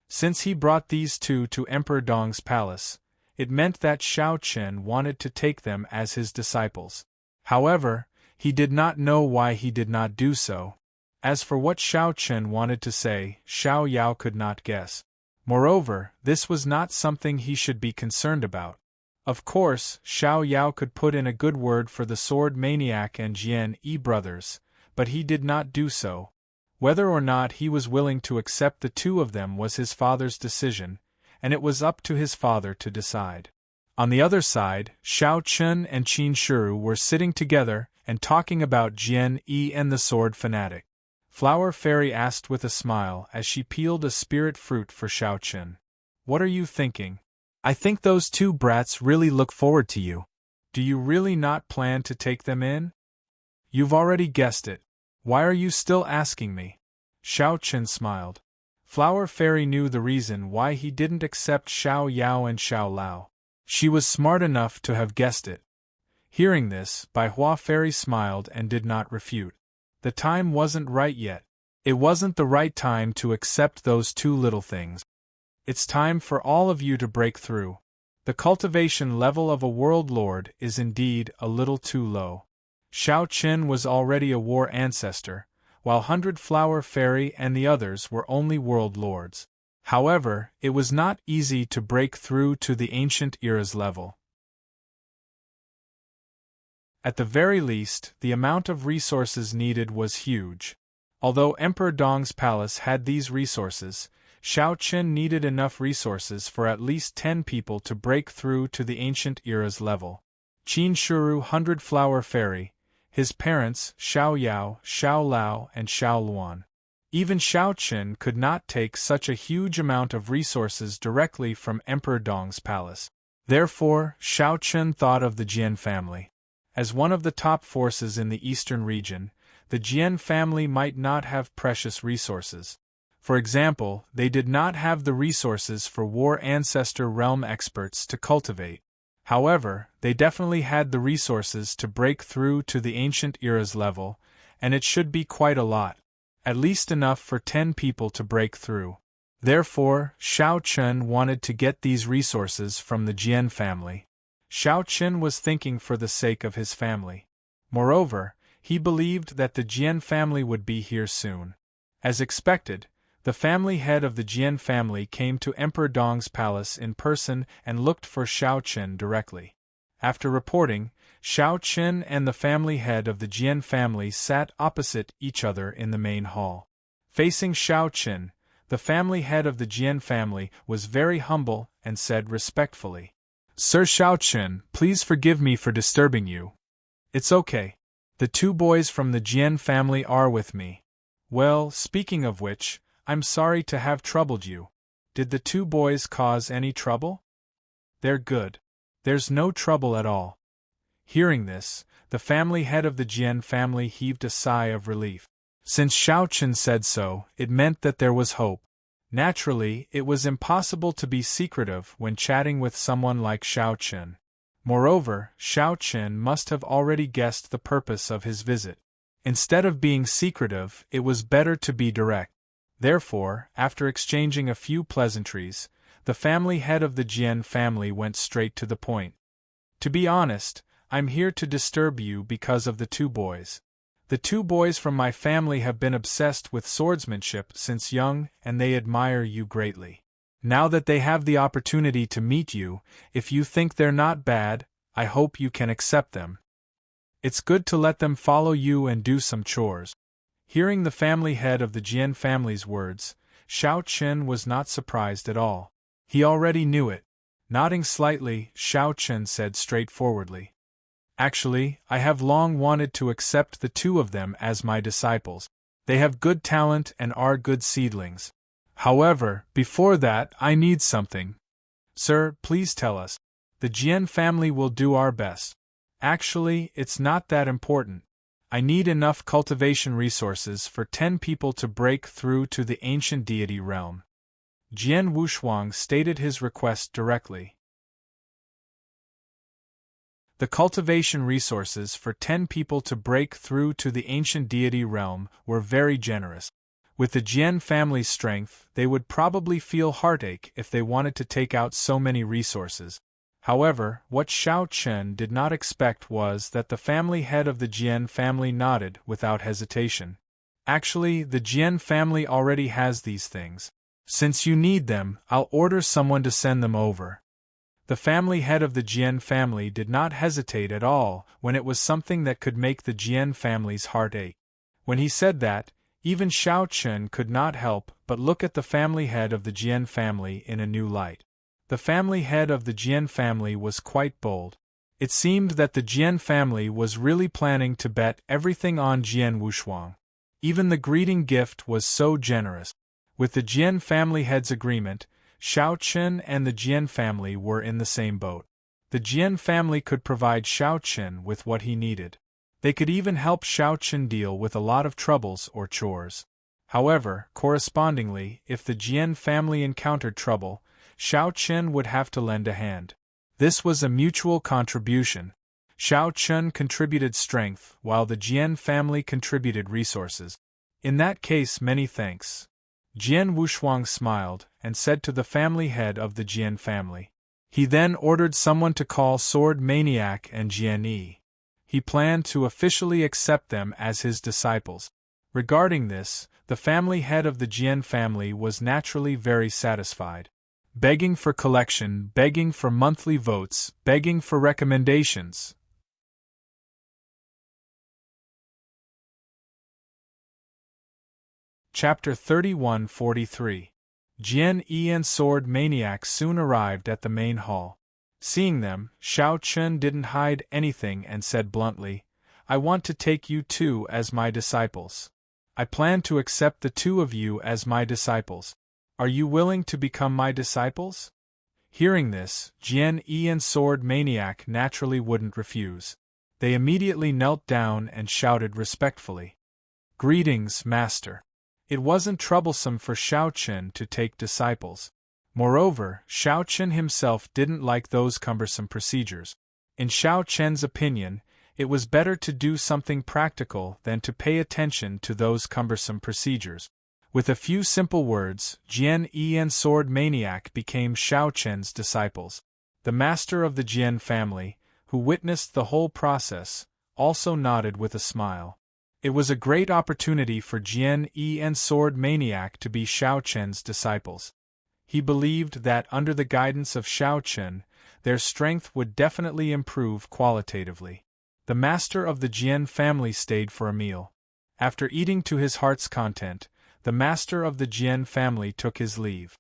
Since he brought these two to Emperor Dong's palace, it meant that Xiao Chen wanted to take them as his disciples. However, he did not know why he did not do so. As for what Xiao Chen wanted to say, Xiao Yao could not guess. Moreover, this was not something he should be concerned about. Of course, Xiao Yao could put in a good word for the Sword Maniac and Jian Yi brothers, but he did not do so. Whether or not he was willing to accept the two of them was his father's decision, and it was up to his father to decide. On the other side, Xiao Chen and Qin Shiru were sitting together and talking about Jian Yi and the Sword Fanatic. Flower Fairy asked with a smile as she peeled a spirit fruit for Xiao Chen, "What are you thinking? I think those two brats really look forward to you. Do you really not plan to take them in?" "You've already guessed it. Why are you still asking me?" Xiao Chen smiled. Flower Fairy knew the reason why he didn't accept Xiao Yao and Xiao Lao. She was smart enough to have guessed it. Hearing this, Bai Hua Fairy smiled and did not refute. The time wasn't right yet. It wasn't the right time to accept those two little things. It's time for all of you to break through. The cultivation level of a world lord is indeed a little too low. Xiao Qin was already a war ancestor, while Hundred Flower Fairy and the others were only world lords. However, it was not easy to break through to the ancient era's level. At the very least, the amount of resources needed was huge. Although Emperor Dong's palace had these resources, Xiao Qin needed enough resources for at least 10 people to break through to the ancient era's level. Qin Shuru Hundred Flower Fairy, his parents Xiao Yao, Xiao Lao and Xiao Luan. Even Xiao Qin could not take such a huge amount of resources directly from Emperor Dong's palace. Therefore, Xiao Qin thought of the Jian family. As one of the top forces in the eastern region, the Jian family might not have precious resources. For example, they did not have the resources for war ancestor realm experts to cultivate. However, they definitely had the resources to break through to the ancient era's level, and it should be quite a lot. At least enough for 10 people to break through. Therefore, Xiao Qin wanted to get these resources from the Jian family. Xiao Qin was thinking for the sake of his family. Moreover, he believed that the Jian family would be here soon. As expected, the family head of the Jian family came to Emperor Dong's palace in person and looked for Xiao Qin directly. After reporting, Xiao Qin and the family head of the Jian family sat opposite each other in the main hall. Facing Xiao Qin, the family head of the Jian family was very humble and said respectfully, "Sir Xiao Qin, please forgive me for disturbing you." "It's okay. The two boys from the Jian family are with me." "Well, speaking of which, I'm sorry to have troubled you. Did the two boys cause any trouble?" "They're good. There's no trouble at all." Hearing this, the family head of the Jian family heaved a sigh of relief. Since Xiao Qin said so, it meant that there was hope. Naturally, it was impossible to be secretive when chatting with someone like Xiao Qin. Moreover, Xiao Qin must have already guessed the purpose of his visit. Instead of being secretive, it was better to be direct. Therefore, after exchanging a few pleasantries, the family head of the Jian family went straight to the point. "To be honest, I'm here to disturb you because of the two boys. The two boys from my family have been obsessed with swordsmanship since young, and they admire you greatly. Now that they have the opportunity to meet you, if you think they're not bad, I hope you can accept them. It's good to let them follow you and do some chores." Hearing the family head of the Jian family's words, Xiao Qin was not surprised at all. He already knew it. Nodding slightly, Xiao Qin said straightforwardly, "Actually, I have long wanted to accept the two of them as my disciples. They have good talent and are good seedlings. However, before that, I need something." "Sir, please tell us. The Jian family will do our best." "Actually, it's not that important. I need enough cultivation resources for 10 people to break through to the ancient deity realm." Jian Wushuang stated his request directly. The cultivation resources for 10 people to break through to the ancient deity realm were very generous. With the Jian family's strength, they would probably feel heartache if they wanted to take out so many resources. However, what Xiao Qin did not expect was that the family head of the Jian family nodded without hesitation. "Actually, the Jian family already has these things. Since you need them, I'll order someone to send them over." The family head of the Jian family did not hesitate at all when it was something that could make the Jian family's heart ache. When he said that, even Xiao Qin could not help but look at the family head of the Jian family in a new light. The family head of the Jian family was quite bold. It seemed that the Jian family was really planning to bet everything on Jian Wushuang. Even the greeting gift was so generous. With the Jian family head's agreement, Xiao Qin and the Jian family were in the same boat. The Jian family could provide Xiao Qin with what he needed. They could even help Xiao Qin deal with a lot of troubles or chores. However, correspondingly, if the Jian family encountered trouble, Xiao Qin would have to lend a hand. This was a mutual contribution. Shao Chun contributed strength, while the Jian family contributed resources. In that case, many thanks. Jian Wushuang smiled, and said to the family head of the Jian family. He then ordered someone to call Sword Maniac and Jian Yi. He planned to officially accept them as his disciples. Regarding this, the family head of the Jian family was naturally very satisfied. Begging for collection, begging for monthly votes, begging for recommendations. Chapter 31-43. Jian Yi and Sword Maniac soon arrived at the main hall. Seeing them, Shao Chun didn't hide anything and said bluntly, "I want to take you two as my disciples. I plan to accept the two of you as my disciples. Are you willing to become my disciples?" Hearing this, Jian Yi and Sword Maniac naturally wouldn't refuse. They immediately knelt down and shouted respectfully, "Greetings, Master." It wasn't troublesome for Shao Chun to take disciples. Moreover, Shao Chun himself didn't like those cumbersome procedures. In Shao Chun's opinion, it was better to do something practical than to pay attention to those cumbersome procedures. With a few simple words, Jian Yi and Sword Maniac became Shao Chun's disciples. The master of the Jian family, who witnessed the whole process, also nodded with a smile. It was a great opportunity for Jian Yi and Sword Maniac to be Shao Chun's disciples. He believed that under the guidance of Shao Chun, their strength would definitely improve qualitatively. The master of the Jian family stayed for a meal. After eating to his heart's content, the master of the Jian family took his leave.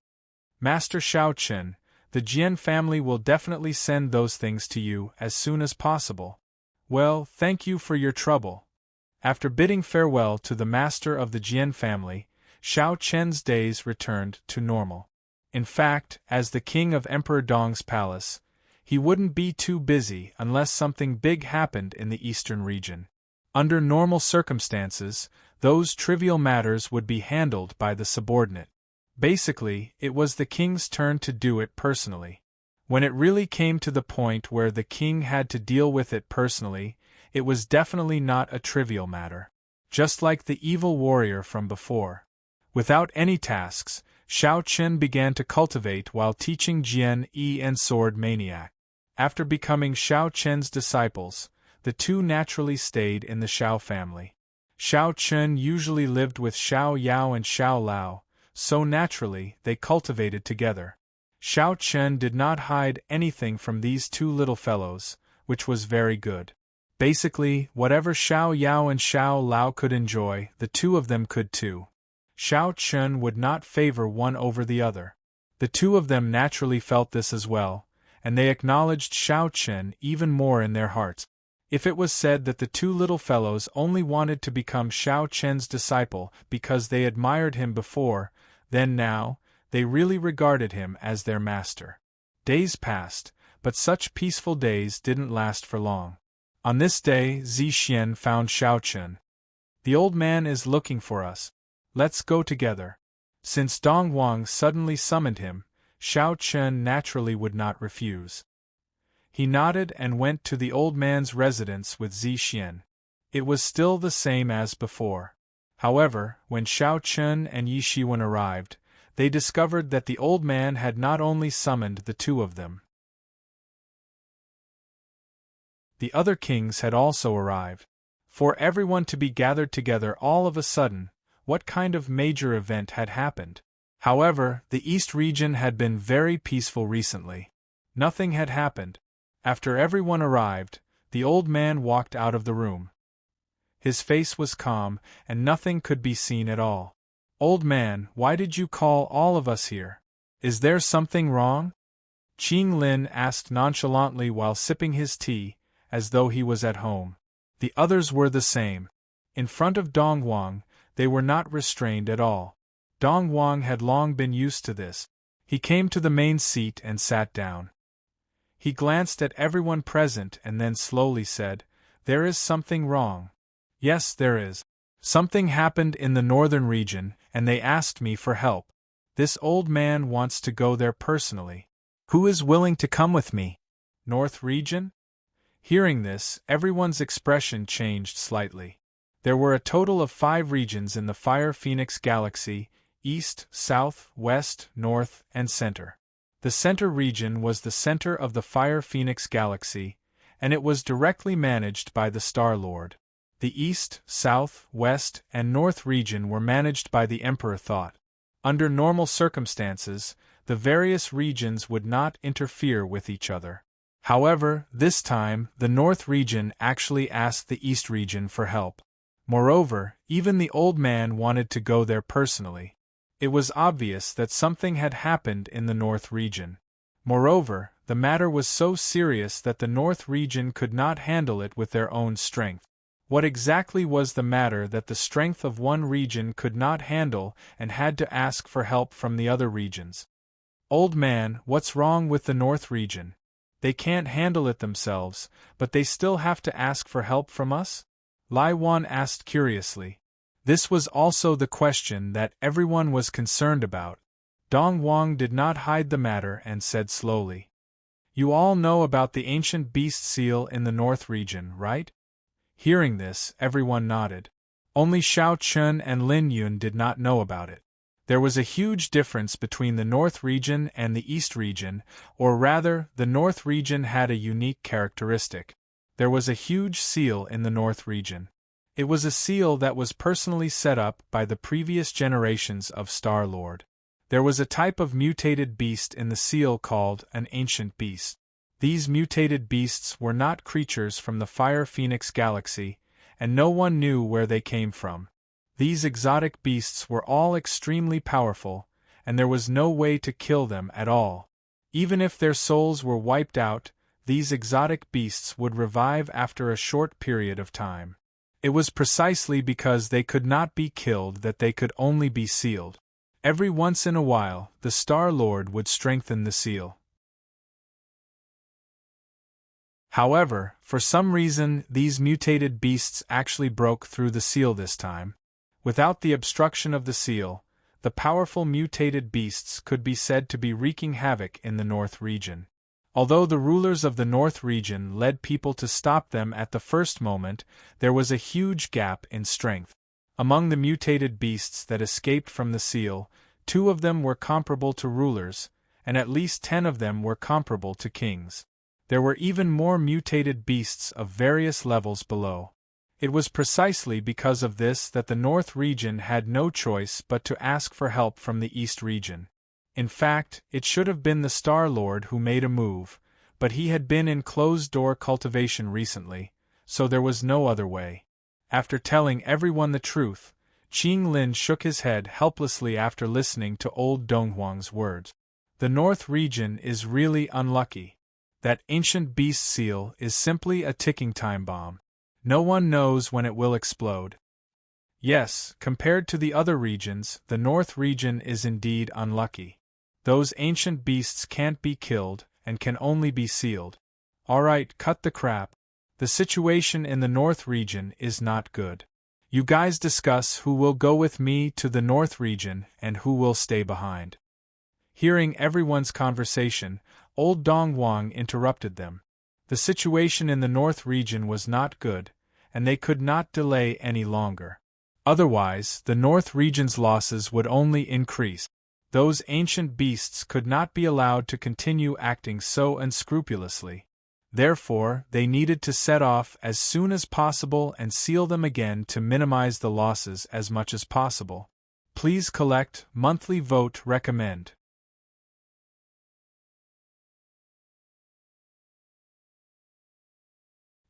"Master Shao Chun, the Jian family will definitely send those things to you as soon as possible." "Well, thank you for your trouble." After bidding farewell to the master of the Jian family, Shao Chun's days returned to normal. In fact, as the king of Emperor Dong's palace, he wouldn't be too busy unless something big happened in the eastern region. Under normal circumstances, those trivial matters would be handled by the subordinate. Basically, it was the king's turn to do it personally. When it really came to the point where the king had to deal with it personally, it was definitely not a trivial matter. Just like the evil warrior from before. Without any tasks, Shao Chun began to cultivate while teaching Jian Yi and Sword Maniac. After becoming Shao Chun's disciples, the two naturally stayed in the Shao family. Shao Chun usually lived with Shao Yao and Shao Lao, so naturally they cultivated together. Shao Chun did not hide anything from these two little fellows, which was very good. Basically, whatever Shao Yao and Shao Lao could enjoy, the two of them could too. Shao Chun would not favor one over the other. The two of them naturally felt this as well, and they acknowledged Shao Chun even more in their hearts. If it was said that the two little fellows only wanted to become Shao Chun's disciple because they admired him before, then now, they really regarded him as their master. Days passed, but such peaceful days didn't last for long. On this day, Zixian found Shao Chun. "The old man is looking for us. Let's go together." Since Dong Wang suddenly summoned him, Shao Chun naturally would not refuse. He nodded and went to the old man's residence with Zixian. It was still the same as before. However, when Shao Chun and Yi Shiwen arrived, they discovered that the old man had not only summoned the two of them. The other kings had also arrived. For everyone to be gathered together all of a sudden, what kind of major event had happened? However, the East region had been very peaceful recently. Nothing had happened. After everyone arrived, the old man walked out of the room. His face was calm, and nothing could be seen at all. "Old man, why did you call all of us here? Is there something wrong?" Qing Lin asked nonchalantly while sipping his tea, as though he was at home. The others were the same. In front of Dong Wang, they were not restrained at all. Dong Wang had long been used to this. He came to the main seat and sat down. He glanced at everyone present and then slowly said, "There is something wrong." "Yes, there is. Something happened in the northern region, and they asked me for help. This old man wants to go there personally. Who is willing to come with me?" "North region?" Hearing this, everyone's expression changed slightly. There were a total of 5 regions in the Fire Phoenix Galaxy: East, South, West, North, and Center. The Center region was the center of the Fire Phoenix Galaxy, and it was directly managed by the Star-Lord. The East, South, West, and North region were managed by the Emperor Thought. Under normal circumstances, the various regions would not interfere with each other. However, this time, the North region actually asked the East region for help. Moreover, even the old man wanted to go there personally. It was obvious that something had happened in the North region. Moreover, the matter was so serious that the North region could not handle it with their own strength. What exactly was the matter that the strength of one region could not handle and had to ask for help from the other regions? Old man, what's wrong with the North region? They can't handle it themselves, but they still have to ask for help from us? Lai Wan asked curiously. This was also the question that everyone was concerned about. Dong Wang did not hide the matter and said slowly. You all know about the ancient beast seal in the North region, right? Hearing this, everyone nodded. Only Xiao Chun and Lin Yun did not know about it. There was a huge difference between the North region and the East region, or rather, the North region had a unique characteristic. There was a huge seal in the North region. It was a seal that was personally set up by the previous generations of Star-Lord. There was a type of mutated beast in the seal called an ancient beast. These mutated beasts were not creatures from the Fire Phoenix Galaxy, and no one knew where they came from. These exotic beasts were all extremely powerful, and there was no way to kill them at all. Even if their souls were wiped out, these exotic beasts would revive after a short period of time. It was precisely because they could not be killed that they could only be sealed. Every once in a while, the Star-Lord would strengthen the seal. However, for some reason, these mutated beasts actually broke through the seal this time. Without the obstruction of the seal, the powerful mutated beasts could be said to be wreaking havoc in the North region. Although the rulers of the North region led people to stop them at the first moment, there was a huge gap in strength. Among the mutated beasts that escaped from the seal, 2 of them were comparable to rulers, and at least 10 of them were comparable to kings. There were even more mutated beasts of various levels below. It was precisely because of this that the North region had no choice but to ask for help from the East region. In fact, it should have been the Star-Lord who made a move, but he had been in closed-door cultivation recently, so there was no other way. After telling everyone the truth, Qing Lin shook his head helplessly after listening to old Donghuang's words. The North region is really unlucky. That ancient beast seal is simply a ticking time bomb. No one knows when it will explode. Yes, compared to the other regions, the North region is indeed unlucky. Those ancient beasts can't be killed, and can only be sealed. Alright, cut the crap. The situation in the North region is not good. You guys discuss who will go with me to the North region and who will stay behind. Hearing everyone's conversation, old Dong Wang interrupted them. The situation in the North region was not good, and they could not delay any longer. Otherwise, the North region's losses would only increase. Those ancient beasts could not be allowed to continue acting so unscrupulously. Therefore, they needed to set off as soon as possible and seal them again to minimize the losses as much as possible. Please collect monthly vote recommend.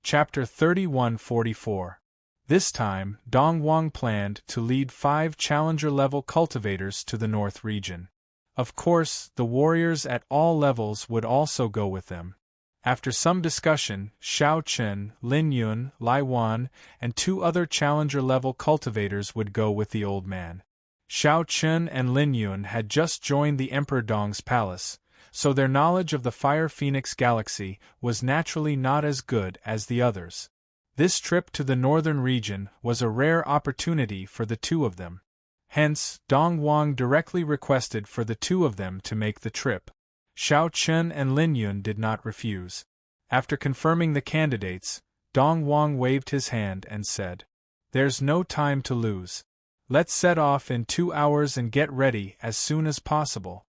Chapter 3144. This time, Dong Wang planned to lead 5 challenger-level cultivators to the North region. Of course, the warriors at all levels would also go with them. After some discussion, Xiao Chen, Lin Yun, Lai Wan, and 2 other challenger-level cultivators would go with the old man. Xiao Chen and Lin Yun had just joined the Emperor Dong's palace, so their knowledge of the Fire Phoenix Galaxy was naturally not as good as the others. This trip to the northern region was a rare opportunity for the 2 of them. Hence, Dong Wang directly requested for the 2 of them to make the trip. Xiao Chen and Lin Yun did not refuse. After confirming the candidates, Dong Wang waved his hand and said, "There's no time to lose. Let's set off in 2 hours and get ready as soon as possible."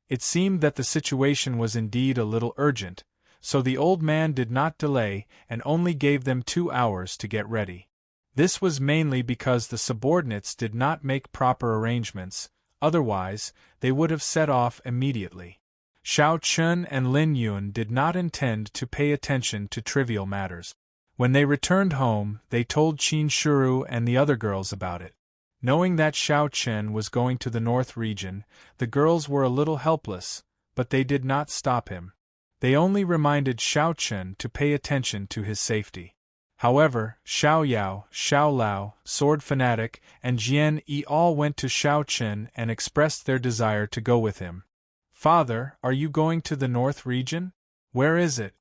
It seemed that the situation was indeed a little urgent, so the old man did not delay and only gave them 2 hours to get ready. This was mainly because the subordinates did not make proper arrangements, otherwise, they would have set off immediately. Xiao Chun and Lin Yun did not intend to pay attention to trivial matters. When they returned home, they told Qin Shuru and the other girls about it. Knowing that Xiao Chen was going to the north region, the girls were a little helpless, but they did not stop him. They only reminded Xiao Chen to pay attention to his safety. However, Xiao Yao, Xiao Lao, Sword Fanatic, and Jian Yi all went to Xiao Chen and expressed their desire to go with him. "Father, are you going to the north region? Where is it?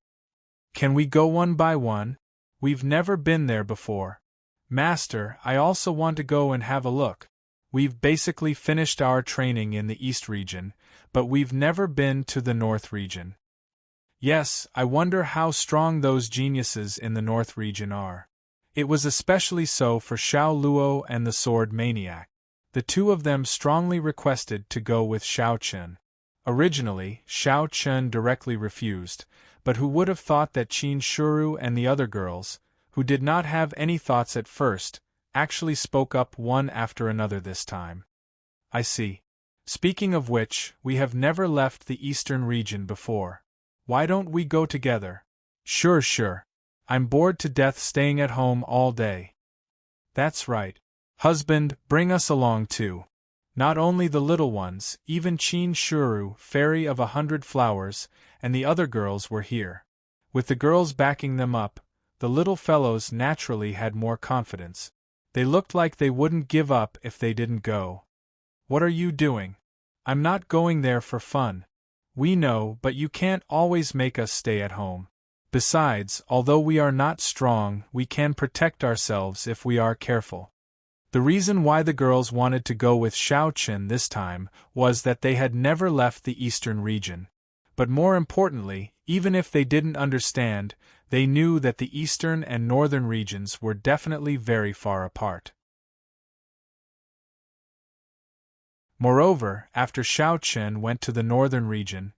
Can we go one by one? We've never been there before." "Master, I also want to go and have a look. We've basically finished our training in the East region, but we've never been to the North region." "Yes, I wonder how strong those geniuses in the North region are." It was especially so for Xiao Luo and the Sword Maniac. The two of them strongly requested to go with Xiao Chen. Originally, Xiao Chen directly refused, but who would have thought that Qin Shuru and the other girls, who did not have any thoughts at first, actually spoke up one after another this time. "I see. Speaking of which, we have never left the eastern region before. Why don't we go together?" Sure. I'm bored to death staying at home all day." "That's right. Husband, bring us along too. Not only the little ones, even Qin Shuru, Fairy of 100 Flowers, and the other girls were here." With the girls backing them up, the little fellows naturally had more confidence. They looked like they wouldn't give up if they didn't go. "What are you doing?" "I'm not going there for fun." "We know, but you can't always make us stay at home. Besides, although we are not strong, we can protect ourselves if we are careful." The reason why the girls wanted to go with Xiao Chen this time was that they had never left the eastern region. But more importantly, even if they didn't understand, they knew that the eastern and northern regions were definitely very far apart. Moreover, after Xiao Chen went to the northern region,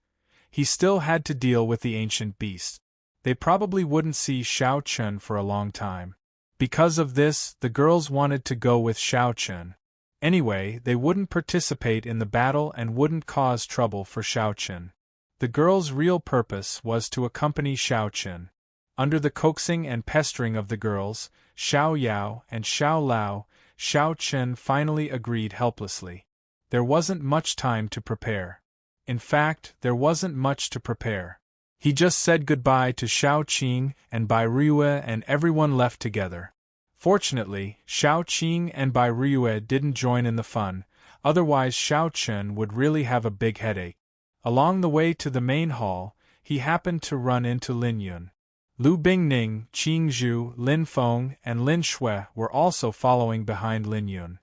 he still had to deal with the ancient beast. They probably wouldn't see Xiao Chen for a long time. Because of this, the girls wanted to go with Xiao Chen. Anyway, they wouldn't participate in the battle and wouldn't cause trouble for Xiao Chen. The girls' real purpose was to accompany Xiao Chen. Under the coaxing and pestering of the girls, Xiao Yao and Xiao Lao, Xiao Chen finally agreed helplessly. There wasn't much time to prepare. In fact, there wasn't much to prepare. He just said goodbye to Xiao Qing and Bai Rue and everyone left together. Fortunately, Xiao Qing and Bai Rue didn't join in the fun, otherwise Xiao Chen would really have a big headache. Along the way to the main hall, he happened to run into Lin Yun. Lu Bingning, Qing Zhu, Lin Feng, and Lin Shui were also following behind Lin Yun.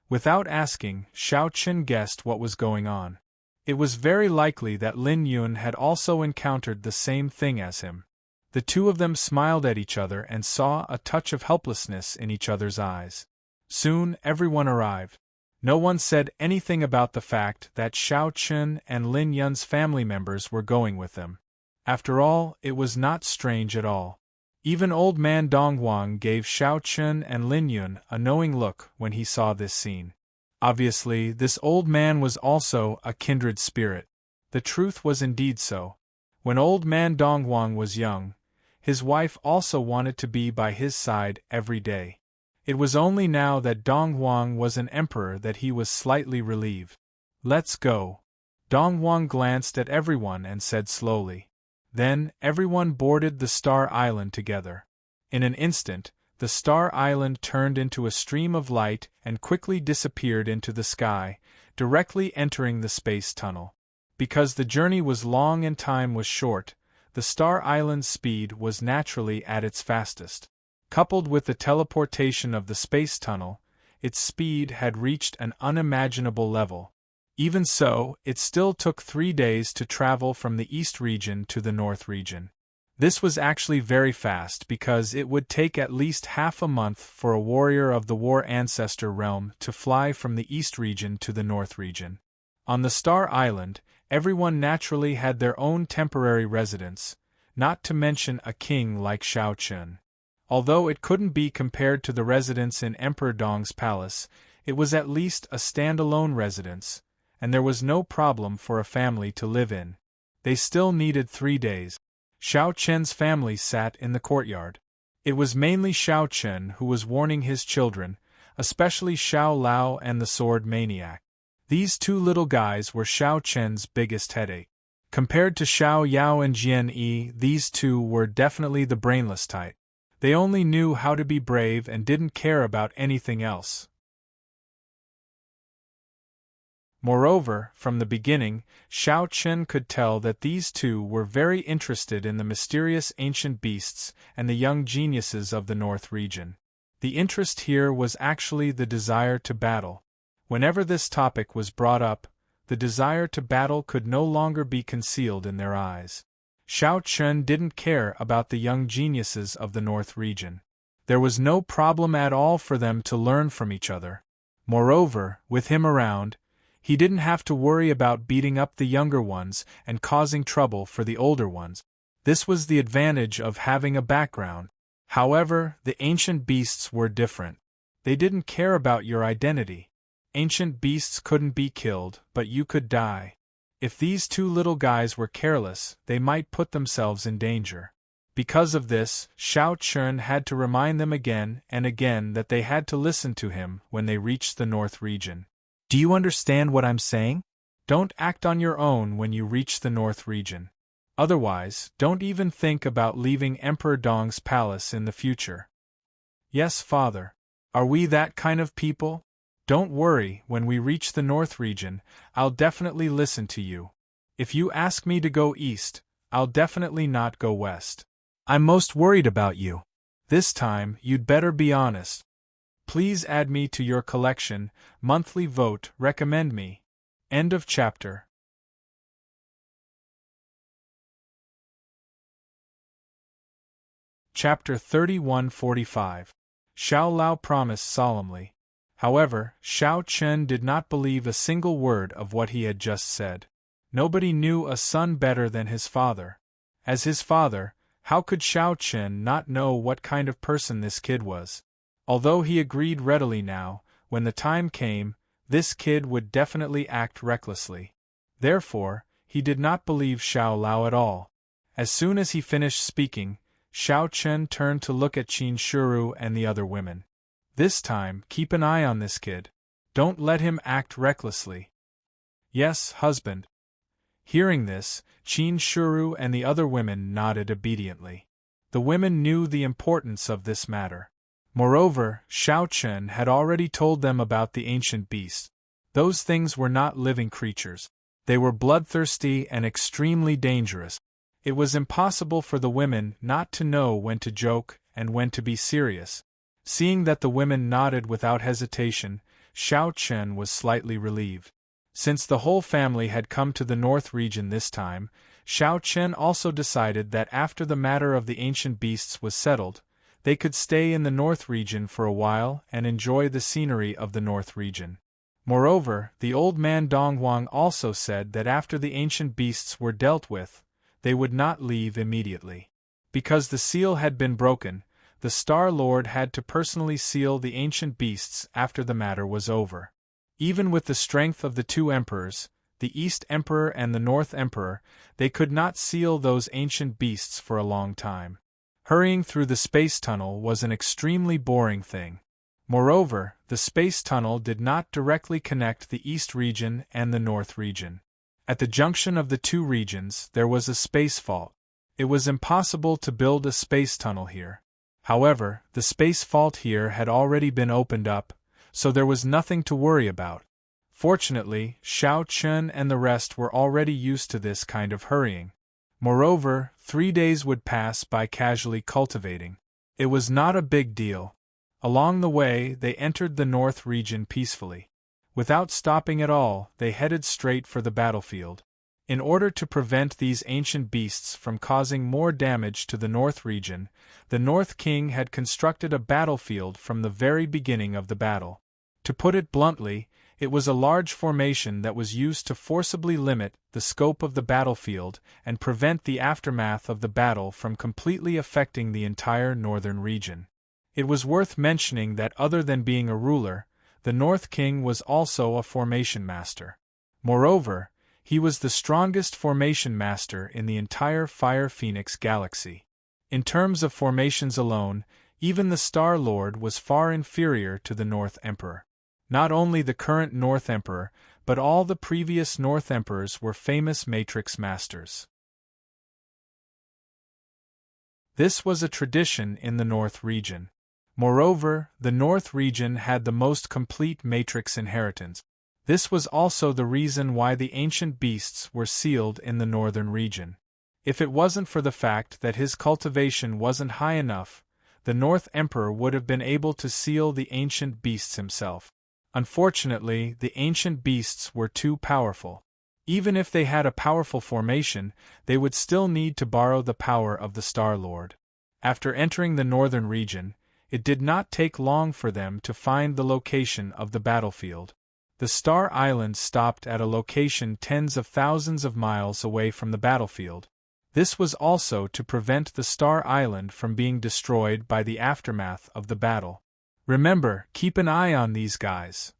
Without asking, Xiao Chen guessed what was going on. It was very likely that Lin Yun had also encountered the same thing as him. The two of them smiled at each other and saw a touch of helplessness in each other's eyes. Soon, everyone arrived. No one said anything about the fact that Xiao Chen and Lin Yun's family members were going with them. After all, it was not strange at all. Even old man Dong Wang gave Xiao Chen and Lin Yun a knowing look when he saw this scene. Obviously, this old man was also a kindred spirit. The truth was indeed so. When old man Dong Wang was young, his wife also wanted to be by his side every day. It was only now that Dong Wang was an emperor that he was slightly relieved. "Let's go." Dong Wang glanced at everyone and said slowly. Then, everyone boarded the Star Island together. In an instant, the Star Island turned into a stream of light and quickly disappeared into the sky, directly entering the space tunnel. Because the journey was long and time was short, the Star Island's speed was naturally at its fastest. Coupled with the teleportation of the space tunnel, its speed had reached an unimaginable level. Even so, it still took 3 days to travel from the East region to the North region. This was actually very fast because it would take at least half a month for a warrior of the War Ancestor realm to fly from the East region to the North region. On the Star Island, everyone naturally had their own temporary residence, not to mention a king like Shao Chun. Although it couldn't be compared to the residence in Emperor Dong's palace, it was at least a standalone residence, and there was no problem for a family to live in. They still needed 3 days. Shao Chen's family sat in the courtyard. It was mainly Shao Chen who was warning his children, especially Shao Lao and the sword maniac. These two little guys were Shao Chen's biggest headache. Compared to Shao Yao and Jian Yi, these two were definitely the brainless type. They only knew how to be brave and didn't care about anything else. Moreover, from the beginning, Shao Chen could tell that these two were very interested in the mysterious ancient beasts and the young geniuses of the North region. The interest here was actually the desire to battle. Whenever this topic was brought up, the desire to battle could no longer be concealed in their eyes. Shao Chen didn't care about the young geniuses of the North region. There was no problem at all for them to learn from each other. Moreover, with him around, he didn't have to worry about beating up the younger ones and causing trouble for the older ones. This was the advantage of having a background. However, the ancient beasts were different. They didn't care about your identity. Ancient beasts couldn't be killed, but you could die. If these two little guys were careless, they might put themselves in danger. Because of this, Shao Chun had to remind them again and again that they had to listen to him when they reached the North region. Do you understand what I'm saying? Don't act on your own when you reach the North region. Otherwise, don't even think about leaving Emperor Dong's palace in the future. Yes, father. Are we that kind of people? Don't worry, when we reach the North region, I'll definitely listen to you. If you ask me to go east, I'll definitely not go west. I'm most worried about you. This time, you'd better be honest. Please add me to your collection, monthly vote, recommend me. End of chapter. Chapter 3145. Shao Lao promised solemnly. However, Shao Chen did not believe a single word of what he had just said. Nobody knew a son better than his father. As his father, how could Shao Chen not know what kind of person this kid was? Although he agreed readily now, when the time came, this kid would definitely act recklessly. Therefore, he did not believe Shao Lao at all. As soon as he finished speaking, Shao Chen turned to look at Qin Shuru and the other women. This time, keep an eye on this kid. Don't let him act recklessly. Yes, husband. Hearing this, Qin Shuru and the other women nodded obediently. The women knew the importance of this matter. Moreover, Shao Chen had already told them about the ancient beasts. Those things were not living creatures. They were bloodthirsty and extremely dangerous. It was impossible for the women not to know when to joke and when to be serious. Seeing that the women nodded without hesitation, Shao Chen was slightly relieved. Since the whole family had come to the North region this time, Shao Chen also decided that after the matter of the ancient beasts was settled, they could stay in the North region for a while and enjoy the scenery of the North region. Moreover, the old man Dong Huang also said that after the ancient beasts were dealt with, they would not leave immediately. Because the seal had been broken, the Star Lord had to personally seal the ancient beasts after the matter was over. Even with the strength of the two emperors, the East Emperor and the North Emperor, they could not seal those ancient beasts for a long time. Hurrying through the space tunnel was an extremely boring thing. Moreover, the space tunnel did not directly connect the East region and the North region. At the junction of the two regions, there was a space fault. It was impossible to build a space tunnel here. However, the space fault here had already been opened up, so there was nothing to worry about. Fortunately, Shao Chun and the rest were already used to this kind of hurrying. Moreover, 3 days would pass by casually cultivating. It was not a big deal. Along the way, they entered the North region peacefully. Without stopping at all, they headed straight for the battlefield. In order to prevent these ancient beasts from causing more damage to the North region, the North King had constructed a battlefield from the very beginning of the battle. To put it bluntly, it was a large formation that was used to forcibly limit the scope of the battlefield and prevent the aftermath of the battle from completely affecting the entire northern region. It was worth mentioning that other than being a ruler, the North King was also a formation master. Moreover, he was the strongest formation master in the entire Fire Phoenix galaxy. In terms of formations alone, even the Star Lord was far inferior to the North Emperor. Not only the current North Emperor, but all the previous North Emperors were famous matrix masters. This was a tradition in the North region. Moreover, the North region had the most complete matrix inheritance. This was also the reason why the ancient beasts were sealed in the northern region. If it wasn't for the fact that his cultivation wasn't high enough, the North Emperor would have been able to seal the ancient beasts himself. Unfortunately, the ancient beasts were too powerful. Even if they had a powerful formation, they would still need to borrow the power of the Star Lord. After entering the northern region, it did not take long for them to find the location of the battlefield. The Star Island stopped at a location tens of thousands of miles away from the battlefield. This was also to prevent the Star Island from being destroyed by the aftermath of the battle. Remember, keep an eye on these guys.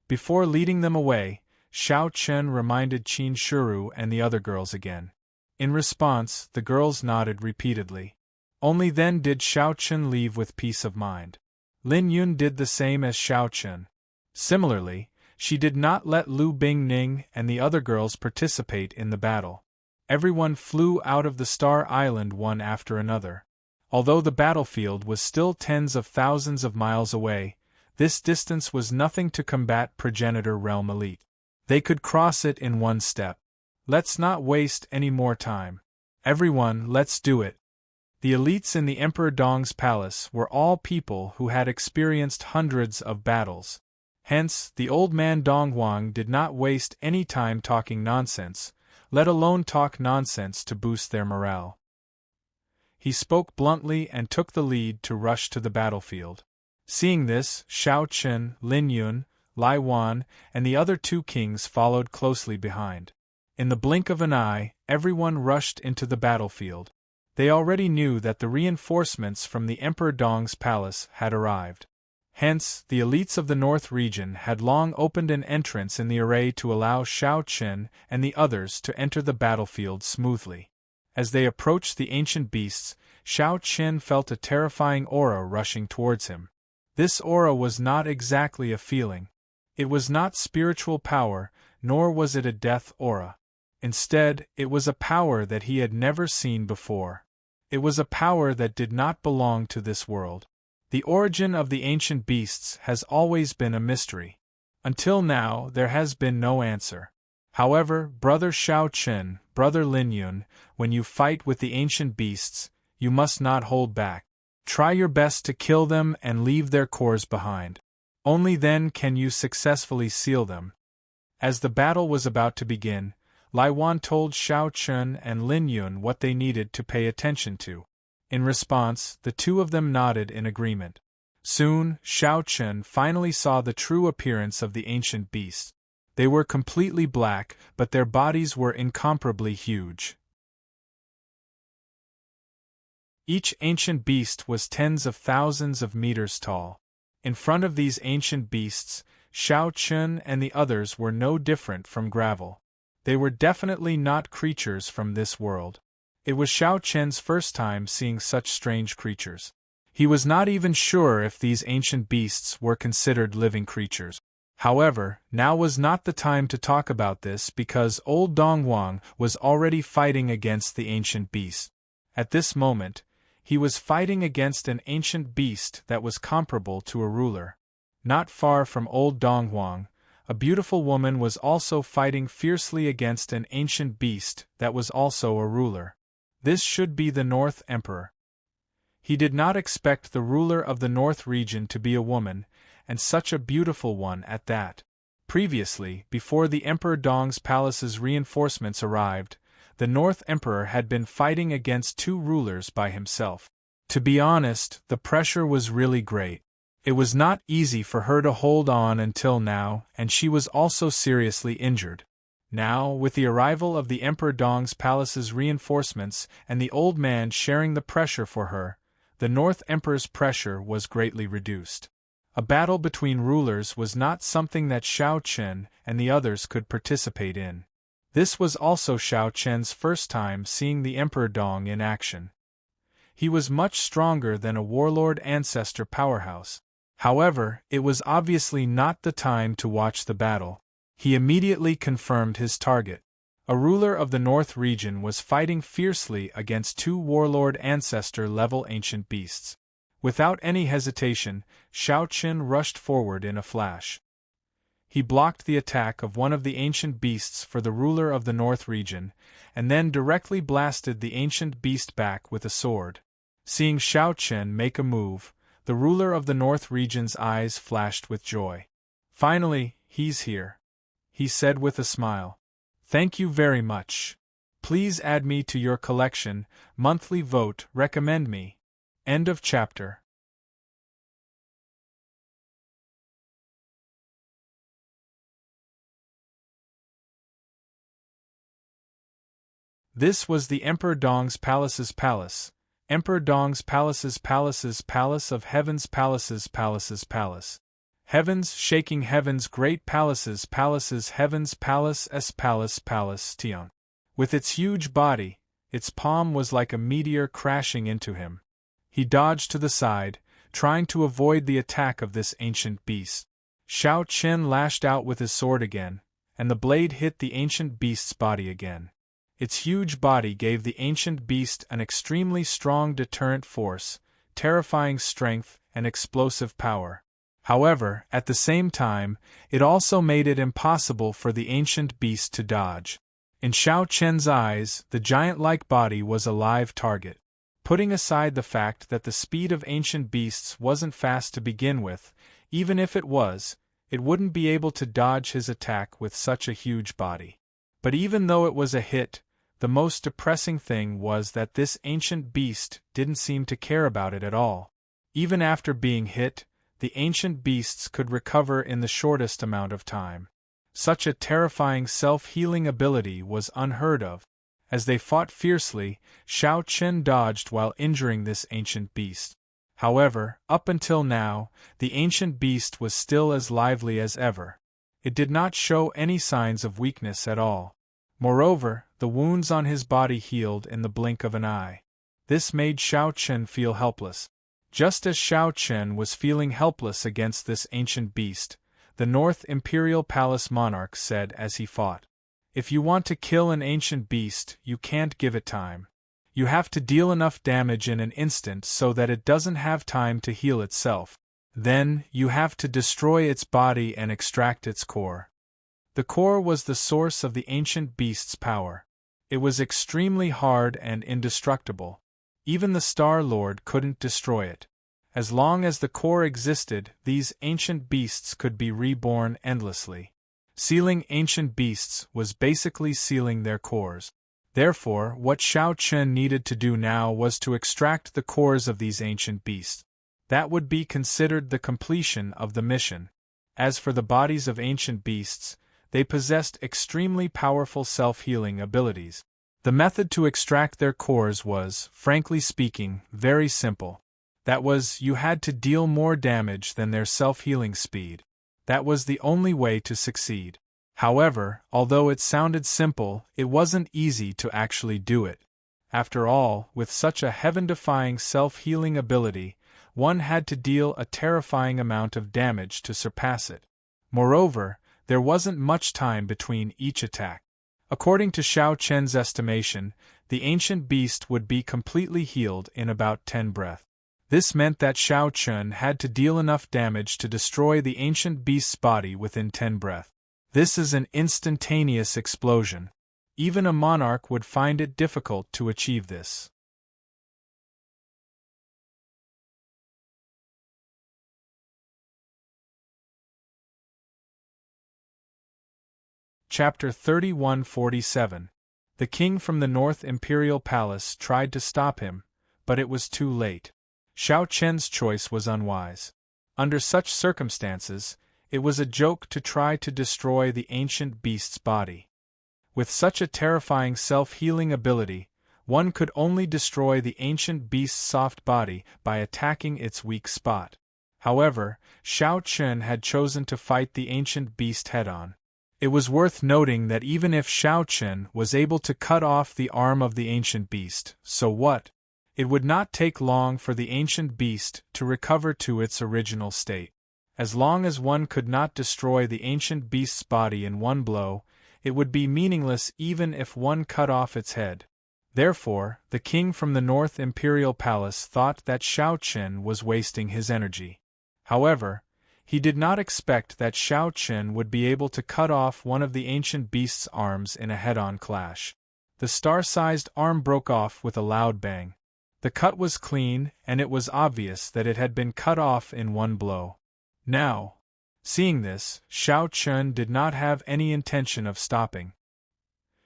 Before leading them away, Xiao Chen reminded Qin Shuru and the other girls again. In response, the girls nodded repeatedly. Only then did Xiao Chen leave with peace of mind. Lin Yun did the same as Xiao Chen. Similarly, she did not let Lu Bingning and the other girls participate in the battle. Everyone flew out of the Star Island one after another. Although the battlefield was still tens of thousands of miles away, this distance was nothing to combat Progenitor Realm Elite. They could cross it in one step. Let's not waste any more time. Everyone, let's do it. The elites in the Emperor Dong's palace were all people who had experienced hundreds of battles. Hence, the old man Donghuang did not waste any time talking nonsense, let alone talk nonsense to boost their morale. He spoke bluntly and took the lead to rush to the battlefield. Seeing this, Xiao Chen, Lin Yun, Lai Wan, and the other two kings followed closely behind. In the blink of an eye, everyone rushed into the battlefield. They already knew that the reinforcements from the Emperor Dong's palace had arrived. Hence, the elites of the North region had long opened an entrance in the array to allow Xiao Chen and the others to enter the battlefield smoothly. As they approached the ancient beasts, Xiao Chen felt a terrifying aura rushing towards him. This aura was not exactly a feeling. It was not spiritual power, nor was it a death aura. Instead, it was a power that he had never seen before. It was a power that did not belong to this world. The origin of the ancient beasts has always been a mystery. Until now, there has been no answer. However, Brother Xiao Chen, Brother Lin Yun, when you fight with the ancient beasts, you must not hold back. Try your best to kill them and leave their cores behind. Only then can you successfully seal them. As the battle was about to begin, Lai Wan told Xiao Chen and Lin Yun what they needed to pay attention to. In response, the two of them nodded in agreement. Soon, Xiao Chen finally saw the true appearance of the ancient beasts. They were completely black, but their bodies were incomparably huge. Each ancient beast was tens of thousands of meters tall. In front of these ancient beasts, Xiao Chen and the others were no different from gravel. They were definitely not creatures from this world. It was Xiao Chen's first time seeing such strange creatures. He was not even sure if these ancient beasts were considered living creatures. However, now was not the time to talk about this because old Donghuang was already fighting against the ancient beast. At this moment, he was fighting against an ancient beast that was comparable to a ruler. Not far from old Donghuang, a beautiful woman was also fighting fiercely against an ancient beast that was also a ruler. This should be the North Emperor. He did not expect the ruler of the North region to be a woman, and such a beautiful one at that. Previously, before the Emperor Dong's palace's reinforcements arrived, the North Emperor had been fighting against two rulers by himself. To be honest, the pressure was really great. It was not easy for her to hold on until now, and she was also seriously injured. Now, with the arrival of the Emperor Dong's palace's reinforcements and the old man sharing the pressure for her, the North Emperor's pressure was greatly reduced. A battle between rulers was not something that Xiao Chen and the others could participate in. This was also Xiao Chen's first time seeing the Emperor Dong in action. He was much stronger than a warlord ancestor powerhouse. However, it was obviously not the time to watch the battle. He immediately confirmed his target. A ruler of the North region was fighting fiercely against two warlord ancestor-level ancient beasts. Without any hesitation, Xiao Chen rushed forward in a flash. He blocked the attack of one of the ancient beasts for the ruler of the North region, and then directly blasted the ancient beast back with a sword. Seeing Xiao Chen make a move, the ruler of the North region's eyes flashed with joy. "Finally, he's here," he said with a smile. "Thank you very much. Please add me to your collection, monthly vote, recommend me." End of chapter. This was the Emperor Dong's palace's palace. Emperor Dong's palace's palace of heaven's palace. Heavens shaking heaven's great palaces heaven's palace Tian. With its huge body, its palm was like a meteor crashing into him. He dodged to the side, trying to avoid the attack of this ancient beast. Xiao Chen lashed out with his sword again, and the blade hit the ancient beast's body again. Its huge body gave the ancient beast an extremely strong deterrent force, terrifying strength, and explosive power. However, at the same time, it also made it impossible for the ancient beast to dodge. In Xiao Chen's eyes, the giant-like body was a live target. Putting aside the fact that the speed of ancient beasts wasn't fast to begin with, even if it was, it wouldn't be able to dodge his attack with such a huge body. But even though it was a hit, the most depressing thing was that this ancient beast didn't seem to care about it at all. Even after being hit, the ancient beasts could recover in the shortest amount of time. Such a terrifying self-healing ability was unheard of. As they fought fiercely, Xiao Chen dodged while injuring this ancient beast. However, up until now, the ancient beast was still as lively as ever. It did not show any signs of weakness at all. Moreover, the wounds on his body healed in the blink of an eye. This made Xiao Chen feel helpless. Just as Xiao Chen was feeling helpless against this ancient beast, the North Imperial Palace monarch said as he fought, "If you want to kill an ancient beast, you can't give it time. You have to deal enough damage in an instant so that it doesn't have time to heal itself. Then, you have to destroy its body and extract its core." The core was the source of the ancient beast's power. It was extremely hard and indestructible. Even the Star Lord couldn't destroy it. As long as the core existed, these ancient beasts could be reborn endlessly. Sealing ancient beasts was basically sealing their cores. Therefore, what Xiao Chen needed to do now was to extract the cores of these ancient beasts. That would be considered the completion of the mission. As for the bodies of ancient beasts, they possessed extremely powerful self-healing abilities. The method to extract their cores was, frankly speaking, very simple. That was, you had to deal more damage than their self-healing speed. That was the only way to succeed. However, although it sounded simple, it wasn't easy to actually do it. After all, with such a heaven-defying self-healing ability, one had to deal a terrifying amount of damage to surpass it. Moreover, there wasn't much time between each attack. According to Xiao Chen's estimation, the ancient beast would be completely healed in about 10 breaths. This meant that Xiao Chen had to deal enough damage to destroy the ancient beast's body within 10 breaths. This is an instantaneous explosion. Even a monarch would find it difficult to achieve this. Chapter 3147. The king from the North Imperial Palace tried to stop him, but it was too late. Xiao Chen's choice was unwise. Under such circumstances, it was a joke to try to destroy the ancient beast's body. With such a terrifying self-healing ability, one could only destroy the ancient beast's soft body by attacking its weak spot. However, Xiao Chen had chosen to fight the ancient beast head-on. It was worth noting that even if Xiao Chen was able to cut off the arm of the ancient beast, so what? It would not take long for the ancient beast to recover to its original state. As long as one could not destroy the ancient beast's body in one blow, it would be meaningless even if one cut off its head. Therefore, the king from the North Imperial Palace thought that Xiao Chen was wasting his energy. However, he did not expect that Xiao Chen would be able to cut off one of the ancient beast's arms in a head-on clash. The star-sized arm broke off with a loud bang. The cut was clean, and it was obvious that it had been cut off in one blow. Now, seeing this, Xiao Chen did not have any intention of stopping.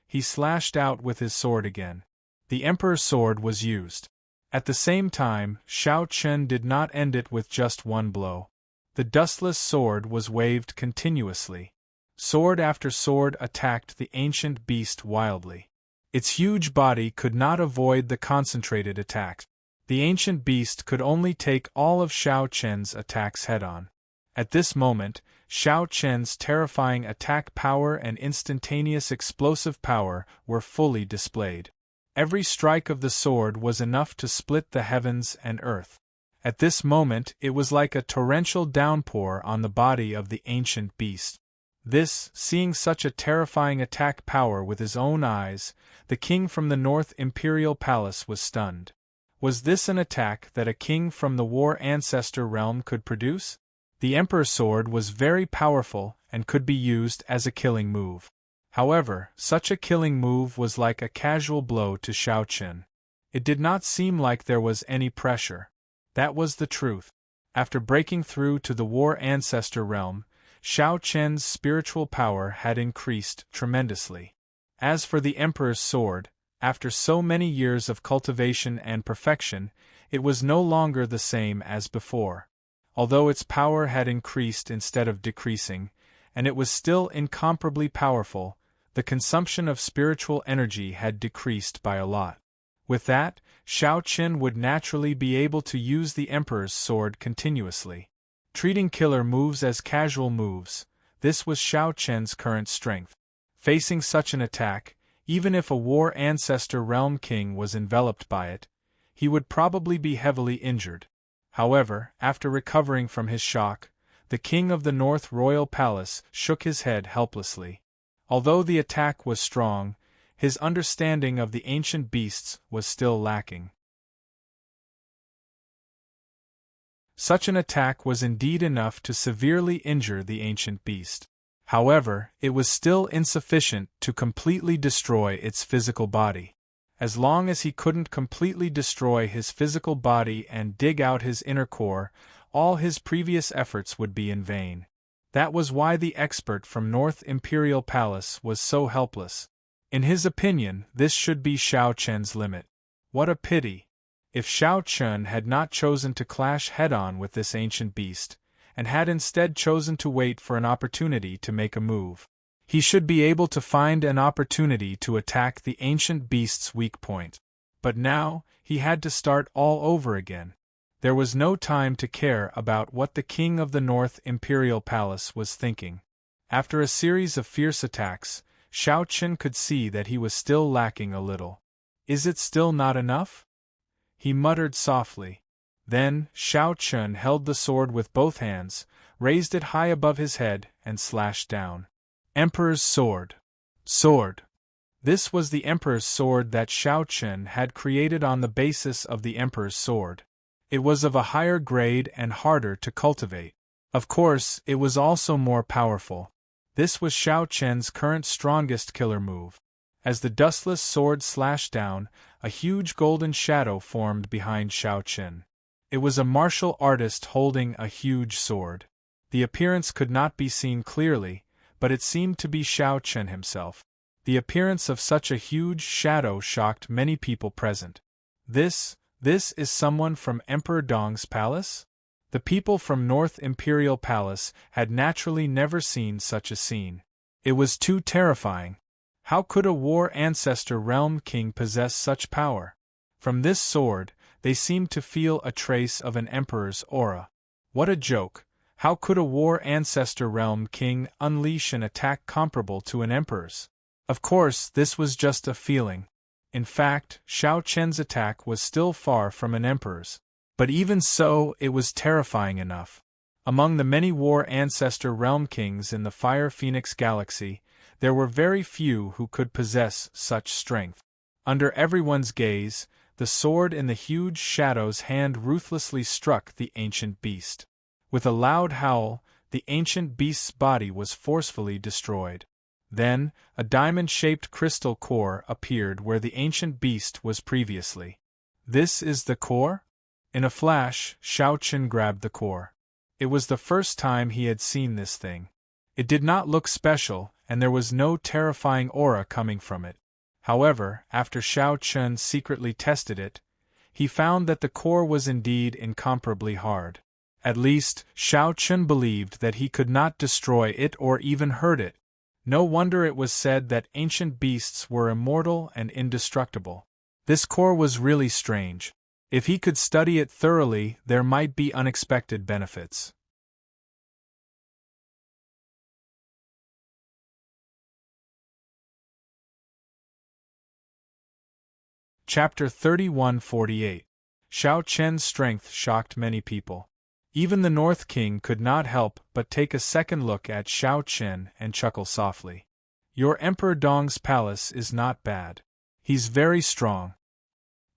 He slashed out with his sword again. The Emperor's sword was used. At the same time, Xiao Chen did not end it with just one blow. The dustless sword was waved continuously. Sword after sword attacked the ancient beast wildly. Its huge body could not avoid the concentrated attack. The ancient beast could only take all of Xiao Chen's attacks head-on. At this moment, Xiao Chen's terrifying attack power and instantaneous explosive power were fully displayed. Every strike of the sword was enough to split the heavens and earth. At this moment it was like a torrential downpour on the body of the ancient beast. Seeing such a terrifying attack power with his own eyes, the king from the North Imperial Palace was stunned. Was this an attack that a king from the War Ancestor realm could produce? The Emperor's sword was very powerful and could be used as a killing move. However, such a killing move was like a casual blow to Xiao Chen. It did not seem like there was any pressure. That was the truth. After breaking through to the War Ancestor realm, Xiao Chen's spiritual power had increased tremendously. As for the Emperor's sword, after so many years of cultivation and perfection, it was no longer the same as before. Although its power had increased instead of decreasing, and it was still incomparably powerful, the consumption of spiritual energy had decreased by a lot. With that, Xiao Chen would naturally be able to use the Emperor's sword continuously. Treating killer moves as casual moves, this was Xiao Chen's current strength. Facing such an attack, even if a War Ancestor realm king was enveloped by it, he would probably be heavily injured. However, after recovering from his shock, the king of the North Royal Palace shook his head helplessly. Although the attack was strong, his understanding of the ancient beasts was still lacking. Such an attack was indeed enough to severely injure the ancient beast. However, it was still insufficient to completely destroy its physical body. As long as he couldn't completely destroy his physical body and dig out his inner core, all his previous efforts would be in vain. That was why the expert from North Imperial Palace was so helpless. In his opinion, this should be Xiao Chen's limit. What a pity! If Xiao Chen had not chosen to clash head-on with this ancient beast, and had instead chosen to wait for an opportunity to make a move, he should be able to find an opportunity to attack the ancient beast's weak point. But now, he had to start all over again. There was no time to care about what the king of the North Imperial Palace was thinking. After a series of fierce attacks, Xiao Chen could see that he was still lacking a little. Is it still not enough? He muttered softly. Then, Xiao Chen held the sword with both hands, raised it high above his head, and slashed down. Emperor's sword. Sword. This was the Emperor's sword that Xiao Chen had created on the basis of the Emperor's sword. It was of a higher grade and harder to cultivate. Of course, it was also more powerful. This was Xiao Chen's current strongest killer move. As the dustless sword slashed down, a huge golden shadow formed behind Xiao Chen. It was a martial artist holding a huge sword. The appearance could not be seen clearly, but it seemed to be Xiao Chen himself. The appearance of such a huge shadow shocked many people present. This is someone from Emperor Dong's palace? The people from North Imperial Palace had naturally never seen such a scene. It was too terrifying. How could a war ancestor realm king possess such power? From this sword, they seemed to feel a trace of an emperor's aura. What a joke! How could a war ancestor realm king unleash an attack comparable to an emperor's? Of course, this was just a feeling. In fact, Xiao Chen's attack was still far from an emperor's. But even so, it was terrifying enough. Among the many war ancestor realm kings in the Fire Phoenix galaxy, there were very few who could possess such strength. Under everyone's gaze, the sword in the huge shadow's hand ruthlessly struck the ancient beast. With a loud howl, the ancient beast's body was forcefully destroyed. Then, a diamond-shaped crystal core appeared where the ancient beast was previously. This is the core? In a flash, Xiao Chen grabbed the core. It was the first time he had seen this thing. It did not look special, and there was no terrifying aura coming from it. However, after Xiao Chen secretly tested it, he found that the core was indeed incomparably hard. At least, Xiao Chen believed that he could not destroy it or even hurt it. No wonder it was said that ancient beasts were immortal and indestructible. This core was really strange. If he could study it thoroughly, there might be unexpected benefits. Chapter 3148. Xiao Chen's strength shocked many people. Even the North King could not help but take a second look at Xiao Chen and chuckle softly. Your Emperor Dong's palace is not bad. He's very strong.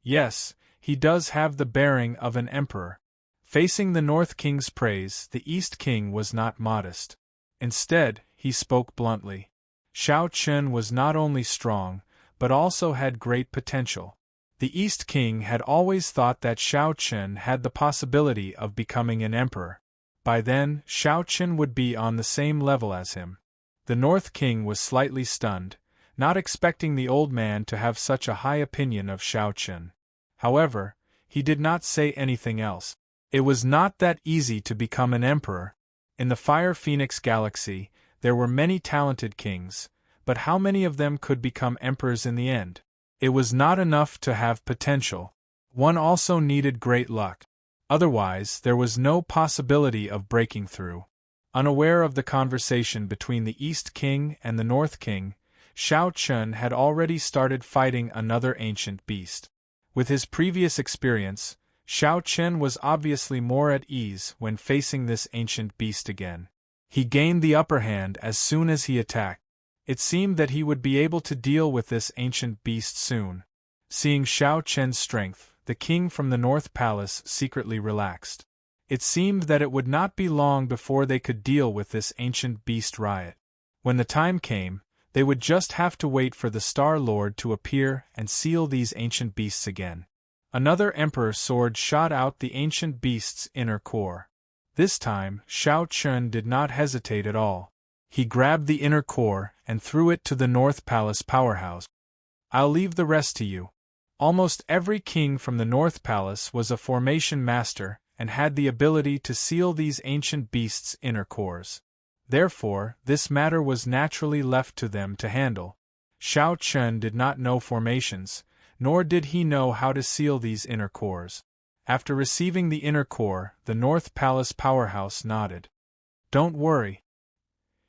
Yes, he does have the bearing of an emperor. Facing the North King's praise, the East King was not modest. Instead, he spoke bluntly. Xiao Chen was not only strong, but also had great potential. The East King had always thought that Xiao Chen had the possibility of becoming an emperor. By then, Xiao Chen would be on the same level as him. The North King was slightly stunned, not expecting the old man to have such a high opinion of Xiao Chen. However, he did not say anything else. It was not that easy to become an emperor. In the Fire Phoenix galaxy, there were many talented kings, but how many of them could become emperors in the end? It was not enough to have potential. One also needed great luck. Otherwise, there was no possibility of breaking through. Unaware of the conversation between the East King and the North King, Xiao Chen had already started fighting another ancient beast. With his previous experience, Xiao Chen was obviously more at ease when facing this ancient beast again. He gained the upper hand as soon as he attacked. It seemed that he would be able to deal with this ancient beast soon. Seeing Xiao Chen's strength, the king from the North Palace secretly relaxed. It seemed that it would not be long before they could deal with this ancient beast riot. When the time came, they would just have to wait for the Star Lord to appear and seal these ancient beasts again. Another emperor sword shot out the ancient beast's inner core. This time, Xiao Chen did not hesitate at all. He grabbed the inner core and threw it to the North Palace powerhouse. I'll leave the rest to you. Almost every king from the North Palace was a formation master and had the ability to seal these ancient beasts' inner cores. Therefore, this matter was naturally left to them to handle. Xiao Chen did not know formations, nor did he know how to seal these inner cores. After receiving the inner core, the North Palace powerhouse nodded. Don't worry.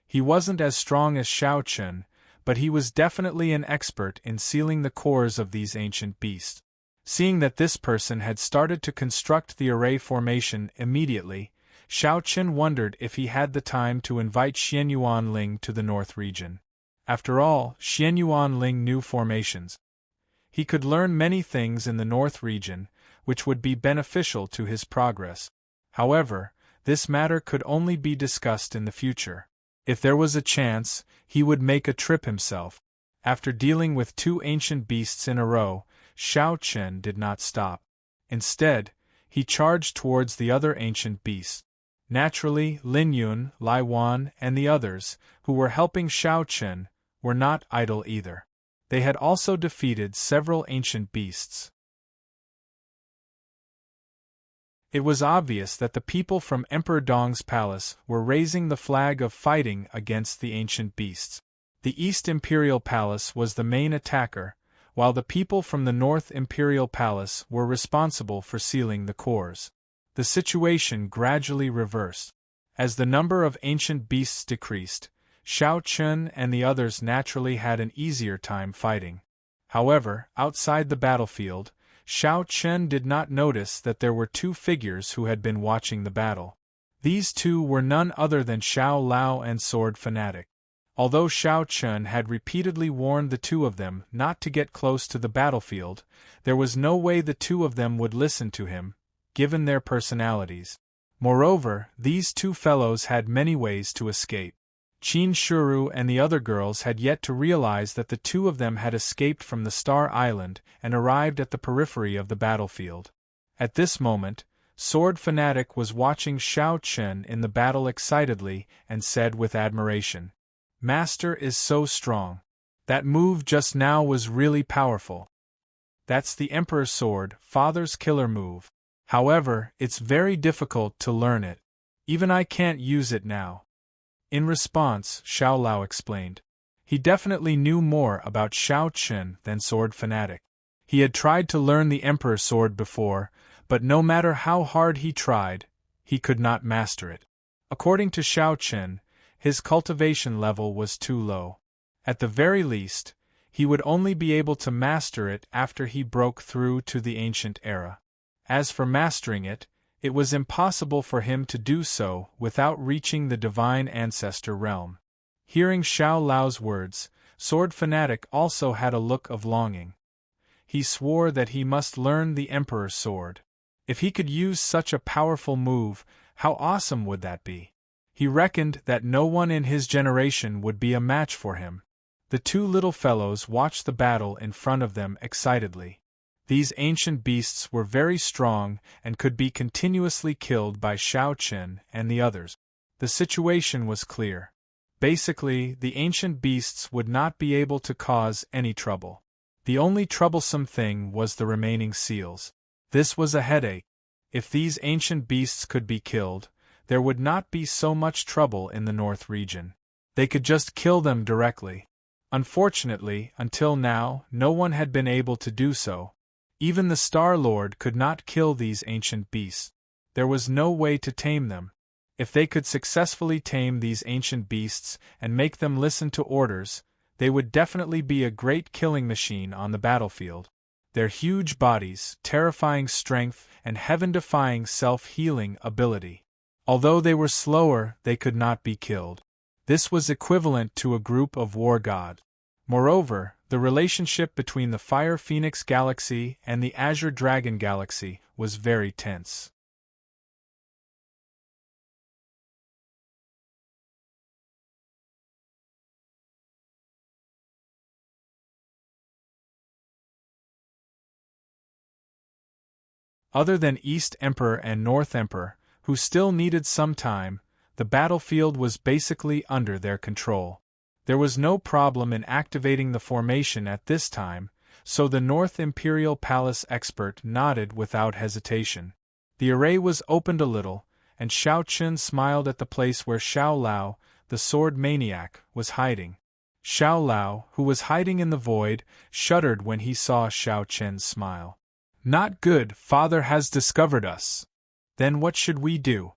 He wasn't as strong as Xiao Chen, but he was definitely an expert in sealing the cores of these ancient beasts. Seeing that this person had started to construct the array formation immediately, Xiao Chen wondered if he had the time to invite Xianyuan Ling to the North region. After all, Xianyuan Ling knew formations. He could learn many things in the North region, which would be beneficial to his progress. However, this matter could only be discussed in the future. If there was a chance, he would make a trip himself. After dealing with two ancient beasts in a row, Xiao Chen did not stop. Instead, he charged towards the other ancient beast. Naturally, Lin Yun, Lai Wan, and the others, who were helping Shao Chen, were not idle either. They had also defeated several ancient beasts. It was obvious that the people from Emperor Dong's palace were raising the flag of fighting against the ancient beasts. The East Imperial Palace was the main attacker, while the people from the North Imperial Palace were responsible for sealing the cores. The situation gradually reversed. As the number of ancient beasts decreased, Shao Chen and the others naturally had an easier time fighting. However, outside the battlefield, Shao Chen did not notice that there were two figures who had been watching the battle. These two were none other than Xiao Lao and Sword Fanatic. Although Shao Chen had repeatedly warned the two of them not to get close to the battlefield, there was no way the two of them would listen to him, given their personalities. Moreover, these two fellows had many ways to escape. Qin Shuru and the other girls had yet to realize that the two of them had escaped from the Star Island and arrived at the periphery of the battlefield. At this moment, Sword Fanatic was watching Shao Chen in the battle excitedly and said with admiration, "Master is so strong. That move just now was really powerful. That's the Emperor's sword, Father's killer move. However, it's very difficult to learn it. Even I can't use it now." In response, Xiao Lao explained. He definitely knew more about Shao Chen than Sword Fanatic. He had tried to learn the Emperor's sword before, but no matter how hard he tried, he could not master it. According to Shao Chen, his cultivation level was too low. At the very least, he would only be able to master it after he broke through to the ancient era. As for mastering it, it was impossible for him to do so without reaching the divine ancestor realm. Hearing Xiao Lao's words, Sword Fanatic also had a look of longing. He swore that he must learn the Emperor's sword. If he could use such a powerful move, how awesome would that be? He reckoned that no one in his generation would be a match for him. The two little fellows watched the battle in front of them excitedly. These ancient beasts were very strong and could be continuously killed by Shao Chen and the others. The situation was clear. Basically, the ancient beasts would not be able to cause any trouble. The only troublesome thing was the remaining seals. This was a headache. If these ancient beasts could be killed, there would not be so much trouble in the North region. They could just kill them directly. Unfortunately, until now, no one had been able to do so. Even the Star-Lord could not kill these ancient beasts. There was no way to tame them. If they could successfully tame these ancient beasts and make them listen to orders, they would definitely be a great killing machine on the battlefield. Their huge bodies, terrifying strength, and heaven-defying self-healing ability. Although they were slower, they could not be killed. This was equivalent to a group of war gods. Moreover, the relationship between the Fire Phoenix Galaxy and the Azure Dragon Galaxy was very tense. Other than East Emperor and North Emperor, who still needed some time, the battlefield was basically under their control. There was no problem in activating the formation at this time, so the North Imperial Palace expert nodded without hesitation. The array was opened a little, and Shao Chen smiled at the place where Xiao Lao, the sword maniac, was hiding. Xiao Lao, who was hiding in the void, shuddered when he saw Shao Chen's smile. "Not good, father has discovered us. Then what should we do?"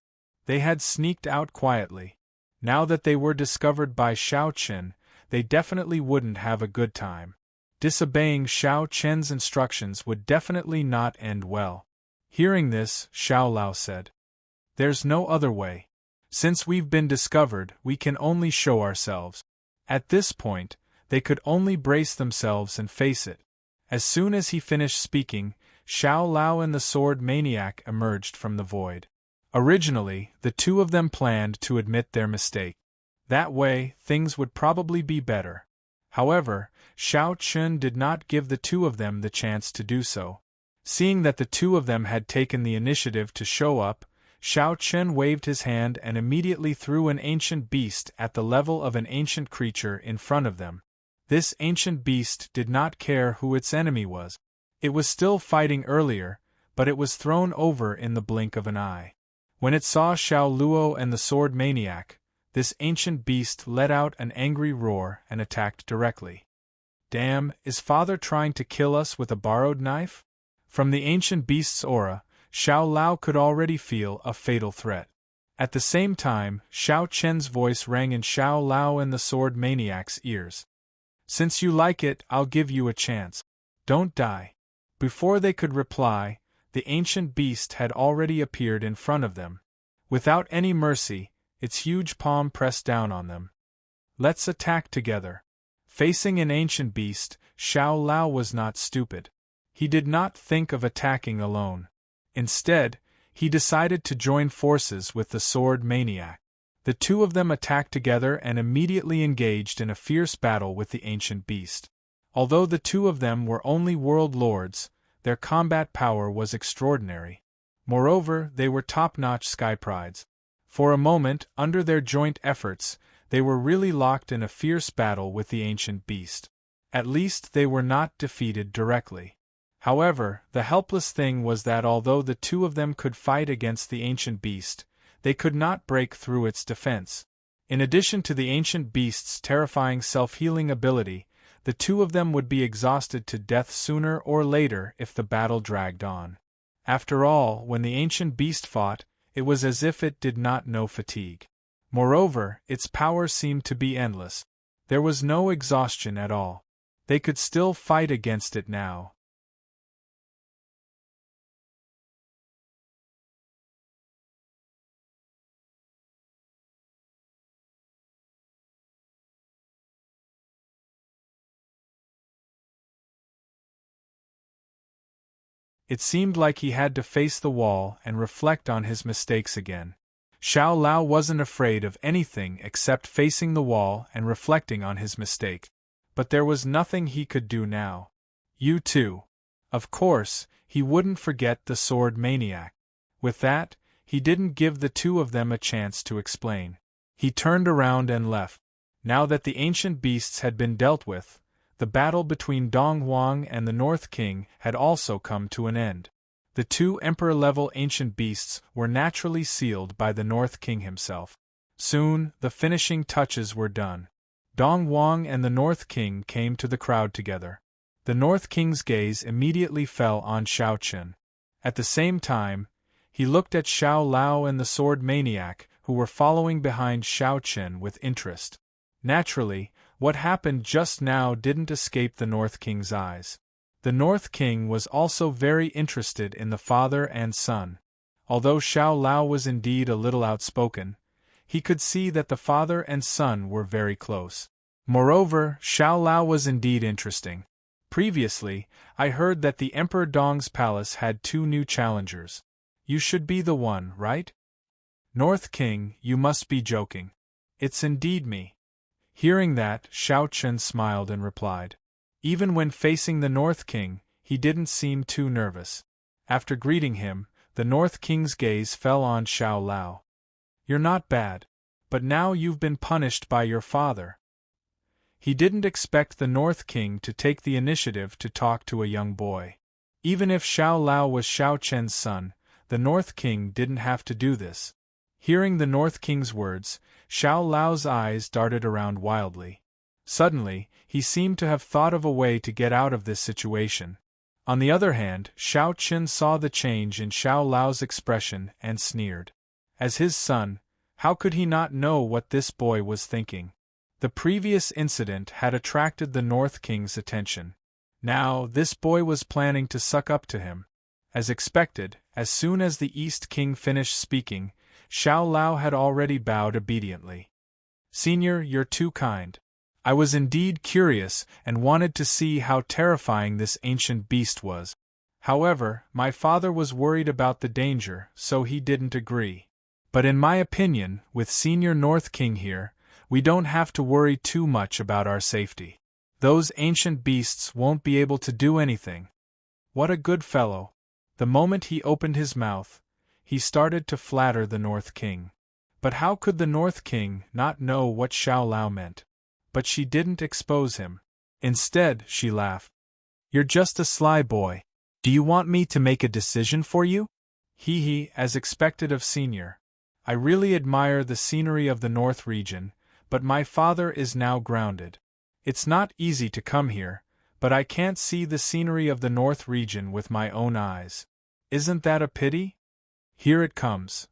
They had sneaked out quietly. Now that they were discovered by Shao Chen, they definitely wouldn't have a good time. Disobeying Shao Chen's instructions would definitely not end well. Hearing this, Xiao Lao said, "There's no other way. Since we've been discovered, we can only show ourselves." At this point, they could only brace themselves and face it. As soon as he finished speaking, Xiao Lao and the sword maniac emerged from the void. Originally, the two of them planned to admit their mistake. That way, things would probably be better. However, Shao Chen did not give the two of them the chance to do so. Seeing that the two of them had taken the initiative to show up, Xiao Chen waved his hand and immediately threw an ancient beast at the level of an ancient creature in front of them. This ancient beast did not care who its enemy was. It was still fighting earlier, but it was thrown over in the blink of an eye. When it saw Xiao Luo and the sword maniac, this ancient beast let out an angry roar and attacked directly. Damn, is father trying to kill us with a borrowed knife? From the ancient beast's aura, Xiao Lao could already feel a fatal threat. At the same time, Xiao Chen's voice rang in Xiao Lao and the sword maniac's ears. Since you like it, I'll give you a chance. Don't die. Before they could reply, the ancient beast had already appeared in front of them. Without any mercy, its huge palm pressed down on them. Let's attack together. Facing an ancient beast, Xiao Lao was not stupid. He did not think of attacking alone. Instead, he decided to join forces with the sword maniac. The two of them attacked together and immediately engaged in a fierce battle with the ancient beast. Although the two of them were only world lords, their combat power was extraordinary. Moreover, they were top-notch sky prides. For a moment, under their joint efforts, they were really locked in a fierce battle with the ancient beast. At least they were not defeated directly. However, the helpless thing was that although the two of them could fight against the ancient beast, they could not break through its defense. In addition to the ancient beast's terrifying self-healing ability, the two of them would be exhausted to death sooner or later if the battle dragged on. After all, when the ancient beast fought, it was as if it did not know fatigue. Moreover, its power seemed to be endless. There was no exhaustion at all. They could still fight against it now. It seemed like he had to face the wall and reflect on his mistakes again. Xiao Lao wasn't afraid of anything except facing the wall and reflecting on his mistake. But there was nothing he could do now. You too. Of course, he wouldn't forget the sword maniac. With that, he didn't give the two of them a chance to explain. He turned around and left. Now that the ancient beasts had been dealt with, the battle between Dong Huang and the North King had also come to an end. The two emperor-level ancient beasts were naturally sealed by the North King himself. Soon, the finishing touches were done. Dong Huang and the North King came to the crowd together. The North King's gaze immediately fell on Xiao Chen. At the same time, he looked at Xiao Lao and the sword maniac, who were following behind Xiao Chen with interest. Naturally, what happened just now didn't escape the North King's eyes. The North King was also very interested in the father and son. Although Xiao Lao was indeed a little outspoken, he could see that the father and son were very close. Moreover, Xiao Lao was indeed interesting. Previously, I heard that the Emperor Dong's palace had two new challengers. You should be the one, right? North King, you must be joking. It's indeed me. Hearing that, Xiao Chen smiled and replied. Even when facing the North King, he didn't seem too nervous. After greeting him, the North King's gaze fell on Xiao Lao. You're not bad. But now you've been punished by your father. He didn't expect the North King to take the initiative to talk to a young boy. Even if Xiao Lao was Xiao Chen's son, the North King didn't have to do this. Hearing the North King's words, Xiao Lao's eyes darted around wildly. Suddenly, he seemed to have thought of a way to get out of this situation. On the other hand, Xiao Chen saw the change in Xiao Lao's expression and sneered. As his son, how could he not know what this boy was thinking? The previous incident had attracted the North King's attention. Now, this boy was planning to suck up to him. As expected, as soon as the East King finished speaking, Xiao Lao had already bowed obediently. Senior, you're too kind. I was indeed curious and wanted to see how terrifying this ancient beast was. However, my father was worried about the danger, so he didn't agree. But in my opinion, with Senior North King here, we don't have to worry too much about our safety. Those ancient beasts won't be able to do anything. What a good fellow. The moment he opened his mouth, He started to flatter the North King. But how could the North King not know what Xiao Lao meant? But she didn't expose him. Instead, she laughed. "You're just a sly boy. Do you want me to make a decision for you?" He, as expected of Senior. "I really admire the scenery of the North region, but my father is now grounded. It's not easy to come here, but I can't see the scenery of the North region with my own eyes. Isn't that a pity? Here it comes."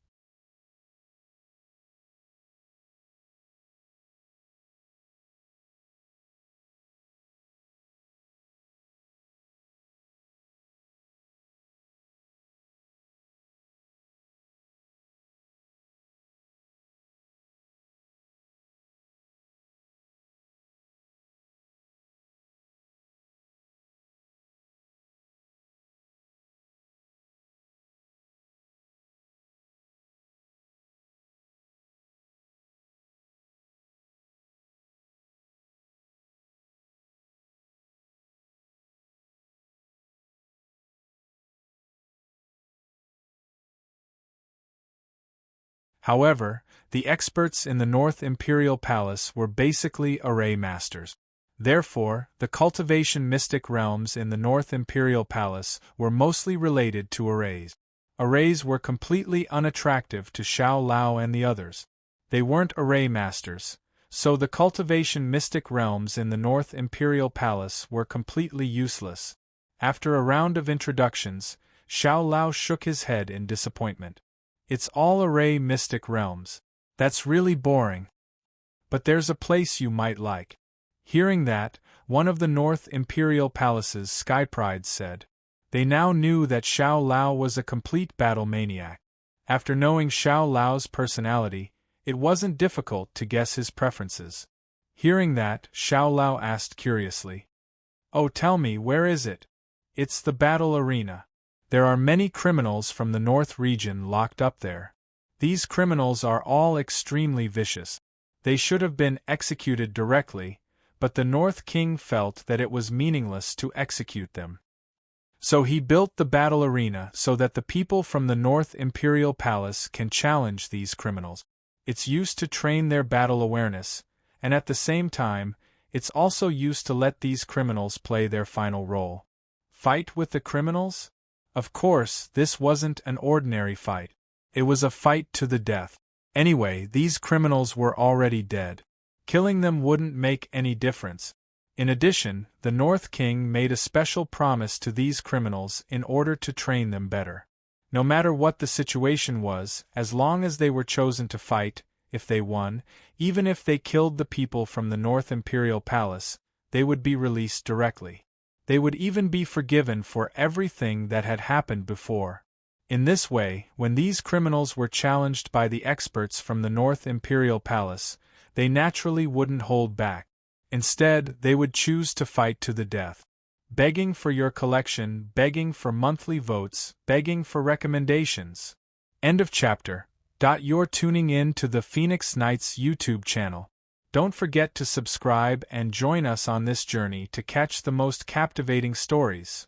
However, the experts in the North Imperial Palace were basically array masters. Therefore, the cultivation mystic realms in the North Imperial Palace were mostly related to arrays. Arrays were completely unattractive to Xiao Lao and the others. They weren't array masters, so the cultivation mystic realms in the North Imperial Palace were completely useless. After a round of introductions, Xiao Lao shook his head in disappointment. "It's all array mystic realms. That's really boring. But there's a place you might like." Hearing that, one of the North Imperial Palace's skyprides said. They now knew that Xiao Lao was a complete battle maniac. After knowing Xiao Lao's personality, it wasn't difficult to guess his preferences. Hearing that, Xiao Lao asked curiously. "Oh, tell me, where is it?" "It's the battle arena. There are many criminals from the North region locked up there. These criminals are all extremely vicious. They should have been executed directly, but the North King felt that it was meaningless to execute them. So he built the battle arena so that the people from the North Imperial Palace can challenge these criminals. It's used to train their battle awareness, and at the same time, it's also used to let these criminals play their final role. Fight with the criminals? Of course, this wasn't an ordinary fight. It was a fight to the death. Anyway, these criminals were already dead. Killing them wouldn't make any difference. In addition, the North King made a special promise to these criminals in order to train them better. No matter what the situation was, as long as they were chosen to fight, if they won, even if they killed the people from the North Imperial Palace, they would be released directly. They would even be forgiven for everything that had happened before. In this way, when these criminals were challenged by the experts from the North Imperial Palace, they naturally wouldn't hold back. Instead, they would choose to fight to the death. Begging for your collection, begging for monthly votes, begging for recommendations. End of chapter. You're tuning in to the Phoenix Knights YouTube channel. Don't forget to subscribe and join us on this journey to catch the most captivating stories.